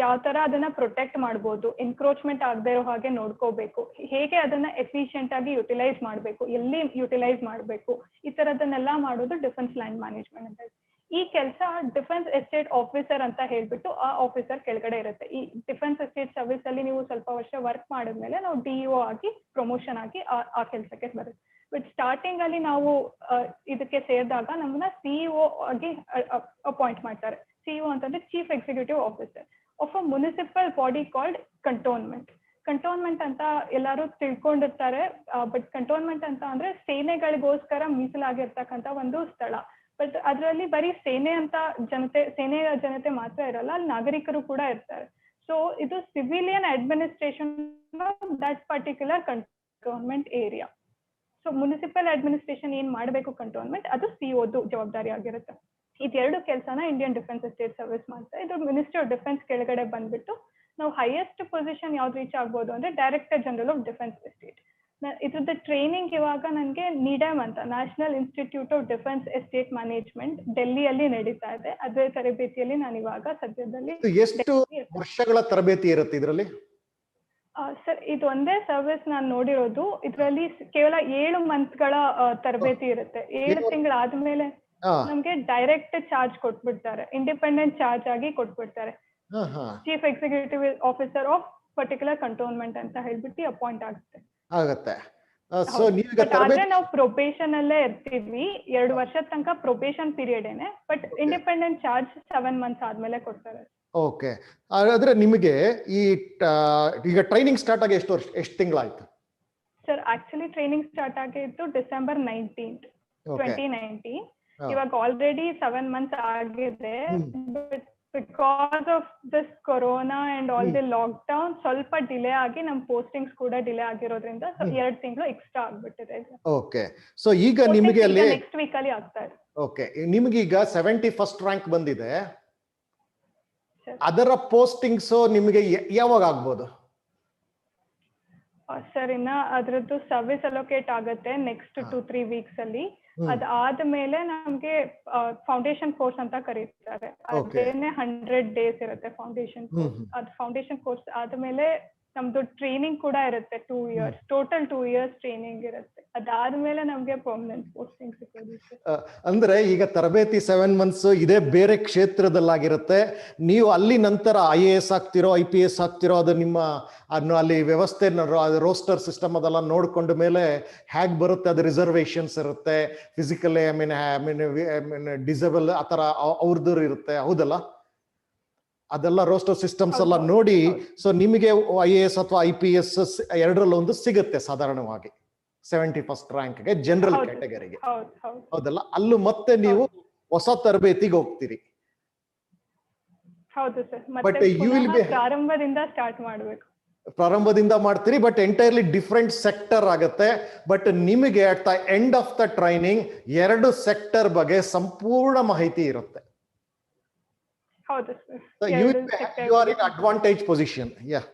ಯಾವ ತರ ಅದನ್ನ ಪ್ರೊಟೆಕ್ಟ್ ಮಾಡ್ಬೋದು, ಎನ್ಕ್ರೋಚ್ಮೆಂಟ್ ಆಗದೆ ಇರೋ ಹಾಗೆ ನೋಡ್ಕೋಬೇಕು, ಹೇಗೆ ಅದನ್ನ ಎಫಿಷಿಯಂಟ್ ಆಗಿ ಯುಟಿಲೈಸ್ ಮಾಡಬೇಕು, ಎಲ್ಲಿ ಯುಟಿಲೈಸ್ ಮಾಡಬೇಕು, ಈ ತರದನ್ನೆಲ್ಲ ಮಾಡೋದು ಡಿಫೆನ್ಸ್ ಲ್ಯಾಂಡ್ ಮ್ಯಾನೇಜ್ಮೆಂಟ್ ಅಂತ. ಈ ಕೆಲಸ ಡಿಫೆನ್ಸ್ ಎಸ್ಟೇಟ್ ಆಫೀಸರ್ ಅಂತ ಹೇಳ್ಬಿಟ್ಟು ಆ ಆಫೀಸರ್ ಕೆಳಗಡೆ ಇರುತ್ತೆ. ಈ ಡಿಫೆನ್ಸ್ ಎಸ್ಟೇಟ್ ಸರ್ವಿಸ್ ಅಲ್ಲಿ ನೀವು ಸ್ವಲ್ಪ ವರ್ಷ ವರ್ಕ್ ಮಾಡಿದ್ಮೇಲೆ ನಾವು DEO ಆಗಿ ಪ್ರಮೋಷನ್ ಆಗಿ ಆ ಕೆಲಸಕ್ಕೆ ಬರುತ್ತೆ. ಬಟ್ ಸ್ಟಾರ್ಟಿಂಗ್ ಅಲ್ಲಿ ನಾವು ಇದಕ್ಕೆ ಸೇರಿದಾಗ ನಮ್ಮನ್ನ CEO ಆಗಿ ಅಪಾಯಿಂಟ್ ಮಾಡ್ತಾರೆ. CEO ಅಂತಂದ್ರೆ chief executive officer of a municipal body called cantonment. Cantonment ಅಂತ ಎಲ್ಲರೂ ತಿಳ್ಕೊಂಡಿರ್ತಾರೆ, ಬಟ್ ಕಂಟೋನ್ಮೆಂಟ್ ಅಂತ ಅಂದ್ರೆ ಸೇನೆಗಳಿಗೋಸ್ಕರ ಮೀಸಲಾಗಿರ್ತಕ್ಕಂಥ ಒಂದು ಸ್ಥಳ. ಬಟ್ ಅದರಲ್ಲಿ ಬರೀ ಸೇನೆಯ ಜನತೆ ಮಾತ್ರ ಇರಲ್ಲ, ಅಲ್ಲಿ ನಾಗರಿಕರು ಕೂಡ ಇರ್ತಾರೆ. ಸೊ ಇದು civilian administration that particular cantonment area. So municipal administration ಏನ್ ಮಾಡಬೇಕು ಕಂಟೋನ್ಮೆಂಟ್, ಅದು COದು ಜವಾಬ್ದಾರಿ ಆಗಿರುತ್ತೆ. ಇದೆರಡು ಕೆಲಸನ ಇಂಡಿಯನ್ ಡಿಫೆನ್ಸ್ ಎಸ್ಟೇಟ್ ಸರ್ವಿಸ್ ಮಾಡ್ತಾರೆ. ಇದು ಮಿನಿಸ್ಟ್ರಿ ಆಫ್ ಡಿಫೆನ್ಸ್ ಕೆಳಗಡೆ ಬಂದ್ಬಿಟ್ಟು ನಾವು ಹೈಯೆಸ್ಟ್ ಪೊಸಿಷನ್ ಯಾವ್ದು ರೀಚ್ ಆಗ್ಬೋದು ಅಂದ್ರೆ director general of defence estate. ಇದ್ರದ್ದು ಟ್ರೈನಿಂಗ್ ಇವಾಗ ನನಗೆ NIDAM ಅಂತ national institute of defence estate management ಡೆಲ್ಲಿಯಲ್ಲಿ ನಡೀತಾ ಇದೆ. ಅದೇ ತರಬೇತಿಯಲ್ಲಿ ನಾನು ಇವಾಗ ಸದ್ಯದಲ್ಲಿ. ಎಷ್ಟು ವರ್ಷಗಳ ತರಬೇತಿ ಇರುತ್ತೆ ಇದರಲ್ಲಿ? ಸರ್ ಇದು ಒಂದೇ ಸರ್ವಿಸ್ ನಾನು ನೋಡಿರೋದು. ಇದರಲ್ಲಿ ಕೇವಲ 7 ಮಂತ್ಗಳ ತರಬೇತಿ ಇರುತ್ತೆ. 7 ತಿಂಗಳಾದ್ಮೇಲೆ ನಮ್ಗೆ ಡೈರೆಕ್ಟ್ ಚಾರ್ಜ್ ಕೊಟ್ಬಿಡ್ತಾರೆ, ಇಂಡಿಪೆಂಡೆಂಟ್ ಚಾರ್ಜ್ ಆಗಿ ಕೊಟ್ಬಿಡ್ತಾರೆ. Chief executive officer of particular cantonment ಅಂತ ಹೇಳ್ಬಿಟ್ಟು ಅಪಾಯಿಂಟ್ ಆಗುತ್ತೆ. ಆದ್ರೆ ನಾವು ಪ್ರೊಬೇಷನ್ ಅಲ್ಲೇ ಇರ್ತೀವಿ, 2 ವರ್ಷದ ತನಕ ಪ್ರೊಬೇಷನ್ ಪೀರಿಯಡ್ ಏನೆ. ಬಟ್ ಇಂಡಿಪೆಂಡೆಂಟ್ ಚಾರ್ಜ್ 7 ಮಂತ್ಸ್ ಆದ್ಮೇಲೆ ಕೊಡ್ತಾರೆ. ಓಕೆ, ಹಾಗಾದ್ರೆ ನಿಮಗೆ ಈಗ ಟ್ರೈನಿಂಗ್ ಸ್ಟಾರ್ಟ್ ಆಗಿ ಎಷ್ಟು ತಿಂಗಳಾಯ್ತು? ಸರ್ ಆಕ್ಚುಲಿ ಟ್ರೈನಿಂಗ್ ಸ್ಟಾರ್ಟ್ ಆಗಿತ್ತು December 19th, 2019. ಇವಾಗ ಆಲ್ರೆಡಿ 7 ಮಂತ್ಸ್ ಆಗಿದೆ. But because of this corona and all the lock down ಸ್ವಲ್ಪ ಡಿಲೇ ಆಗಿ ನಮ್ ಪೋಸ್ಟಿಂಗ್ಸ್ ಕೂಡ ಡಿಲೇ ಆಗಿರೋದ್ರಿಂದ 2 ತಿಂಗಳು ಎಕ್ಸ್ಟ್ರಾ ಆಗ್ಬಿಟ್ಟಿದೆ. ಓಕೆ, ಸೊ ಈಗ ನಿಮಗೆ ಅಲ್ಲಿ ನೆಕ್ಸ್ಟ್ ವೀಕ್ ಅಲ್ಲಿ ಆಗ್ತಾ ಇದೆ. ಓಕೆ, ನಿಮಗೆ ಈಗ 71st ರ್ಯಾಂಕ್ ಬಂದಿದೆ. ಅದರ ಪೋಸ್ಟಿಂಗ್ಸ್ ನಿಮಗೆ ಯಾವಾಗ ಆಗ್ಬೋದು? ಸರ್ ಇನ್ನ ಅದ್ರದ್ದು ಸರ್ವಿಸ್ ಅಲೋಕೇಟ್ ಆಗುತ್ತೆ ನೆಕ್ಸ್ಟ್ 2-3 ವೀಕ್ಸ್ ಅಲ್ಲಿ. ಅದಾದ್ಮೇಲೆ ನಮ್ಗೆ ಫೌಂಡೇಶನ್ ಕೋರ್ಸ್ ಅಂತ ಕರೀತಾರೆ. ಅದೇನೆ 100 ಡೇಸ್ ಇರುತ್ತೆ ಫೌಂಡೇಶನ್ ಕೋರ್ಸ್. ಅದು ಫೌಂಡೇಶನ್ ಕೋರ್ಸ್ ಆದ್ಮೇಲೆ ನಮ್ದು ಟ್ರೈನಿಂಗ್ ಕೂಡ ಇರುತ್ತೆ 2 ಇಯರ್ಸ್, ಟೋಟಲ್ 2 ಇಯರ್ಸ್ ಟ್ರೈನಿಂಗ್ ಇರುತ್ತೆ. ಅದಾದ್ಮೇಲೆ ನಮ್ಗೆ ಪರ್ಮನೆಂಟ್ ಪೋಸ್ಟಿಂಗ್ ಸಿಗೋದು. ಅಂದ್ರೆ ಈಗ ತರಬೇತಿ 7 ಮಂತ್ಸ್ ಇದೇ ಬೇರೆ ಕ್ಷೇತ್ರದಲ್ಲಾಗಿರುತ್ತೆ. ನೀವು ಅಲ್ಲಿ ನಂತರ IAS ಆಗ್ತಿರೋ IPS ಆಗ್ತಿರೋ, ಅದು ನಿಮ್ಮ ಅಲ್ಲಿ ವ್ಯವಸ್ಥೆ ರೋಸ್ಟರ್ ಸಿಸ್ಟಮ್ ಅದೆಲ್ಲ ನೋಡ್ಕೊಂಡ ಮೇಲೆ ಹೇಗ್ ಬರುತ್ತೆ, ಅದು ರಿಸರ್ವೇಶನ್ಸ್ ಇರುತ್ತೆ, ಫಿಸಿಕಲ್ ಐ ಮೀನ್ ಡಿಸೇಬಲ್ ಆ ತರ ಅವ್ರದ್ದು ಇರುತ್ತೆ, ಹೌದಲ್ಲ? ಅದೆಲ್ಲ ರೋಸ್ಟರ್ ಸಿಸ್ಟಮ್ಸ್ ಎಲ್ಲ ನೋಡಿ, ಸೊ ನಿಮಗೆ IAS ಅಥವಾ IPS ಎರಡರಲ್ಲಿ ಒಂದು ಸಿಗುತ್ತೆ ಸಾಧಾರಣವಾಗಿ 71st ರ್ಯಾಂಕ್ಗೆ ಜನರಲ್ ಕ್ಯಾಟಗರಿಗೆ, ಹೌದಲ್ಲ? ಅಲ್ಲೂ ಮತ್ತೆ ನೀವು ಹೊಸ ತರಬೇತಿಗೆ ಹೋಗ್ತೀರಿ. ಹೌದು ಸರ್, ಮತ್ತೆ ಪ್ರಾರಂಭದಿಂದ ಸ್ಟಾರ್ಟ್ ಮಾಡಬೇಕು. ಪ್ರಾರಂಭದಿಂದ ಮಾಡ್ತೀರಿ, ಬಟ್ ಎಂಟೈರ್ಲಿ ಡಿಫ್ರೆಂಟ್ ಸೆಕ್ಟರ್ ಆಗುತ್ತೆ. ಬಟ್ ನಿಮಗೆ at the end of the training 2 sector ಬಗ್ಗೆ ಸಂಪೂರ್ಣ ಮಾಹಿತಿ ಇರುತ್ತೆ. ಹೌದು sir, you are in advantage position. Yeah,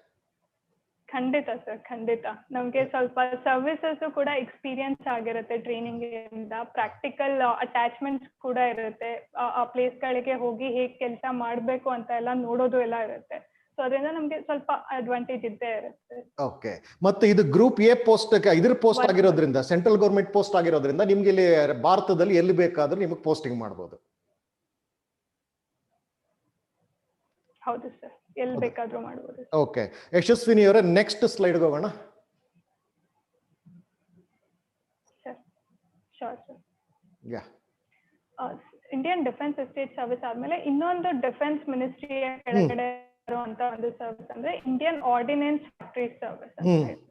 ಖಂಡಿತ ಸರ್, ಖಂಡಿತ. ನಮ್ಗೆ ಸ್ವಲ್ಪ ಸರ್ವಿಸಸ್ ಕೂಡ ಎಕ್ಸ್ಪೀರಿಯನ್ಸ್ ಆಗಿರುತ್ತೆ ಟ್ರೈನಿಂಗ್ ಇಂದ. ಪ್ರಾಕ್ಟಿಕಲ್ ಅಟ್ಯಾಚ್ಮೆಂಟ್ಸ್ ಕೂಡ ಇರುತ್ತೆ. ಆ ಪ್ಲೇಸ್ ಗಳಿಗೆ ಹೋಗಿ ಹೇಗ್ ಕೆಲಸ ಮಾಡ್ಬೇಕು ಅಂತ ಎಲ್ಲ ನೋಡೋದು ಎಲ್ಲ ಇರುತ್ತೆ. ಸೊ ಅದರಿಂದ ನಮ್ಗೆ ಸ್ವಲ್ಪ ಅಡ್ವಾಂಟೇಜ್ ಇದ್ದೇ ಇರುತ್ತೆ. ಓಕೆ, ಮತ್ತೆ ಇದು ಗ್ರೂಪ್ A ಪೋಸ್ಟ್, ಇದ್ರ ಪೋಸ್ಟ್ ಆಗಿರೋದ್ರಿಂದ, ಸೆಂಟ್ರಲ್ ಗೌರ್ಮೆಂಟ್ ಪೋಸ್ಟ್ ಆಗಿರೋದ್ರಿಂದ ನಿಮ್ಗೆ ಇಲ್ಲಿ ಭಾರತದಲ್ಲಿ ಎಲ್ಲಿ ಬೇಕಾದ್ರೂ ನಿಮಗೆ ಪೋಸ್ಟಿಂಗ್ ಮಾಡಬಹುದು. ಹೌದು ಸರ್, ಎಲ್ಲಿ ಬೇಕಾದ್ರೂ ಮಾಡಬಹುದು. ಓಕೆ, ಯಶಸ್ವಿನಿ ಅವರೇ, ನೆಕ್ಸ್ಟ್ ಸ್ಲೈಡ್ಗೆ ಹೋಗೋಣ. ಇಂಡಿಯನ್ ಡಿಫೆನ್ಸ್ ಎಸ್ಟೇಟ್ ಸರ್ವಿಸ್ ಆದ್ಮೇಲೆ ಇನ್ನೊಂದು ಡಿಫೆನ್ಸ್ ಮಿನಿಸ್ಟ್ರಿಯ ಕೆಳಗಡೆ ಇರುವಂತ ಒಂದು ಸರ್ವಿಸ್ ಅಂದ್ರೆ ಇಂಡಿಯನ್ ಆರ್ಡಿನೆನ್ಸ್ ಫ್ಯಾಕ್ಟರಿ ಸರ್ವಿಸ್ ಅಂತ ಹೇಳ್ತೀವಿ.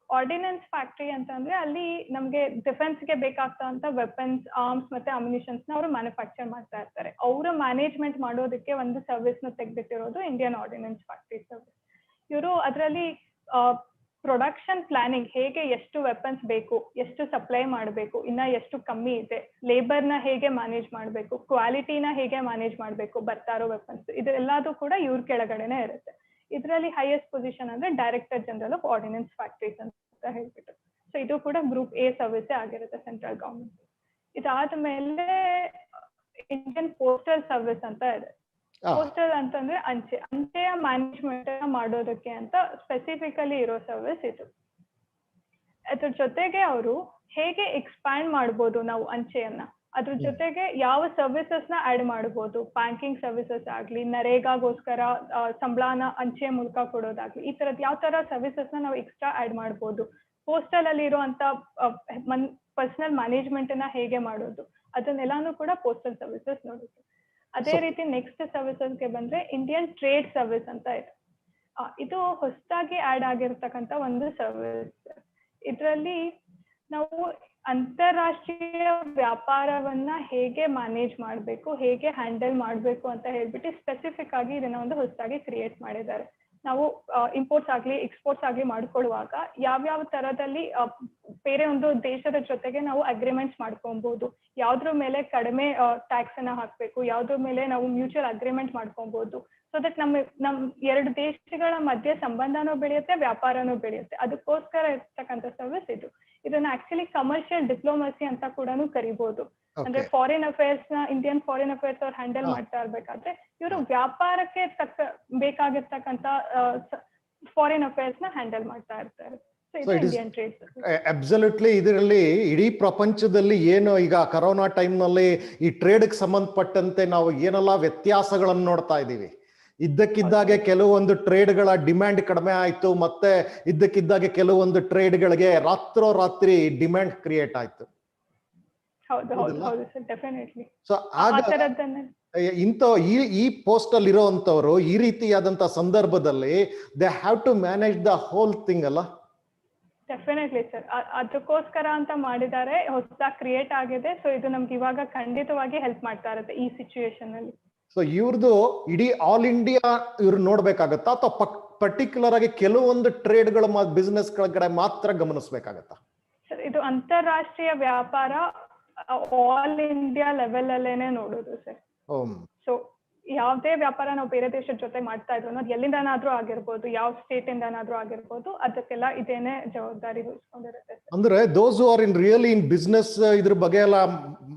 ಆರ್ಡಿನೆನ್ಸ್ ಫ್ಯಾಕ್ಟರಿ ಅಂತಂದ್ರೆ ಅಲ್ಲಿ ನಮ್ಗೆ ಡಿಫೆನ್ಸ್ ಗೆ ಬೇಕಾಗ್ತಂತ ವೆಪನ್ಸ್, ಆರ್ಮ್ಸ್ ಮತ್ತೆ ಅಮ್ಯುನಿಷನ್ಸ್ ನ ಅವರು ಮ್ಯಾನುಫ್ಯಾಕ್ಚರ್ ಮಾಡ್ತಾ ಇರ್ತಾರೆ. ಅವರ ಮ್ಯಾನೇಜ್ಮೆಂಟ್ ಮಾಡೋದಕ್ಕೆ ಒಂದು ಸರ್ವಿಸ್ ನ ತೆಗೆದಿಟ್ಟಿರೋದು ಇಂಡಿಯನ್ ಆರ್ಡಿನೆನ್ಸ್ ಫ್ಯಾಕ್ಟರಿ ಸರ್ವಿಸ್. ಇವರು ಅದರಲ್ಲಿ ಪ್ರೊಡಕ್ಷನ್ ಪ್ಲಾನಿಂಗ್, ಹೇಗೆ ಎಷ್ಟು ವೆಪನ್ಸ್ ಬೇಕು, ಎಷ್ಟು ಸಪ್ಲೈ ಮಾಡಬೇಕು, ಇನ್ನ ಎಷ್ಟು ಕಮ್ಮಿ ಇದೆ, ಲೇಬರ್ ನ ಹೇಗೆ ಮ್ಯಾನೇಜ್ ಮಾಡಬೇಕು, ಕ್ವಾಲಿಟಿನ ಹೇಗೆ ಮ್ಯಾನೇಜ್ ಮಾಡಬೇಕು, ಬರ್ತಾ ಇರೋ ವೆಪನ್ಸ್, ಇದೆಲ್ಲದೂ ಕೂಡ ಇವ್ರ ಕೆಳಗಡೆನೆ ಇರುತ್ತೆ. ಇದರಲ್ಲಿ ಹೈಯೆಸ್ಟ್ ಪೊಸಿಷನ್ ಅಂದ್ರೆ director general of ordinance factories ಅಂತ ಹೇಳ್ಬಿಟ್ಟು. ಸೊ ಇದು ಕೂಡ ಗ್ರೂಪ್ A ಸರ್ವಿಸ್ ಆಗಿರುತ್ತೆ ಸೆಂಟ್ರಲ್ ಗವರ್ಮೆಂಟ್. ಇದಾದ್ಮೇಲೆ ಇಂಡಿಯನ್ ಪೋಸ್ಟಲ್ ಸರ್ವಿಸ್ ಅಂತ ಇದೆ. ಪೋಸ್ಟಲ್ ಅಂತಂದ್ರೆ ಅಂಚೆಯ ಮ್ಯಾನೇಜ್ಮೆಂಟ್ ಮಾಡೋದಕ್ಕೆ ಅಂತ ಸ್ಪೆಸಿಫಿಕಲಿ ಇರೋ ಸರ್ವಿಸ್ ಇದು. ಅದ್ರ ಜೊತೆಗೆ ಅವರು ಹೇಗೆ ಎಕ್ಸ್ಪ್ಯಾಂಡ್ ಮಾಡ್ಬೋದು ನಾವು ಅಂಚೆಯನ್ನ, ಅದ್ರ ಜೊತೆಗೆ ಯಾವ ಸರ್ವಿಸಸ್ ನ ಆಡ್ ಮಾಡಬಹುದು, ಬ್ಯಾಂಕಿಂಗ್ ಸರ್ವಿಸಸ್ ಆಗ್ಲಿ, ನರೇಗಾಗೋಸ್ಕರ ಸಂಬಳನ ಅಂಚೆ ಮೂಲಕ ಕೊಡೋದಾಗ್ಲಿ, ಈ ತರದ್ ಯಾವ ತರ ಸರ್ವಿಸಸ್ ನ ನಾವು ಎಕ್ಸ್ಟ್ರಾ ಆಡ್ ಮಾಡಬಹುದು. ಪೋಸ್ಟಲ್ ಅಲ್ಲಿ ಇರುವಂತ ಪರ್ಸನಲ್ ಮ್ಯಾನೇಜ್ಮೆಂಟ್ ನ ಹೇಗೆ ಮಾಡೋದು, ಅದನ್ನೆಲ್ಲಾನು ಕೂಡ ಪೋಸ್ಟಲ್ ಸರ್ವಿಸಸ್ ನೋಡುತ್ತೆ. ಅದೇ ರೀತಿ ನೆಕ್ಸ್ಟ್ ಸರ್ವಿಸಸ್ಗೆ ಬಂದ್ರೆ ಇಂಡಿಯನ್ ಟ್ರೇಡ್ ಸರ್ವಿಸ್ ಅಂತ ಇದೆ. ಇದು ಹೊಸದಾಗಿ ಆಡ್ ಆಗಿರ್ತಕ್ಕಂಥ ಒಂದು ಸರ್ವಿಸ್. ಇದರಲ್ಲಿ ನಾವು ಅಂತಾರಾಷ್ಟ್ರೀಯ ವ್ಯಾಪಾರವನ್ನ ಹೇಗೆ ಮ್ಯಾನೇಜ್ ಮಾಡಬೇಕು, ಹೇಗೆ ಹ್ಯಾಂಡಲ್ ಮಾಡಬೇಕು ಅಂತ ಹೇಳ್ಬಿಟ್ಟು ಸ್ಪೆಸಿಫಿಕ್ ಆಗಿ ಇದನ್ನ ಒಂದು ಹೊಸದಾಗಿ ಕ್ರಿಯೇಟ್ ಮಾಡಿದ್ದಾರೆ. ನಾವು ಇಂಪೋರ್ಟ್ಸ್ ಆಗ್ಲಿ ಎಕ್ಸ್ಪೋರ್ಟ್ಸ್ ಆಗ್ಲಿ ಮಾಡ್ಕೊಳ್ಳುವಾಗ ಯಾವ್ಯಾವ ತರದಲ್ಲಿ ಬೇರೆ ಒಂದು ದೇಶದ ಜೊತೆಗೆ ನಾವು ಅಗ್ರಿಮೆಂಟ್ಸ್ ಮಾಡ್ಕೊಬಹುದು, ಯಾವ್ದ್ರ ಮೇಲೆ ಕಡಿಮೆ ಟ್ಯಾಕ್ಸ್ ಅನ್ನ ಹಾಕ್ಬೇಕು, ಯಾವ್ದ್ರ ಮೇಲೆ ನಾವು ಮ್ಯೂಚುವಲ್ ಅಗ್ರಿಮೆಂಟ್ ಮಾಡ್ಕೊಬಹುದು. ಸೊ ದಟ್ ನಮ್ ಎರಡು ದೇಶಗಳ ಮಧ್ಯೆ ಸಂಬಂಧನೂ ಬೆಳೆಯುತ್ತೆ, ವ್ಯಾಪಾರನೂ ಬೆಳೆಯುತ್ತೆ. ಅದಕ್ಕೋಸ್ಕರ ಇರ್ತಕ್ಕಂಥ ಸರ್ವಿಸ್ ಇದು. ಇದನ್ನ ಆಕ್ಚುಲಿ ಕಮರ್ಷಿಯಲ್ ಡಿಪ್ಲೊಮಸಿ ಅಂತ ಕೂಡ ಕರಿಬಹುದು. ಅಂದ್ರೆ ಫಾರಿನ್ ಅಫೇರ್ಸ್ ನ ಇಂಡಿಯನ್ ಫಾರಿನ್ ಅಫೇರ್ಸ್ ಅವ್ರು ಹ್ಯಾಂಡಲ್ ಮಾಡ್ತಾ ಇರ್ಬೇಕಾದ್ರೆ ಇವರು ವ್ಯಾಪಾರಕ್ಕೆ ಬೇಕಾಗಿರ್ತಕ್ಕಂಥ ಫಾರಿನ್ ಅಫೇರ್ಸ್ ನ ಹ್ಯಾಂಡಲ್ ಮಾಡ್ತಾ ಇರ್ತಾರೆ. Indian trade absolutely. ಇದರಲ್ಲಿ ಇಡೀ ಪ್ರಪಂಚದಲ್ಲಿ ಏನು ಈಗ ಕರೋನಾ ಟೈಮ್ ನಲ್ಲಿ ಈ ಟ್ರೇಡ್ಗೆ ಸಂಬಂಧಪಟ್ಟಂತೆ ನಾವು ಏನೆಲ್ಲ ವ್ಯತ್ಯಾಸಗಳನ್ನು ನೋಡ್ತಾ ಇದ್ದೀವಿ. ಇದ್ದಕ್ಕಿದ್ದಾಗೆ ಕೆಲವೊಂದು ಟ್ರೇಡ್ಗಳ ಡಿಮ್ಯಾಂಡ್ ಕಡಿಮೆ ಆಯ್ತು, ಮತ್ತೆ ಇದ್ದಕ್ಕಿದ್ದಾಗೆ ಕೆಲವೊಂದು ಟ್ರೇಡ್ಗಳಿಗೆ ರಾತ್ರೋರಾತ್ರಿ ಡಿಮ್ಯಾಂಡ್ ಕ್ರಿಯೇಟ್ ಆಯ್ತು. ಸೊ ಆಗ ಈ ಪೋಸ್ಟ್ ಅಲ್ಲಿ ಇರೋಂಥವ್ರು ಈ ರೀತಿಯಾದಂತ ಸಂದರ್ಭದಲ್ಲಿ they have to manage the whole thing ಅಲ್ಲ. ಡೆಫಿನೆಟ್ಲಿ ಸರ್, ಅದಕ್ಕೋಸ್ಕರ ಅಂತ ಮಾಡಿದ್ದಾರೆ, ಹೊಸದಾಗಿ ಕ್ರಿಯೇಟ್ ಆಗಿದೆ. ಸೊ ಇದು ನಮ್ಗೆ ಇವಾಗ ಖಂಡಿತವಾಗಿ ಹೆಲ್ಪ್ ಮಾಡ್ತಾ ಇರುತ್ತೆ ಈ ಸಿಚುಯೇಷನ್ ಅಲ್ಲಿ. ಸೊ ಇವ್ರದ್ದು ಇಡೀ ಆಲ್ ಇಂಡಿಯಾ ಇವ್ರು ನೋಡ್ಬೇಕಾಗತ್ತಾ, ಅಥವಾ ಪರ್ಟಿಕ್ಯುಲರ್ ಆಗಿ ಕೆಲವೊಂದು ಟ್ರೇಡ್ಗಳ ಬಿಸ್ನೆಸ್ ಗಳ ಕಡೆ ಮಾತ್ರ ಗಮನಿಸ್ಬೇಕಾಗತ್ತಾ? ಸರ್, ಇದು ಅಂತಾರಾಷ್ಟ್ರೀಯ ವ್ಯಾಪಾರ ಆಲ್ ಇಂಡಿಯಾ ಲೆವೆಲ್ ಅಲ್ಲೇನೆ ನೋಡೋದು ಸರ್. ಸೊ ಯಾವುದೇ ವ್ಯಾಪಾರ ನಾವು ಬೇರೆ ದೇಶದ ಜೊತೆ ಮಾಡ್ತಾ ಇದ್ರು ಅನ್ನೋದು ಎಲ್ಲಿಂದನಾದ್ರೂ ಆಗಿರ್ಬೋದು, ಯಾವ ಸ್ಟೇಟ್ ಇಂದನಾದ್ರೂ ಆಗಿರ್ಬೋದು, ಅದಕ್ಕೆಲ್ಲ ಇದೇನೆ ಜವಾಬ್ದಾರಿ ವಹಿಸ್ಕೊಂಡಿರುತ್ತೆ. ಅಂದ್ರೆ those who are in really in business ಇದ್ರ ಬಗ್ಗೆ ಎಲ್ಲ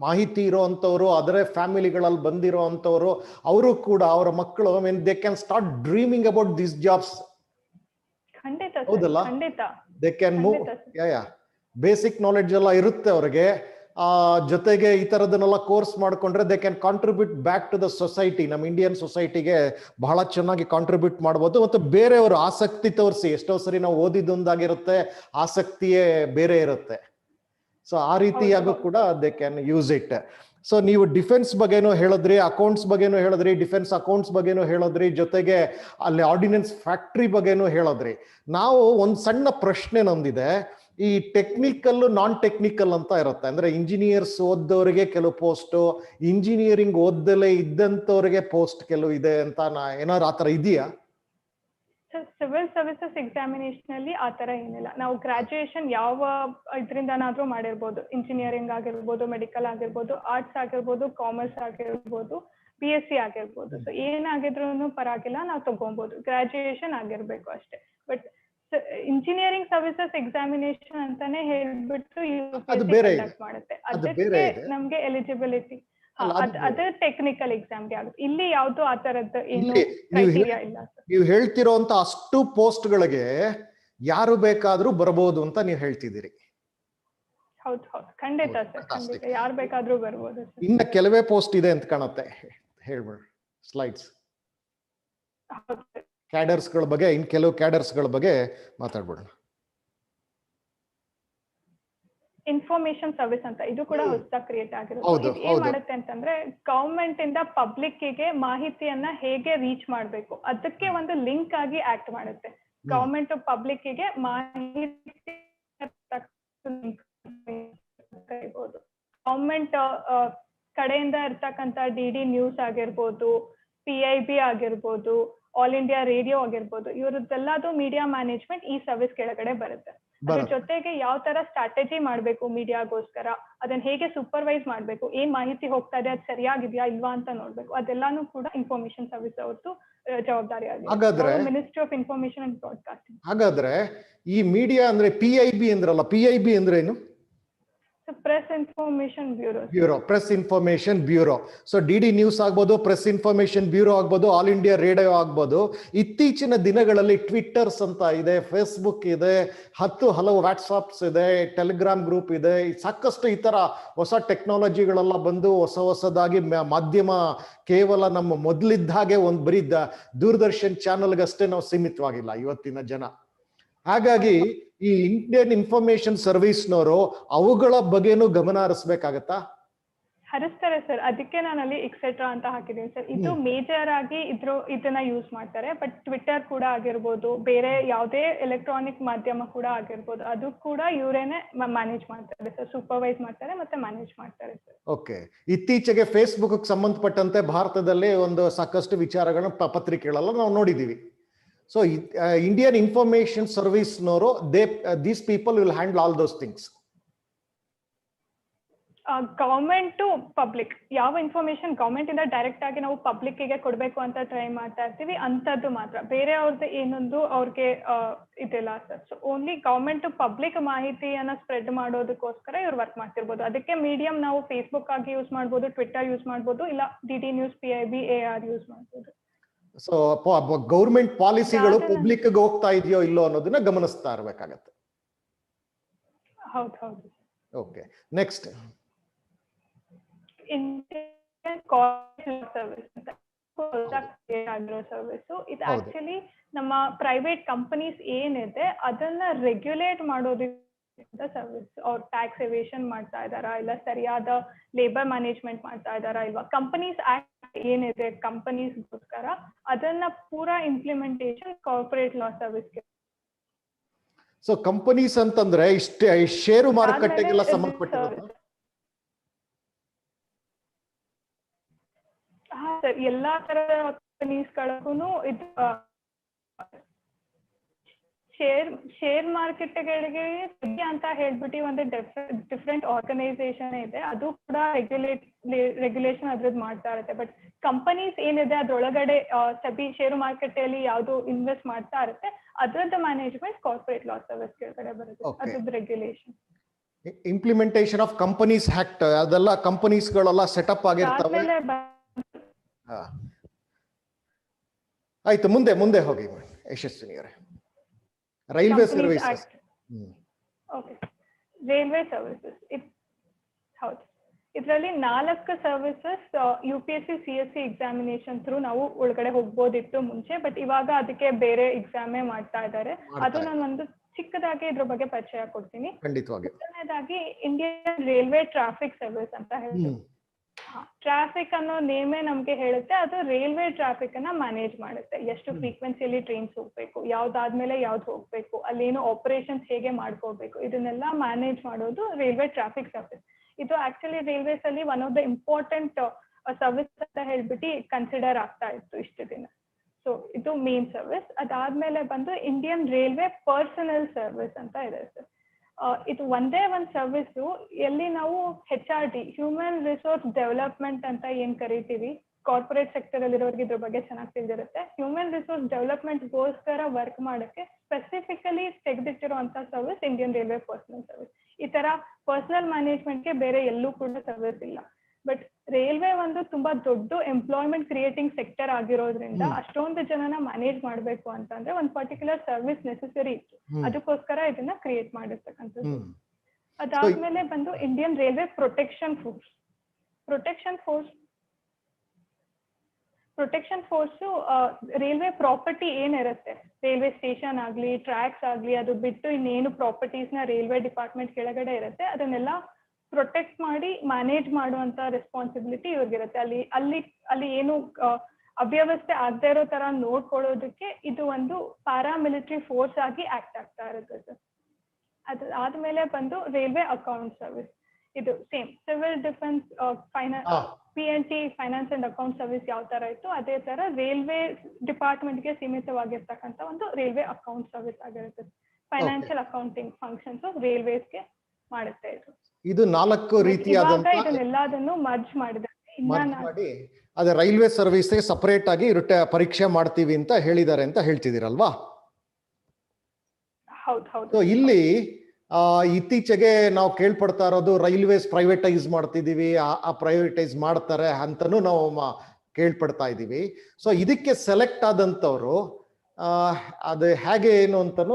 ಮಾಹಿತಿ ಇರೋಂಥವ್ರು, ಅದರ ಫ್ಯಾಮಿಲಿಗಳಲ್ಲಿ ಬಂದಿರೋ ಅಂಥವ್ರು, ಅವರು ಕೂಡ ಅವರ ಮಕ್ಕಳು they can start dreaming about this jobs. ಖಂಡಿತ ಹೌದಲ್ಲ, ಖಂಡಿತ they can move. Basic knowledge ಎಲ್ಲ ಇರುತ್ತೆ ಅವ್ರಿಗೆ. ಜೊತೆಗೆ ಈ ತರದನ್ನೆಲ್ಲ ಕೋರ್ಸ್ ಮಾಡ್ಕೊಂಡ್ರೆ they can contribute back to the society. ನಮ್ಮ ಇಂಡಿಯನ್ ಸೊಸೈಟಿಗೆ ಬಹಳ ಚೆನ್ನಾಗಿ ಕಾಂಟ್ರಿಬ್ಯೂಟ್ ಮಾಡ್ಬೋದು. ಮತ್ತು ಬೇರೆಯವರು ಆಸಕ್ತಿ ತೋರಿಸಿ, ಎಷ್ಟೋ ಸರಿ ನಾವು ಓದಿದ್ದೊಂದಾಗಿರುತ್ತೆ, ಆಸಕ್ತಿಯೇ ಬೇರೆ ಇರುತ್ತೆ. ಸೊ ಆ ರೀತಿಯಾಗೂ ಕೂಡ they can use it. So ನೀವು ಡಿಫೆನ್ಸ್ ಬಗ್ಗೆನೂ ಹೇಳಿದ್ರಿ, ಅಕೌಂಟ್ಸ್ ಬಗ್ಗೆನೂ ಹೇಳಿದ್ರಿ, ಡಿಫೆನ್ಸ್ ಅಕೌಂಟ್ಸ್ ಬಗ್ಗೆನೂ ಹೇಳಿದ್ರಿ, ಜೊತೆಗೆ ಅಲ್ಲಿ ಆರ್ಡಿನೆನ್ಸ್ ಫ್ಯಾಕ್ಟ್ರಿ ಬಗ್ಗೆನೂ ಹೇಳಿದ್ರಿ. ನಾವು ಒಂದು ಸಣ್ಣ ಪ್ರಶ್ನೆ ನೊಂದಿದೆ. ಈ ಟೆಕ್ನಿಕಲ್ ನಾನ್ ಟೆಕ್ನಿಕಲ್ ಅಂತ ಇರುತ್ತೆ. ಅಂದ್ರೆ ಇಂಜಿನಿಯರ್ಸ್ ಓದ್ದವರಿಗೆ ಕೆಲವು ಪೋಸ್ಟ್, ಇಂಜಿನಿಯರಿಂಗ್ ಓದ್ದಲೇ ಇದ್ದಂತವ್ರಿಗೆ ಪೋಸ್ಟ್ ಕೆಲವು ಇದೆ ಅಂತ ಏನಾದ್ರು ಆತರ ಇದೆಯಾ? ಸಿವಿಲ್ ಸರ್ವಿಸಸ್ ಎಕ್ಸಾಮಿನೇಷನ್ ಅಲ್ಲಿ ಆತರ ಏನಿಲ್ಲ. ನಾವು ಗ್ರಾಜುಯೇಷನ್ ಯಾವ ಇದರಿಂದನಾದ್ರೂ ಮಾಡಿರ್ಬೋದು, ಇಂಜಿನಿಯರಿಂಗ್ ಆಗಿರ್ಬೋದು, ಮೆಡಿಕಲ್ ಆಗಿರ್ಬೋದು, ಆರ್ಟ್ಸ್ ಆಗಿರ್ಬೋದು, ಕಾಮರ್ಸ್ ಆಗಿರ್ಬೋದು, BSc ಆಗಿರ್ಬೋದು. ಸೊ ಏನಾಗಿದ್ರು ಪರವಾಗಿಲ್ಲ, ನಾವು ತಗೊಬಹುದು. ಗ್ರಾಜುಯೇಷನ್ ಆಗಿರ್ಬೇಕು ಅಷ್ಟೇ. ಬಟ್ ಇಂಜಿನಿಯರಿಂಗ್ ಸರ್ವಿಸಸ್ ಎಕ್ಸಾಮಿನೇಷನ್ ಅಂತಾನೆ ಹೇಳ್ಬಿಟ್ಟು ಮಾಡುತ್ತೆ. ಅದಕ್ಕೆ ನಮ್ಗೆ ಎಲಿಜಿಬಿಲಿಟಿ, ಅದು ಟೆಕ್ನಿಕಲ್ ಎಕ್ಸಾಮ್ಗೆ ಆಗುತ್ತೆ. ಇಲ್ಲಿ ಯಾವ್ದು ಆ ತರದ್ದು ಏನು ಕ್ರೈಟೀರಿಯಾ ಇಲ್ಲ. ನೀವು ಹೇಳ್ತಿರೋಂತ ಅಷ್ಟು ಪೋಸ್ಟ್ ಗಳಿಗೆ ಯಾರು ಬೇಕಾದ್ರೂ ಬರಬಹುದು ಅಂತ ನೀವು ಹೇಳ್ತಿದ್ದೀರಿ. ಹೌದು ಹೌದು, ಖಂಡಿತ ಸರ್, ಖಂಡಿತ ಯಾರು ಬೇಕಾದ್ರೂ ಬರ್ಬೋದು. ಇನ್ನ ಕೆಲವೇ ಪೋಸ್ಟ್ ಇದೆ ಅಂತ ಕಾಣುತ್ತೆ. ಹೇಳ್ಬೇಡ ಸ್ಲೈಡ್ಸ್. ಕ್ಯಾಡರ್ಸ್ ಗಳ ಬಗ್ಗೆ, ಇನ್ ಕೆಲವು ಕ್ಯಾಡರ್ಸ್ ಗಳ ಬಗ್ಗೆ ಮಾತಾಡ್ಬೋಣ. ಇನ್ಫಾರ್ಮೇಶನ್ ಸರ್ವಿಸ್ ಅಂತ ಇದು ಕೂಡ ಹೊಸದಾಗಿ ಕ್ರಿಯೇಟ್ ಆಗಿರುತ್ತೆ. ಏನ್ ಮಾಡುತ್ತೆ ಅಂತಂದ್ರೆ ಗವರ್ಮೆಂಟ್ ಇಂದ ಪಬ್ಲಿಕ್ ಗೆ ಮಾಹಿತಿಯನ್ನ ಹೇಗೆ ರೀಚ್ ಮಾಡ್ಬೇಕು ಅದಕ್ಕೆ ಒಂದು ಲಿಂಕ್ ಆಗಿ ಆಕ್ಟ್ ಮಾಡುತ್ತೆ. ಗವರ್ಮೆಂಟ್ ಪಬ್ಲಿಕ್ ಗೆ ಮಾಹಿತಿ ಗವರ್ಮೆಂಟ್ ಕಡೆಯಿಂದ ಇರ್ತಕ್ಕಂಥ DD ನ್ಯೂಸ್ ಆಗಿರ್ಬೋದು, PIB ಆಗಿರ್ಬೋದು, ಆಲ್ ಇಂಡಿಯಾ ರೇಡಿಯೋ ಆಗಿರ್ಬೋದು, ಇವ್ರದ್ದೆಲ್ಲದು ಮೀಡಿಯಾ ಮ್ಯಾನೇಜ್ಮೆಂಟ್ ಈ ಸರ್ವಿಸ್ ಕೆಳಗಡೆ ಬರುತ್ತೆ. ಅದ್ರ ಜೊತೆಗೆ ಯಾವ ತರ ಸ್ಟ್ರಾಟಜಿ ಮಾಡ್ಬೇಕು ಮೀಡಿಯಾಗೋಸ್ಕರ, ಅದನ್ನ ಹೇಗೆ ಸೂಪರ್ವೈಸ್ ಮಾಡ್ಬೇಕು, ಏನ್ ಮಾಹಿತಿ ಹೋಗ್ತಾ ಇದೆ ಅದು ಸರಿಯಾಗಿದ್ಯಾ ಇಲ್ವಾ ಅಂತ ನೋಡ್ಬೇಕು, ಅದೆಲ್ಲಾನು ಕೂಡ ಇನ್ಫಾರ್ಮೇಶನ್ ಸರ್ವಿಸ್ ಅವ್ರದ್ದು ಜವಾಬ್ದಾರಿ ಆಗಿದೆ. Ministry of information and broadcasting. ಹಾಗಾದ್ರೆ ಈ ಮೀಡಿಯಾ ಅಂದ್ರೆ PIB ಅಂದ್ರಲ್ಲ, PIB ಅಂದ್ರೆ ಏನು? Press information bureau. Press information bureau. So D news ಆಗ್ಬೋದು, ಪ್ರೆಸ್ ಇನ್ಫಾರ್ಮೇಶನ್ ಬ್ಯೂರೋ ಆಗ್ಬೋದು, ಆಲ್ ಇಂಡಿಯಾ ರೇಡಿಯೋ ಆಗ್ಬೋದು. ಇತ್ತೀಚಿನ ದಿನಗಳಲ್ಲಿ ಟ್ವಿಟ್ಟರ್ಸ್ ಅಂತ ಇದೆ, ಫೇಸ್ಬುಕ್ ಇದೆ, ಹಲವು ವಾಟ್ಸಾಪ್ಸ್ ಇದೆ, ಟೆಲಿಗ್ರಾಮ್ ಗ್ರೂಪ್ ಇದೆ. ಸಾಕಷ್ಟು ಈ ತರ ಹೊಸ ಟೆಕ್ನಾಲಜಿಗಳೆಲ್ಲ ಬಂದು ಹೊಸದಾಗಿ ಮಾಧ್ಯಮ ಕೇವಲ ನಮ್ಮ ಮೊದಲಿದ್ದ ಹಾಗೆ ಒಂದು ಬರೀ ದೂರದರ್ಶನ್ ಚಾನಲ್ಗಷ್ಟೇ ನಾವು ಸೀಮಿತವಾಗಿಲ್ಲ ಇವತ್ತಿನ ಜನ. ಹಾಗಾಗಿ ಈ ಇಂಡಿಯನ್ ಇನ್ಫಾರ್ಮೇಶನ್ ಸರ್ವಿಸ್ನವರು ಅವುಗಳ ಬಗ್ಗೆನೂ ಗಮನ ಹರಿಸ್ಬೇಕಾಗತ್ತಾ? ಹರಿಸ್ತಾರೆ ಸರ್, ಅದಕ್ಕೆ ನಾನು ಅಲ್ಲಿ ಎಕ್ಸೆಟ್ರಾ ಅಂತ ಹಾಕಿದ್ದೀನಿ ಸರ್. ಇದು ಮೇಜರ್ ಆಗಿ ಇದನ್ನ ಯೂಸ್ ಮಾಡ್ತಾರೆ. ಬಟ್ ಟ್ವಿಟರ್ ಕೂಡ ಆಗಿರ್ಬೋದು, ಬೇರೆ ಯಾವುದೇ ಎಲೆಕ್ಟ್ರಾನಿಕ್ ಮಾಧ್ಯಮ ಕೂಡ ಆಗಿರ್ಬೋದು, ಅದು ಕೂಡ ಇವರೇನೆ ಮ್ಯಾನೇಜ್ ಮಾಡ್ತಾರೆ ಸರ್, ಸೂಪರ್ವೈಸ್ ಮಾಡ್ತಾರೆ ಮತ್ತೆ ಮ್ಯಾನೇಜ್ ಮಾಡ್ತಾರೆ ಸರ್. ಓಕೆ. ಇತ್ತೀಚೆಗೆ ಫೇಸ್ಬುಕ್ ಸಂಬಂಧಪಟ್ಟಂತೆ ಭಾರತದಲ್ಲಿ ಒಂದು ಸಾಕಷ್ಟು ವಿಚಾರಗಳನ್ನ ಪತ್ರಿಕೆಗಳೆಲ್ಲ ನಾವು ನೋಡಿದೀವಿ. So Indian information service noro these people will handle all those things. Government to public ಯಾವ ಇನ್ಫಾರ್ಮೇಶನ್ ಗವರ್ಮೆಂಟ್ ಇಂದ ಡೈರೆಕ್ಟ್ ಆಗಿ ನಾವು ಪಬ್ಲಿಕ್ ಗೆ ಕೊಡ್ಬೇಕು ಅಂತ ಟ್ರೈ ಮಾಡ್ತಾ ಇರ್ತೀವಿ, ಅಂತದ್ದು ಮಾತ್ರ. ಬೇರೆ ಅವ್ರದ್ದು ಏನೊಂದು ಅವ್ರಿಗೆ ಇದಿಲ್ಲ sir. So only government to public ಮಾಹಿತಿಯನ್ನ ಸ್ಪ್ರೆಡ್ ಮಾಡೋದಕ್ಕೋಸ್ಕರ ಇವ್ರು ವರ್ಕ್ ಮಾಡ್ತಿರ್ಬೋದು. ಅದಕ್ಕೆ ಮೀಡಿಯಂ ನಾವು ಫೇಸ್ಬುಕ್ ಆಗಿ ಯೂಸ್ ಮಾಡ್ಬೋದು, ಟ್ವಿಟರ್ ಯೂಸ್ ಮಾಡ್ಬೋದು, ಇಲ್ಲ D news, PIB, AR use ಮಾಡ್ಬೋದು. ಸೊ ಗೌರ್ಮೆಂಟ್ ಪಾಲಿಸಿಗಳು ಪಬ್ಲಿಕ್ ಗೆ ಹೋಗ್ತಾ ಇದೆಯೋ ಇಲ್ಲೋ ಅನ್ನೋದನ್ನ ಗಮನಿಸ್ತಾ ಇರಬೇಕಾಗತ್ತೆ. ಹೌದು. Okay, next Indian corporate service ಅಂತ ಆಗಿರೋ ಸರ್ವಿಸ್. ಇದು ಆಕ್ಚುಲಿ ನಮ್ಮ ಪ್ರೈವೇಟ್ ಕಂಪನೀಸ್ ಏನಿದೆ ಅದನ್ನ ರೆಗ್ಯುಲೇಟ್ ಮಾಡೋದಕ್ಕೆ ಸರ್ವಿಸ್. ಅವ್ರು ಟ್ಯಾಕ್ಸ್ ಎವೇಷನ್ ಮಾಡ್ತಾ ಇದಾರಾ, ಇಲ್ಲ ಸರಿಯಾದ ಲೇಬರ್ ಮ್ಯಾನೇಜ್ಮೆಂಟ್ ಮಾಡ್ತಾ ಇದಾರಾ ಇಲ್ವಾ, ಕಂಪನೀಸ್ ಆಕ್ಟ್ ಏನಿದೆ ಕಂಪನೀಸ್ಗೋಸ್ಕರ ಅದನ್ನ ಪೂರಾ ಇಂಪ್ಲಿಮೆಂಟೇಷನ್ ಕಾರ್ಪೊರೇಟ್ ಲಾ ಸರ್ವಿಸ್ಗೆ. ಸೊ ಕಂಪನೀಸ್ ಅಂತಂದ್ರೆ ಇಷ್ಟೇ ಷೇರು ಮಾರುಕಟ್ಟೆಗೆಲ್ಲ ಸಂಬಂಧಪಟ್ಟಿರೋದು? ಹಾ ಸರ್, ಎಲ್ಲಾ ತರದ ಕಂಪನೀಸ್ಗಳಿಗೂ ಇದು ಶೇರ್ ಮಾರ್ಕೆಟ್ಗಳಿಗೆ ಅಂತ ಹೇಳ್ಬಿಟ್ಟು ಒಂದು ಡಿಫ್ರೆಂಟ್ ಆರ್ಗನೈಸೇಷನ್ ಇದೆ, ಅದು ಕೂಡ ರೆಗ್ಯುಲೇಷನ್ ಅದ್ರದ್ದು ಮಾಡ್ತಾ ಇರುತ್ತೆ. ಬಟ್ ಕಂಪನೀಸ್ ಏನಿದೆ ಅದ್ರೊಳಗಡೆ ಸಬಿ ಷೇರು ಮಾರುಕಟ್ಟೆಯಲ್ಲಿ ಯಾವ್ದು ಇನ್ವೆಸ್ಟ್ ಮಾಡ್ತಾ ಇರುತ್ತೆ ಅದ್ರದ್ದು ಮ್ಯಾನೇಜ್ಮೆಂಟ್ ಕಾರ್ಪೊರೇಟ್ ಲಾ ಸರ್ವಿಸ್ ಕೆಳಗಡೆ ಬರುತ್ತೆ. ಅದ್ರದ್ದು regulation implementation of companies act ಅದೆಲ್ಲ ಕಂಪನೀಸ್ಗಳೆಲ್ಲ ಸೆಟಪ್ ಆಗಿರ್ತವೆ. ಆಯ್ತು, ಮುಂದೆ ಹೋಗಿ ಯಶಸ್ವಿನಿಯವರೇ. Railway services. Okay, railway services. ಹೌದು, ಇದರಲ್ಲಿ 4 services UPSC CSC examination through ನಾವು ಒಳಗಡೆ ಹೋಗ್ಬೋದಿತ್ತು ಮುಂಚೆ. ಬಟ್ ಇವಾಗ ಅದಕ್ಕೆ ಬೇರೆ ಎಕ್ಸಾಮೇ ಮಾಡ್ತಾ ಇದ್ದಾರೆ. ಅದು ನಾನು ಒಂದು ಚಿಕ್ಕದಾಗಿ ಇದ್ರ ಬಗ್ಗೆ ಪರಿಚಯ ಕೊಡ್ತೀನಿ. ಮೊದಲನೇದಾಗಿ ಇಂಡಿಯನ್ ರೈಲ್ವೆ ಟ್ರಾಫಿಕ್ ಸರ್ವಿಸ್ ಅಂತ ಹೇಳಿ. ಟ್ರಾಫಿಕ್ ಅನ್ನೋ ನೇಮೇ ನಮ್ಗೆ ಹೇಳುತ್ತೆ, ಅದು ರೈಲ್ವೆ ಟ್ರಾಫಿಕ್ ಅನ್ನ ಮ್ಯಾನೇಜ್ ಮಾಡುತ್ತೆ. ಎಷ್ಟು ಫ್ರೀಕ್ವೆನ್ಸಿಯಲ್ಲಿ ಟ್ರೈನ್ಸ್ ಹೋಗ್ಬೇಕು, ಯಾವ್ದಾದ್ಮೇಲೆ ಯಾವ್ದು ಹೋಗ್ಬೇಕು, ಅಲ್ಲೇನು ಆಪರೇಷನ್ಸ್ ಹೇಗೆ ಮಾಡ್ಕೋಬೇಕು, ಇದನ್ನೆಲ್ಲ ಮ್ಯಾನೇಜ್ ಮಾಡೋದು ರೈಲ್ವೆ ಟ್ರಾಫಿಕ್ ಸರ್ವಿಸ್. ಇದು ಆಕ್ಚುಲಿ ರೈಲ್ವೇಸ್ ಅಲ್ಲಿ one of the important service ಅಂತ ಹೇಳ್ಬಿಟ್ಟು ಕನ್ಸಿಡರ್ ಆಗ್ತಾ ಇತ್ತು ಇಷ್ಟು ದಿನ. ಸೊ ಇದು ಮೇನ್ ಸರ್ವಿಸ್. ಅದಾದ್ಮೇಲೆ ಬಂದು ಇಂಡಿಯನ್ ರೈಲ್ವೆ ಪರ್ಸನಲ್ ಸರ್ವಿಸ್ ಅಂತ ಇದೆ ಸರ್. ಇದು ಒಂದೇ ಒಂದು ಸರ್ವಿಸು ಎಲ್ಲಿ ನಾವು HRD ಹ್ಯೂಮನ್ ರಿಸೋರ್ಸ್ ಡೆವಲಪ್ಮೆಂಟ್ ಅಂತ ಏನ್ ಕರಿತೀವಿ, ಕಾರ್ಪೊರೇಟ್ ಸೆಕ್ಟರ್ ಅಲ್ಲಿರೋರಿಗೆ ಇದ್ರ ಬಗ್ಗೆ ಚೆನ್ನಾಗಿ ತಿಳಿದಿರುತ್ತೆ. ಹ್ಯೂಮನ್ ರಿಸೋರ್ಸ್ ಡೆವಲಪ್ಮೆಂಟ್ಗೋಸ್ಕರ ವರ್ಕ್ ಮಾಡೋಕ್ಕೆ ಸ್ಪೆಸಿಫಿಕಲಿ ತೆಗೆದಿಟ್ಟಿರುವಂತ service Indian railway personnel service. ಈ ತರ ಪರ್ಸನಲ್ ಮ್ಯಾನೇಜ್ಮೆಂಟ್ಗೆ ಬೇರೆ ಎಲ್ಲೂ ಕೂಡ ಸರ್ವಿಸ್ ಇಲ್ಲ. ಬಟ್ ರೈಲ್ವೆ ಒಂದು ತುಂಬಾ ದೊಡ್ಡ ಎಂಪ್ಲಾಯ್ಮೆಂಟ್ ಕ್ರಿಯೇಟಿಂಗ್ ಸೆಕ್ಟರ್ ಆಗಿರೋದ್ರಿಂದ ಅಷ್ಟೊಂದು ಜನನ ಮ್ಯಾನೇಜ್ ಮಾಡ್ಬೇಕು ಅಂತಂದ್ರೆ ಒಂದು ಪರ್ಟಿಕ್ಯುಲರ್ ಸರ್ವಿಸ್ ನೆಸೆಸರಿ ಇತ್ತು, ಅದಕ್ಕೋಸ್ಕರ ಇದನ್ನ ಕ್ರಿಯೇಟ್ ಮಾಡಿರ್ತಕ್ಕಂಥದ್ದು. ಅದಾದ್ಮೇಲೆ ಬಂದು Indian railway protection force railway property ಏನಿರುತ್ತೆ, ರೈಲ್ವೆ ಸ್ಟೇಷನ್ ಆಗ್ಲಿ, ಟ್ರ್ಯಾಕ್ಸ್ ಆಗ್ಲಿ, ಅದು ಬಿಟ್ಟು ಇನ್ನೇನು ಪ್ರಾಪರ್ಟೀಸ್ ನ ರೈಲ್ವೆ ಡಿಪಾರ್ಟ್ಮೆಂಟ್ ಕೆಳಗಡೆ ಇರುತ್ತೆ, ಅದನ್ನೆಲ್ಲ ಪ್ರೊಟೆಕ್ಟ್ ಮಾಡಿ ಮ್ಯಾನೇಜ್ ಮಾಡುವಂತ ರೆಸ್ಪಾನ್ಸಿಬಿಲಿಟಿ ಇವ್ರಿಗಿರುತ್ತೆ. ಅಲ್ಲಿ ಏನು ಅವ್ಯವಸ್ಥೆ ಆಗದೆ ಇರೋ ತರ ನೋಡ್ಕೊಳ್ಳೋದಕ್ಕೆ ಇದು ಒಂದು ಪ್ಯಾರಾಮಿಲಿಟರಿ ಫೋರ್ಸ್ ಆಗಿ ಆಕ್ಟ್ ಆಗ್ತಾ ಇರುತ್ತೆ ಸರ್. ಅದಾದ್ಮೇಲೆ ಬಂದು ರೈಲ್ವೆ ಅಕೌಂಟ್ ಸರ್ವಿಸ್. ಇದು same civil defence PNT finance and account service ಯಾವ ತರ ಇತ್ತು ಅದೇ ತರ ರೈಲ್ವೆ ಡಿಪಾರ್ಟ್ಮೆಂಟ್ಗೆ ಸೀಮಿತವಾಗಿರ್ತಕ್ಕಂಥ ಒಂದು ರೈಲ್ವೆ ಅಕೌಂಟ್ ಸರ್ವಿಸ್ ಆಗಿರುತ್ತೆ. ಫೈನಾನ್ಷಿಯಲ್ ಅಕೌಂಟಿಂಗ್ ಫಂಕ್ಷನ್ಸ್ ರೈಲ್ವೇಸ್ಗೆ ಮಾಡುತ್ತೆ ಇದು 4 ರೀತಿಯಾದಂತ ಇದನ್ನೆಲ್ಲದನ್ನು ಮರ್ಜ್ ಮಾಡಿದ್ದಾರೆ. ಅದೇ ರೈಲ್ವೆ ಸರ್ವಿಸ್ ಸಪರೇಟ್ ಆಗಿ ಪರೀಕ್ಷೆ ಮಾಡ್ತೀವಿ ಅಂತ ಹೇಳಿದ್ದಾರೆ ಅಂತ ಹೇಳ್ತಿದ್ದೀರಲ್ವಾ? ಹೌದು. ಇಲ್ಲಿ ಇತ್ತೀಚೆಗೆ ನಾವು ಕೇಳ್ಪಡ್ತಾ ಇರೋದು ರೈಲ್ವೇಸ್ ಪ್ರೈವೇಟೈಸ್ ಮಾಡ್ತಿದೀವಿ, ಆ ಪ್ರೈವೇಟೈಸ್ ಮಾಡ್ತಾರೆ ಅಂತಾನು ನಾವು ಕೇಳ್ಪಡ್ತಾ ಇದ್ದೀವಿ. ಸೊ ಇದಕ್ಕೆ ಸೆಲೆಕ್ಟ್ ಆದಂಥವ್ರು ಅದು ಹೇಗೆ ಏನು ಅಂತಾನು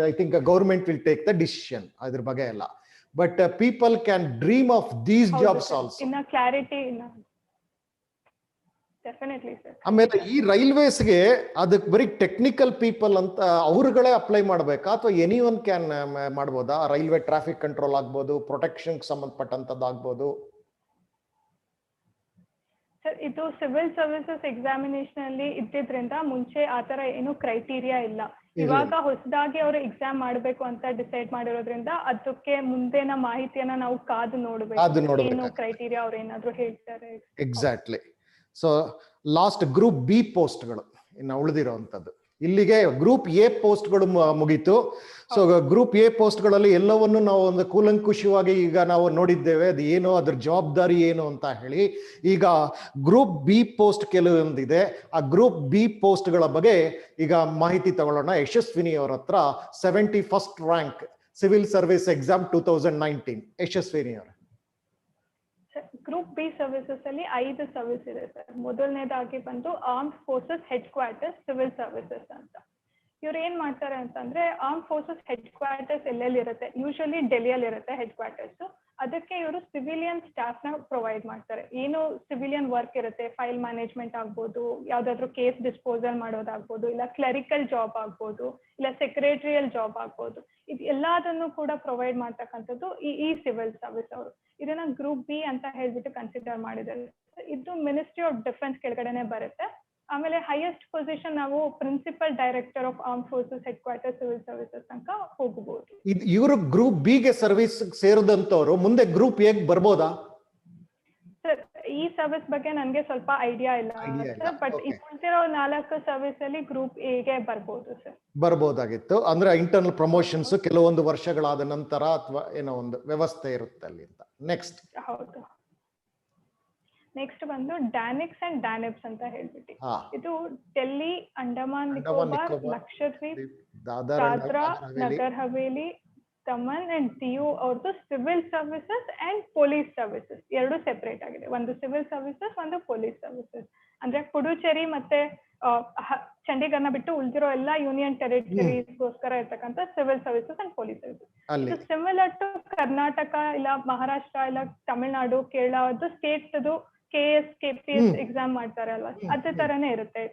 I think government will take the decision ಅದ್ರ ಬಗ್ಗೆ ಎಲ್ಲ. But people can dream of these jobs also. ಇನ್ನ ಕ್ಲಾರಿಟಿ ಡೆಫಿನೆಟ್ಲಿ ಸರ್. ಆಮೇಲೆ ಈ ರೈಲ್ವೇಸ್ಗೆ ಅದಕ್ಕೆ ಬರೀ ಟೆಕ್ನಿಕಲ್ ಪೀಪಲ್ ಅಂತ ಅವ್ರುಗಳೇ ಅಪ್ಲೈ ಮಾಡ್ಬೇಕಾ ಅಥವಾ ಎನಿ ಒನ್ ಕ್ಯಾನ್ ಮಾಡ್ಬೋದಾ? ರೈಲ್ವೆ ಟ್ರಾಫಿಕ್ ಕಂಟ್ರೋಲ್ ಆಗ್ಬೋದು, ಪ್ರೊಟೆಕ್ಷನ್ ಸಂಬಂಧಪಟ್ಟಂತದ್ದು ಆಗ್ಬೋದು. ಸರ್ ಇದು ಸಿವಿಲ್ ಸರ್ವಿಸಸ್ ಎಕ್ಸಾಮಿನೇಷನ್ ಅಲ್ಲಿ ಇದ್ದಿದ್ರಿಂದ ಮುಂಚೆ ಆತರ ಏನು ಕ್ರೈಟೀರಿಯಾ ಇಲ್ಲ. ಇವಾಗ ಹೊಸದಾಗಿ ಅವರು ಎಕ್ಸಾಮ್ ಮಾಡಬೇಕು ಅಂತ ಡಿಸೈಡ್ ಮಾಡಿರೋದ್ರಿಂದ ಅದಕ್ಕೆ ಮುಂದಿನ ಮಾಹಿತಿಯನ್ನ ನಾವು ಕಾದು ನೋಡ್ಬೇಕು, ಏನು ಕ್ರೈಟೀರಿಯಾ ಅವ್ರು ಏನಾದ್ರು ಹೇಳ್ತಾರೆ. Exactly. So last group B ಪೋಸ್ಟ್ಗಳು ಇನ್ನು ಉಳಿದಿರೋಂಥದ್ದು. ಇಲ್ಲಿಗೆ ಗ್ರೂಪ್ ಎ ಪೋಸ್ಟ್ಗಳು ಮುಗೀತು. ಸೊ ಗ್ರೂಪ್ ಎ ಪೋಸ್ಟ್ಗಳಲ್ಲಿ ಎಲ್ಲವನ್ನು ನಾವು ಒಂದು ಕೂಲಂಕುಷವಾಗಿ ಈಗ ನಾವು ನೋಡಿದ್ದೇವೆ, ಅದು ಏನು, ಅದ್ರ ಜವಾಬ್ದಾರಿ ಏನು ಅಂತ ಹೇಳಿ. ಈಗ ಗ್ರೂಪ್ ಬಿ ಪೋಸ್ಟ್ ಕೆಲವೊಂದಿದೆ. ಆ ಗ್ರೂಪ್ ಬಿ ಪೋಸ್ಟ್ಗಳ ಬಗ್ಗೆ ಈಗ ಮಾಹಿತಿ ತಗೊಳ್ಳೋಣ. ಯಶಸ್ವಿನಿ ಅವರ ಹತ್ರ 71st rank civil service exam 2019. Yashaswini ಅವರು. ಗ್ರೂಪ್ ಬಿ ಸರ್ವಿಸಸ್ ಅಲ್ಲಿ 5 ಸರ್ವಿಸ್ ಇದೆ ಸರ್. ಮೊದಲನೇದಾಗಿ ಬಂದು armed forces head quarters civil services ಅಂತ. ಇವ್ರು ಏನ್ ಮಾಡ್ತಾರೆ ಅಂತಂದ್ರೆ ಆರ್ಮ್ ಫೋರ್ಸಸ್ ಹೆಡ್ ಕ್ವಾರ್ಟರ್ಸ್ ಎಲ್ಲೆಲ್ಲಿ ಇರುತ್ತೆ, ಯೂಶಲಿ ಡೆಲ್ಲಿಯಲ್ಲಿ ಇರುತ್ತೆ ಹೆಡ್ ಕ್ವಾರ್ಟರ್ಸ್. ಅದಕ್ಕೆ ಇವರು ಸಿವಿಲಿಯನ್ ಸ್ಟಾಫ್ ನ ಪ್ರೊವೈಡ್ ಮಾಡ್ತಾರೆ. ಏನು ಸಿವಿಲಿಯನ್ ವರ್ಕ್ ಇರುತ್ತೆ, ಫೈಲ್ ಮ್ಯಾನೇಜ್ಮೆಂಟ್ ಆಗ್ಬೋದು, ಯಾವ್ದಾದ್ರು ಕೇಸ್ ಡಿಸ್ಪೋಸಲ್ ಮಾಡೋದಾಗ್ಬೋದು, ಇಲ್ಲ ಕ್ಲರಿಕಲ್ ಜಾಬ್ ಆಗ್ಬೋದು, ಇಲ್ಲ ಸೆಕ್ರೆಟರಿಯಲ್ ಜಾಬ್ ಆಗ್ಬೋದು, ಇದು ಎಲ್ಲದನ್ನು ಕೂಡ ಪ್ರೊವೈಡ್ ಮಾಡ್ತಕ್ಕಂಥದ್ದು ಈ ಸಿವಿಲ್ ಸರ್ವಿಸ್ ಅವರು. ಇದನ್ನ ಗ್ರೂಪ್ ಬಿ ಅಂತ ಹೇಳ್ಬಿಟ್ಟು ಕನ್ಸಿಡರ್ ಮಾಡಿದ್ದಾರೆ. ಇದು ಮಿನಿಸ್ಟ್ರಿ ಆಫ್ ಡಿಫೆನ್ಸ್ ಕೆಳಗಡೆನೆ ಬರುತ್ತೆ. ಆಮೇಲೆ ಹೈಯೆಸ್ಟ್ ಪೊಸಿಷನ್ ನಾವು principal director of arm forces head quarter civil services ತನಕ ಹೋಗಬಹುದು. ಇವರು ಗ್ರೂಪ್ ಬಿ ಗೆ ಸರ್ವಿಸ್ ಸೇರಿದಂತವ್ರು ಮುಂದೆ ಗ್ರೂಪ್ ಎ ಬರ್ಬೋದಾ? ಸರ್ ಈ ಸರ್ವಿಸ್ ಬಗ್ಗೆ ನನಗೆ ಸ್ವಲ್ಪ ಐಡಿಯಾ ಇಲ್ಲ ಸರ್, ಬಟ್ ಇರೋ 4 ಸರ್ವಿಸ್ ಅಲ್ಲಿ ಗ್ರೂಪ್ ಎ ಗೆ ಬರ್ಬೋದು ಸರ್. ಬರ್ಬೋದಾಗಿತ್ತು. ಅಂದ್ರೆ ಇಂಟರ್ನಲ್ ಪ್ರಮೋಷನ್ಸ್ ಕೆಲವೊಂದು ವರ್ಷಗಳಾದ ನಂತರ ಅಥವಾ ಏನೋ ಒಂದು ವ್ಯವಸ್ಥೆ ಇರುತ್ತೆ ಅಲ್ಲಿ ಅಂತ. ನೆಕ್ಸ್ಟ್. ಹೌದು. ನೆಕ್ಸ್ಟ್ ಬಂದು ಡ್ಯಾನಿಕ್ಸ್ ಅಂಡ್ ಡ್ಯಾನಿಬ್ಸ್ ಅಂತ ಹೇಳ್ಬಿಟ್ಟು, ಇದು ಡೆಲ್ಲಿ, ಅಂಡಮಾನ್ ನಿಕೋಬಾರ್, ಲಕ್ಷದ್ವೀಪ್, ದಾದ್ರಾ ನಗರ್ ಹವೇಲಿ, ದಮನ್ ಅಂಡ್ ದಿಯು ಅವ್ರದ್ದು civil services and police services ಎರಡು ಸೆಪರೇಟ್ ಆಗಿದೆ. ಒಂದು ಸಿವಿಲ್ ಸರ್ವಿಸಸ್, ಒಂದು ಪೊಲೀಸ್ ಸರ್ವಿಸಸ್. ಅಂದ್ರೆ ಪುಡುಚೇರಿ ಮತ್ತೆ ಚಂಡೀಗಢನ ಬಿಟ್ಟು ಉಳಿದಿರೋ ಎಲ್ಲ ಯೂನಿಯನ್ ಟೆರಿಟರೀಸ್ಗೋಸ್ಕರ ಇರ್ತಕ್ಕಂಥ civil services and police services. Similar to Karnataka ಇಲ್ಲ ಮಹಾರಾಷ್ಟ್ರ ಇಲ್ಲ ತಮಿಳ್ನಾಡು, ಕೇರಳ ಅದು ಸ್ಟೇಟ್ಸ್ ಅದು KS KPS ಎಕ್ಸಾಮ್ ಮಾಡ್ತಾರಲ್ಲ, ಅದೇ ತರನೇ ಇರುತ್ತೆ.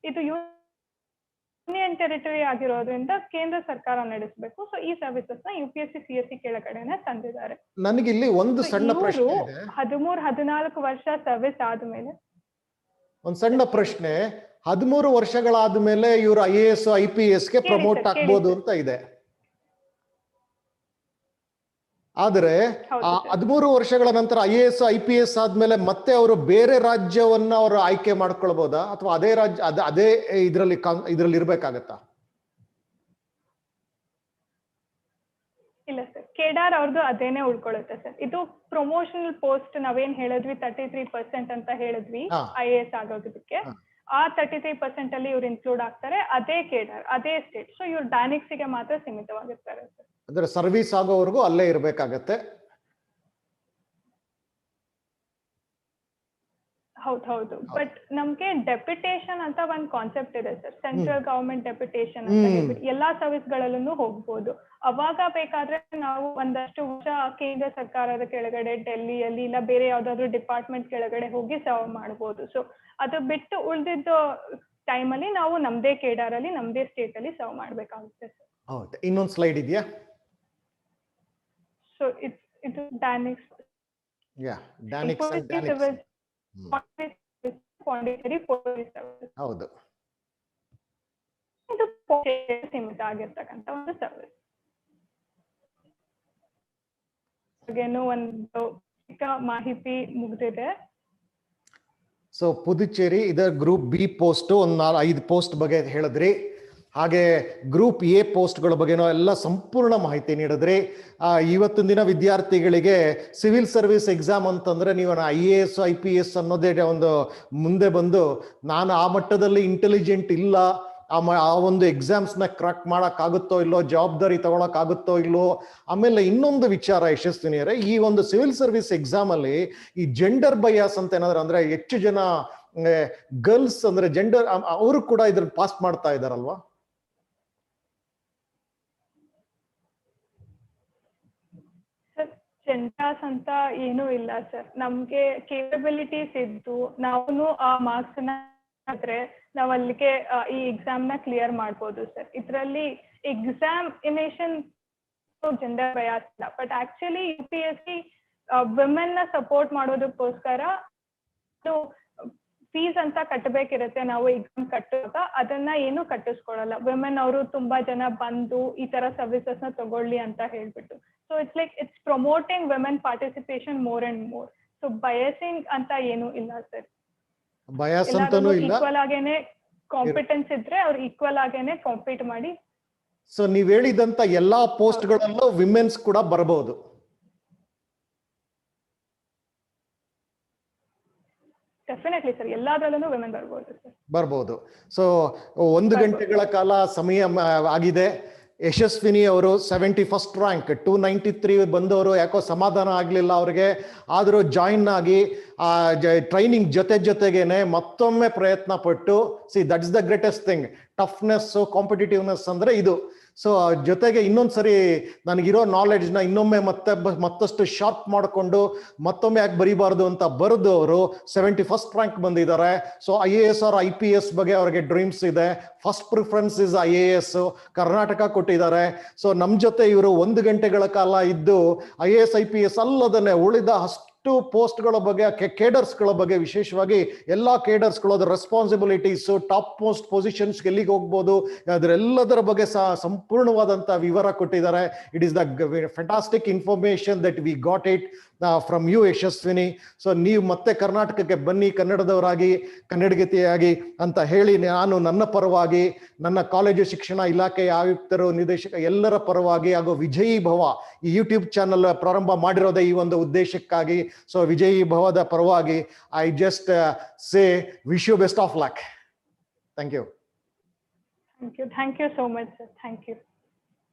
ಇದು ಯೂನಿಯನ್ ಟೆರಿಟರಿ ಆಗಿರೋದ್ರಿಂದ ಕೇಂದ್ರ ಸರ್ಕಾರ ನಡೆಸಬೇಕು. ಸೊ ಈ ಸರ್ವಿಸಸ್ ನ UPSC CSE ಕೆಳಗಡೆನೆ ತಂದಿದ್ದಾರೆ. ನನಗೆ ಇಲ್ಲಿ ಒಂದು ಸಣ್ಣ ಪ್ರಶ್ನೆ ಇದೆ. 13-14 ವರ್ಷ ಸರ್ವಿಸ್ ಆದ್ಮೇಲೆ ಒಂದು ಸಣ್ಣ ಪ್ರಶ್ನೆ, 13 ವರ್ಷಗಳಾದ್ಮೇಲೆ ಇವರು IAS IPS ಗೆ ಪ್ರಮೋಟ್ ಆಗ್ಬೋದು ಅಂತ ಇದೆ. ಆದರೆ 13 ವರ್ಷಗಳ ನಂತರ IAS IPS ಆದ್ಮೇಲೆ ಮತ್ತೆ ಅವರು ಬೇರೆ ರಾಜ್ಯವನ್ನ ಅವರು ಆಯ್ಕೆ ಮಾಡ್ಕೊಳ್ಬಹುದಾ ಅಥವಾ ಅದೇ ರಾಜ್ಯ ಅದೇ ಇದ್ರಲ್ಲಿ ಇರ್ಬೇಕಾಗತ್ತಾ? ಇಲ್ಲ ಸರ್, ಕೇಡಾರ್ ಅವ್ರದ್ದು ಅದೇನೆ ಉಳ್ಕೊಳ್ಳುತ್ತೆ ಸರ್. ಇದು ಪ್ರಮೋಷನಲ್ ಪೋಸ್ಟ್ ನಾವೇನ್ ಹೇಳಿದ್ವಿ 33% ಅಂತ ಹೇಳಿದ್ವಿ IAS ಆಗೋದಕ್ಕೆ, ಆ 33% ಅಲ್ಲಿ ಇವ್ರು ಇನ್ಕ್ಲೂಡ್ ಆಗ್ತಾರೆ. ಅದೇ ಕೇಡಾರ್, ಅದೇ ಸ್ಟೇಟ್. ಸೊ ಇವ್ರು ಡ್ಯಾನಿಕ್ಸ್ ಗೆ ಮಾತ್ರ ಸೀಮಿತವಾಗಿರ್ತಾರೆ ಸರ್. ಅಂದ್ರೆ ಸರ್ವಿಸ್ ಆಗೋವರೆಗೂ ಅಲ್ಲೇ ಇರ್ಬೇಕಾಗತ್ತೆ. ಹೌದು. ಬಟ್ ನಮ್ಗೆ ಡೆಪ್ಯುಟೇಷನ್ ಅಂತ ಒಂದ್ ಕಾನ್ಸೆಪ್ಟ್ ಇದೆ ಸರ್, ಸೆಂಟ್ರಲ್ ಗವರ್ಮೆಂಟ್ ಡೆಪ್ಯುಟೇಷನ್ ಅಂತ ಹೇಳ್ಬಿಟ್ಟು ಎಲ್ಲಾ ಸರ್ವಿಸ್ ಗಳಲ್ಲೂ ಹೋಗ್ಬೋದು. ಅವಾಗ ಬೇಕಾದ್ರೆ ನಾವು ಒಂದಷ್ಟು ವರ್ಷ ಕೇಂದ್ರ ಸರ್ಕಾರದ ಕೆಳಗಡೆ ಡೆಲ್ಲಿಯಲ್ಲಿ ಇಲ್ಲ ಬೇರೆ ಯಾವ್ದಾದ್ರು ಡಿಪಾರ್ಟ್ಮೆಂಟ್ ಕೆಳಗಡೆ ಹೋಗಿ ಸರ್ವ್ ಮಾಡ್ಬೋದು. ಸೊ ಅದು ಬಿಟ್ಟು ಉಳಿದಿದ್ದು ಟೈಮಲ್ಲಿ ನಾವು ನಮ್ದೇ ಕೇಡಾರಲ್ಲಿ ನಮ್ದೇ ಸ್ಟೇಟ್ ಅಲ್ಲಿ ಸರ್ವ್ ಮಾಡ್ಬೇಕಾಗುತ್ತೆ ಸರ್. ಹೌದು. ಇನ್ನೊಂದು ಸ್ಲೈಡ್ ಇದೆಯಾ? ಸೊ ಇದು DANICS. DANICS and DANICS. Pondicherry police service. ಹೌದು. ಇದು ಸೀಮಿತ ಆಗಿರ್ತಕ್ಕಂಥ ಒಂದು ಸರ್ವಿಸ್. ಹಾಗೇನು ಒಂದು ಮಾಹಿತಿ ಮುಗಿದಿದೆ. ಸೊ ಪುದುಚೇರಿ ಇದರ ಗ್ರೂಪ್ ಬಿ ಪೋಸ್ಟ್ ಒಂದು 5 ಪೋಸ್ಟ್ ಬಗ್ಗೆ ಹೇಳಿದ್ರಿ. ಹಾಗೆ ಗ್ರೂಪ್ ಎ ಪೋಸ್ಟ್ಗಳ ಬಗ್ಗೆನೋ ಎಲ್ಲ ಸಂಪೂರ್ಣ ಮಾಹಿತಿ ನೀಡಿದ್ರಿ. ಇವತ್ತಿನ ದಿನ ವಿದ್ಯಾರ್ಥಿಗಳಿಗೆ ಸಿವಿಲ್ ಸರ್ವಿಸ್ ಎಕ್ಸಾಮ್ ಅಂತಂದ್ರೆ ನೀವು IAS IPS ಅನ್ನೋದೇ ಒಂದು ಮುಂದೆ ಬಂದು ನಾನು ಆ ಮಟ್ಟದಲ್ಲಿ ಇಂಟೆಲಿಜೆಂಟ್ ಇಲ್ಲ ಆ ಒಂದು ಎಕ್ಸಾಮ್ಸ್ ನ ಕ್ರಾಕ್ ಮಾಡಕ್ ಆಗುತ್ತೋ ಇಲ್ಲೋ, ಜವಾಬ್ದಾರಿ ತಗೊಳಕ್ ಆಗುತ್ತೋ ಇಲ್ಲೋ. ಆಮೇಲೆ ಇನ್ನೊಂದು ವಿಚಾರ ಯಶಸ್ವಿನಿಯರೇ, ಈ ಒಂದು ಸಿವಿಲ್ ಸರ್ವಿಸ್ ಎಕ್ಸಾಮ್ ಅಲ್ಲಿ ಈ ಜೆಂಡರ್ ಬಯಾಸ್ ಅಂತ ಏನಾದ್ರು ಅಂದ್ರೆ ಹೆಚ್ಚು ಜನ ಗರ್ಲ್ಸ್ ಅಂದ್ರೆ ಜೆಂಡರ್ ಅವರು ಕೂಡ ಇದ್ರ ಪಾಸ್ ಮಾಡ್ತಾ ಇದಾರಲ್ವಾ? ಜೆಂಡರ್ಸ್ ಅಂತ ಏನೂ ಇಲ್ಲ ಸರ್. ನಮ್ಗೆ ಕೇಪಬಿಲಿಟೀಸ್ ಇದ್ದು ನಾವು ಆ ಮಾರ್ಕ್ಸ್ ನ ಆದ್ರೆ ನಾವು ಅಲ್ಲಿಗೆ ಈ ಎಕ್ಸಾಮ್ ನ ಕ್ಲಿಯರ್ ಮಾಡ್ಬೋದು ಸರ್. ಇದರಲ್ಲಿ ಎಕ್ಸಾಮಿನೇಷನ್ ಜೆಂಡರ್ ಬಯಾಸ್ ಇಲ್ಲ, ಬಟ್ ಆಕ್ಚುಲಿ UPSC ವಿಮೆನ್ ನ ಸಪೋರ್ಟ್ ಮಾಡೋದಕ್ಕೋಸ್ಕರ ಫೀಸ್ ಅಂತ ಕಟ್ಟಬೇಕಿರುತ್ತೆ. ನಾವು ಎಕ್ಸಾಮ್ ಕಟ್ಟುವಾಗ ಅದನ್ನ ಏನು ಕಟ್ಟಿಸ್ಕೊಳಲ್ಲ. ವಿಮೆನ್ ಅವರು ತುಂಬಾ ಜನ ಬಂದು ಈ ತರ ಸರ್ವಿಸಸ್ ನ ತಗೊಳ್ಳಿ ಅಂತ ಹೇಳ್ಬಿಟ್ಟು. So it's promoting women participation more and more. So biasing ಅಂತ ಏನು ಇಲ್ಲ ಸರ್. ಬಯಾಸ್ ಅಂತಾನೂ ಇಲ್ಲ. ಈಕ್ವಲ್ ಆಗೇನೆ ಕಾಂಪಿಟೆನ್ಸ್ ಇದ್ರೆ ಅವ್ರು ಈಕ್ವಲ್ ಆಗೇನೆ ಕಾಂಪೀಟ್ ಮಾಡಿ. ಸೊ ನೀವ್ ಹೇಳಿದಂತ ಎಲ್ಲಾ ಪೋಸ್ಟ್ ಗಳಲ್ಲೂ ವಿಮೆನ್ಸ್ ಕೂಡ ಬರಬಹುದು. ಡೆಫಿನೆಟ್ಲಿ ಸರ್, ಎಲ್ಲಾದ್ರಲ್ಲೂ ವಿಮೆನ್ ಬರ್ಬೋದು ಸರ್. ಬರ್ಬೋದು. ಸೊ 1 ಗಂಟೆಗಳ ಕಾಲ ಸಮಯ ಆಗಿದೆ. ಯಶಸ್ವಿನಿ ಅವರು 71st ರ್ಯಾಂಕ್, 293 ಬಂದವರು. ಯಾಕೋ ಸಮಾಧಾನ ಆಗ್ಲಿಲ್ಲ ಅವ್ರಿಗೆ. ಆದ್ರೂ ಜಾಯಿನ್ ಆಗಿ ಟ್ರೈನಿಂಗ್ ಜೊತೆಗೇನೆ ಮತ್ತೊಮ್ಮೆ ಪ್ರಯತ್ನ ಪಟ್ಟು, that's the greatest thing. Toughness, competitiveness ಅಂದ್ರೆ ಇದು. ಸೊ ಜೊತೆಗೆ ಇನ್ನೊಂದ್ಸರಿ ನನಗಿರೋ ನಾಲೆಡ್ಜ್ನ ಇನ್ನೊಮ್ಮೆ ಮತ್ತಷ್ಟು ಶಾರ್ಪ್ ಮಾಡಿಕೊಂಡು ಮತ್ತೊಮ್ಮೆ ಯಾಕೆ ಬರೀಬಾರ್ದು ಅಂತ ಬರೆದು ಅವರು 71st ರ್ಯಾಂಕ್ ಬಂದಿದ್ದಾರೆ. ಸೊ IAS or IPS ಬಗ್ಗೆ ಅವ್ರಿಗೆ ಡ್ರೀಮ್ಸ್ ಇದೆ. First preference is IAS. Karnataka ಕೊಟ್ಟಿದ್ದಾರೆ. ಸೊ ನಮ್ ಜೊತೆ ಇವರು 1 ಗಂಟೆಗಳ ಕಾಲ ಇದ್ದು IAS IPS ಅಲ್ಲದನ್ನೇ ಉಳಿದ ಪೋಸ್ಟ್ಗಳ ಬಗ್ಗೆ, ಕೇಡರ್ಸ್ಗಳ ಬಗ್ಗೆ, ವಿಶೇಷವಾಗಿ ಎಲ್ಲಾ ಕೇಡರ್ಸ್ಗಳು, ಅದರ ರೆಸ್ಪಾನ್ಸಿಬಿಲಿಟೀಸ್, ಟಾಪ್ ಮೋಸ್ಟ್ ಪೊಸಿಷನ್ಸ್ ಎಲ್ಲಿಗೆ ಹೋಗ್ಬೋದು, ಅದರೆಲ್ಲದರ ಬಗ್ಗೆ ಸಂಪೂರ್ಣವಾದಂತಹ ವಿವರ ಕೊಟ್ಟಿದ್ದಾರೆ. It is the fantastic information that we got it from you Yashaswini. So ನೀವು ಮತ್ತೆ ಕರ್ನಾಟಕಕ್ಕೆ ಬನ್ನಿ ಕನ್ನಡದವರಾಗಿ, ಕನ್ನಡಗತಿಯಾಗಿ ಅಂತ ಹೇಳಿ ನಾನು ನನ್ನ ಪರವಾಗಿ, ನನ್ನ ಕಾಲೇಜು ಶಿಕ್ಷಣ ಇಲಾಖೆಯ ಆಯುಕ್ತರು, ನಿರ್ದೇಶಕ ಎಲ್ಲರ ಪರವಾಗಿ ಹಾಗೂ ವಿಜಯೀ ಭವ ಈ ಯೂಟ್ಯೂಬ್ ಚಾನಲ್ ಪ್ರಾರಂಭ ಮಾಡಿರೋದೇ ಈ ಒಂದು ಉದ್ದೇಶಕ್ಕಾಗಿ. ಸೊ ವಿಜಯೀ ಭವದ ಪರವಾಗಿ I just say wish you best of luck. Thank you. Thank you so much sir. Thank you.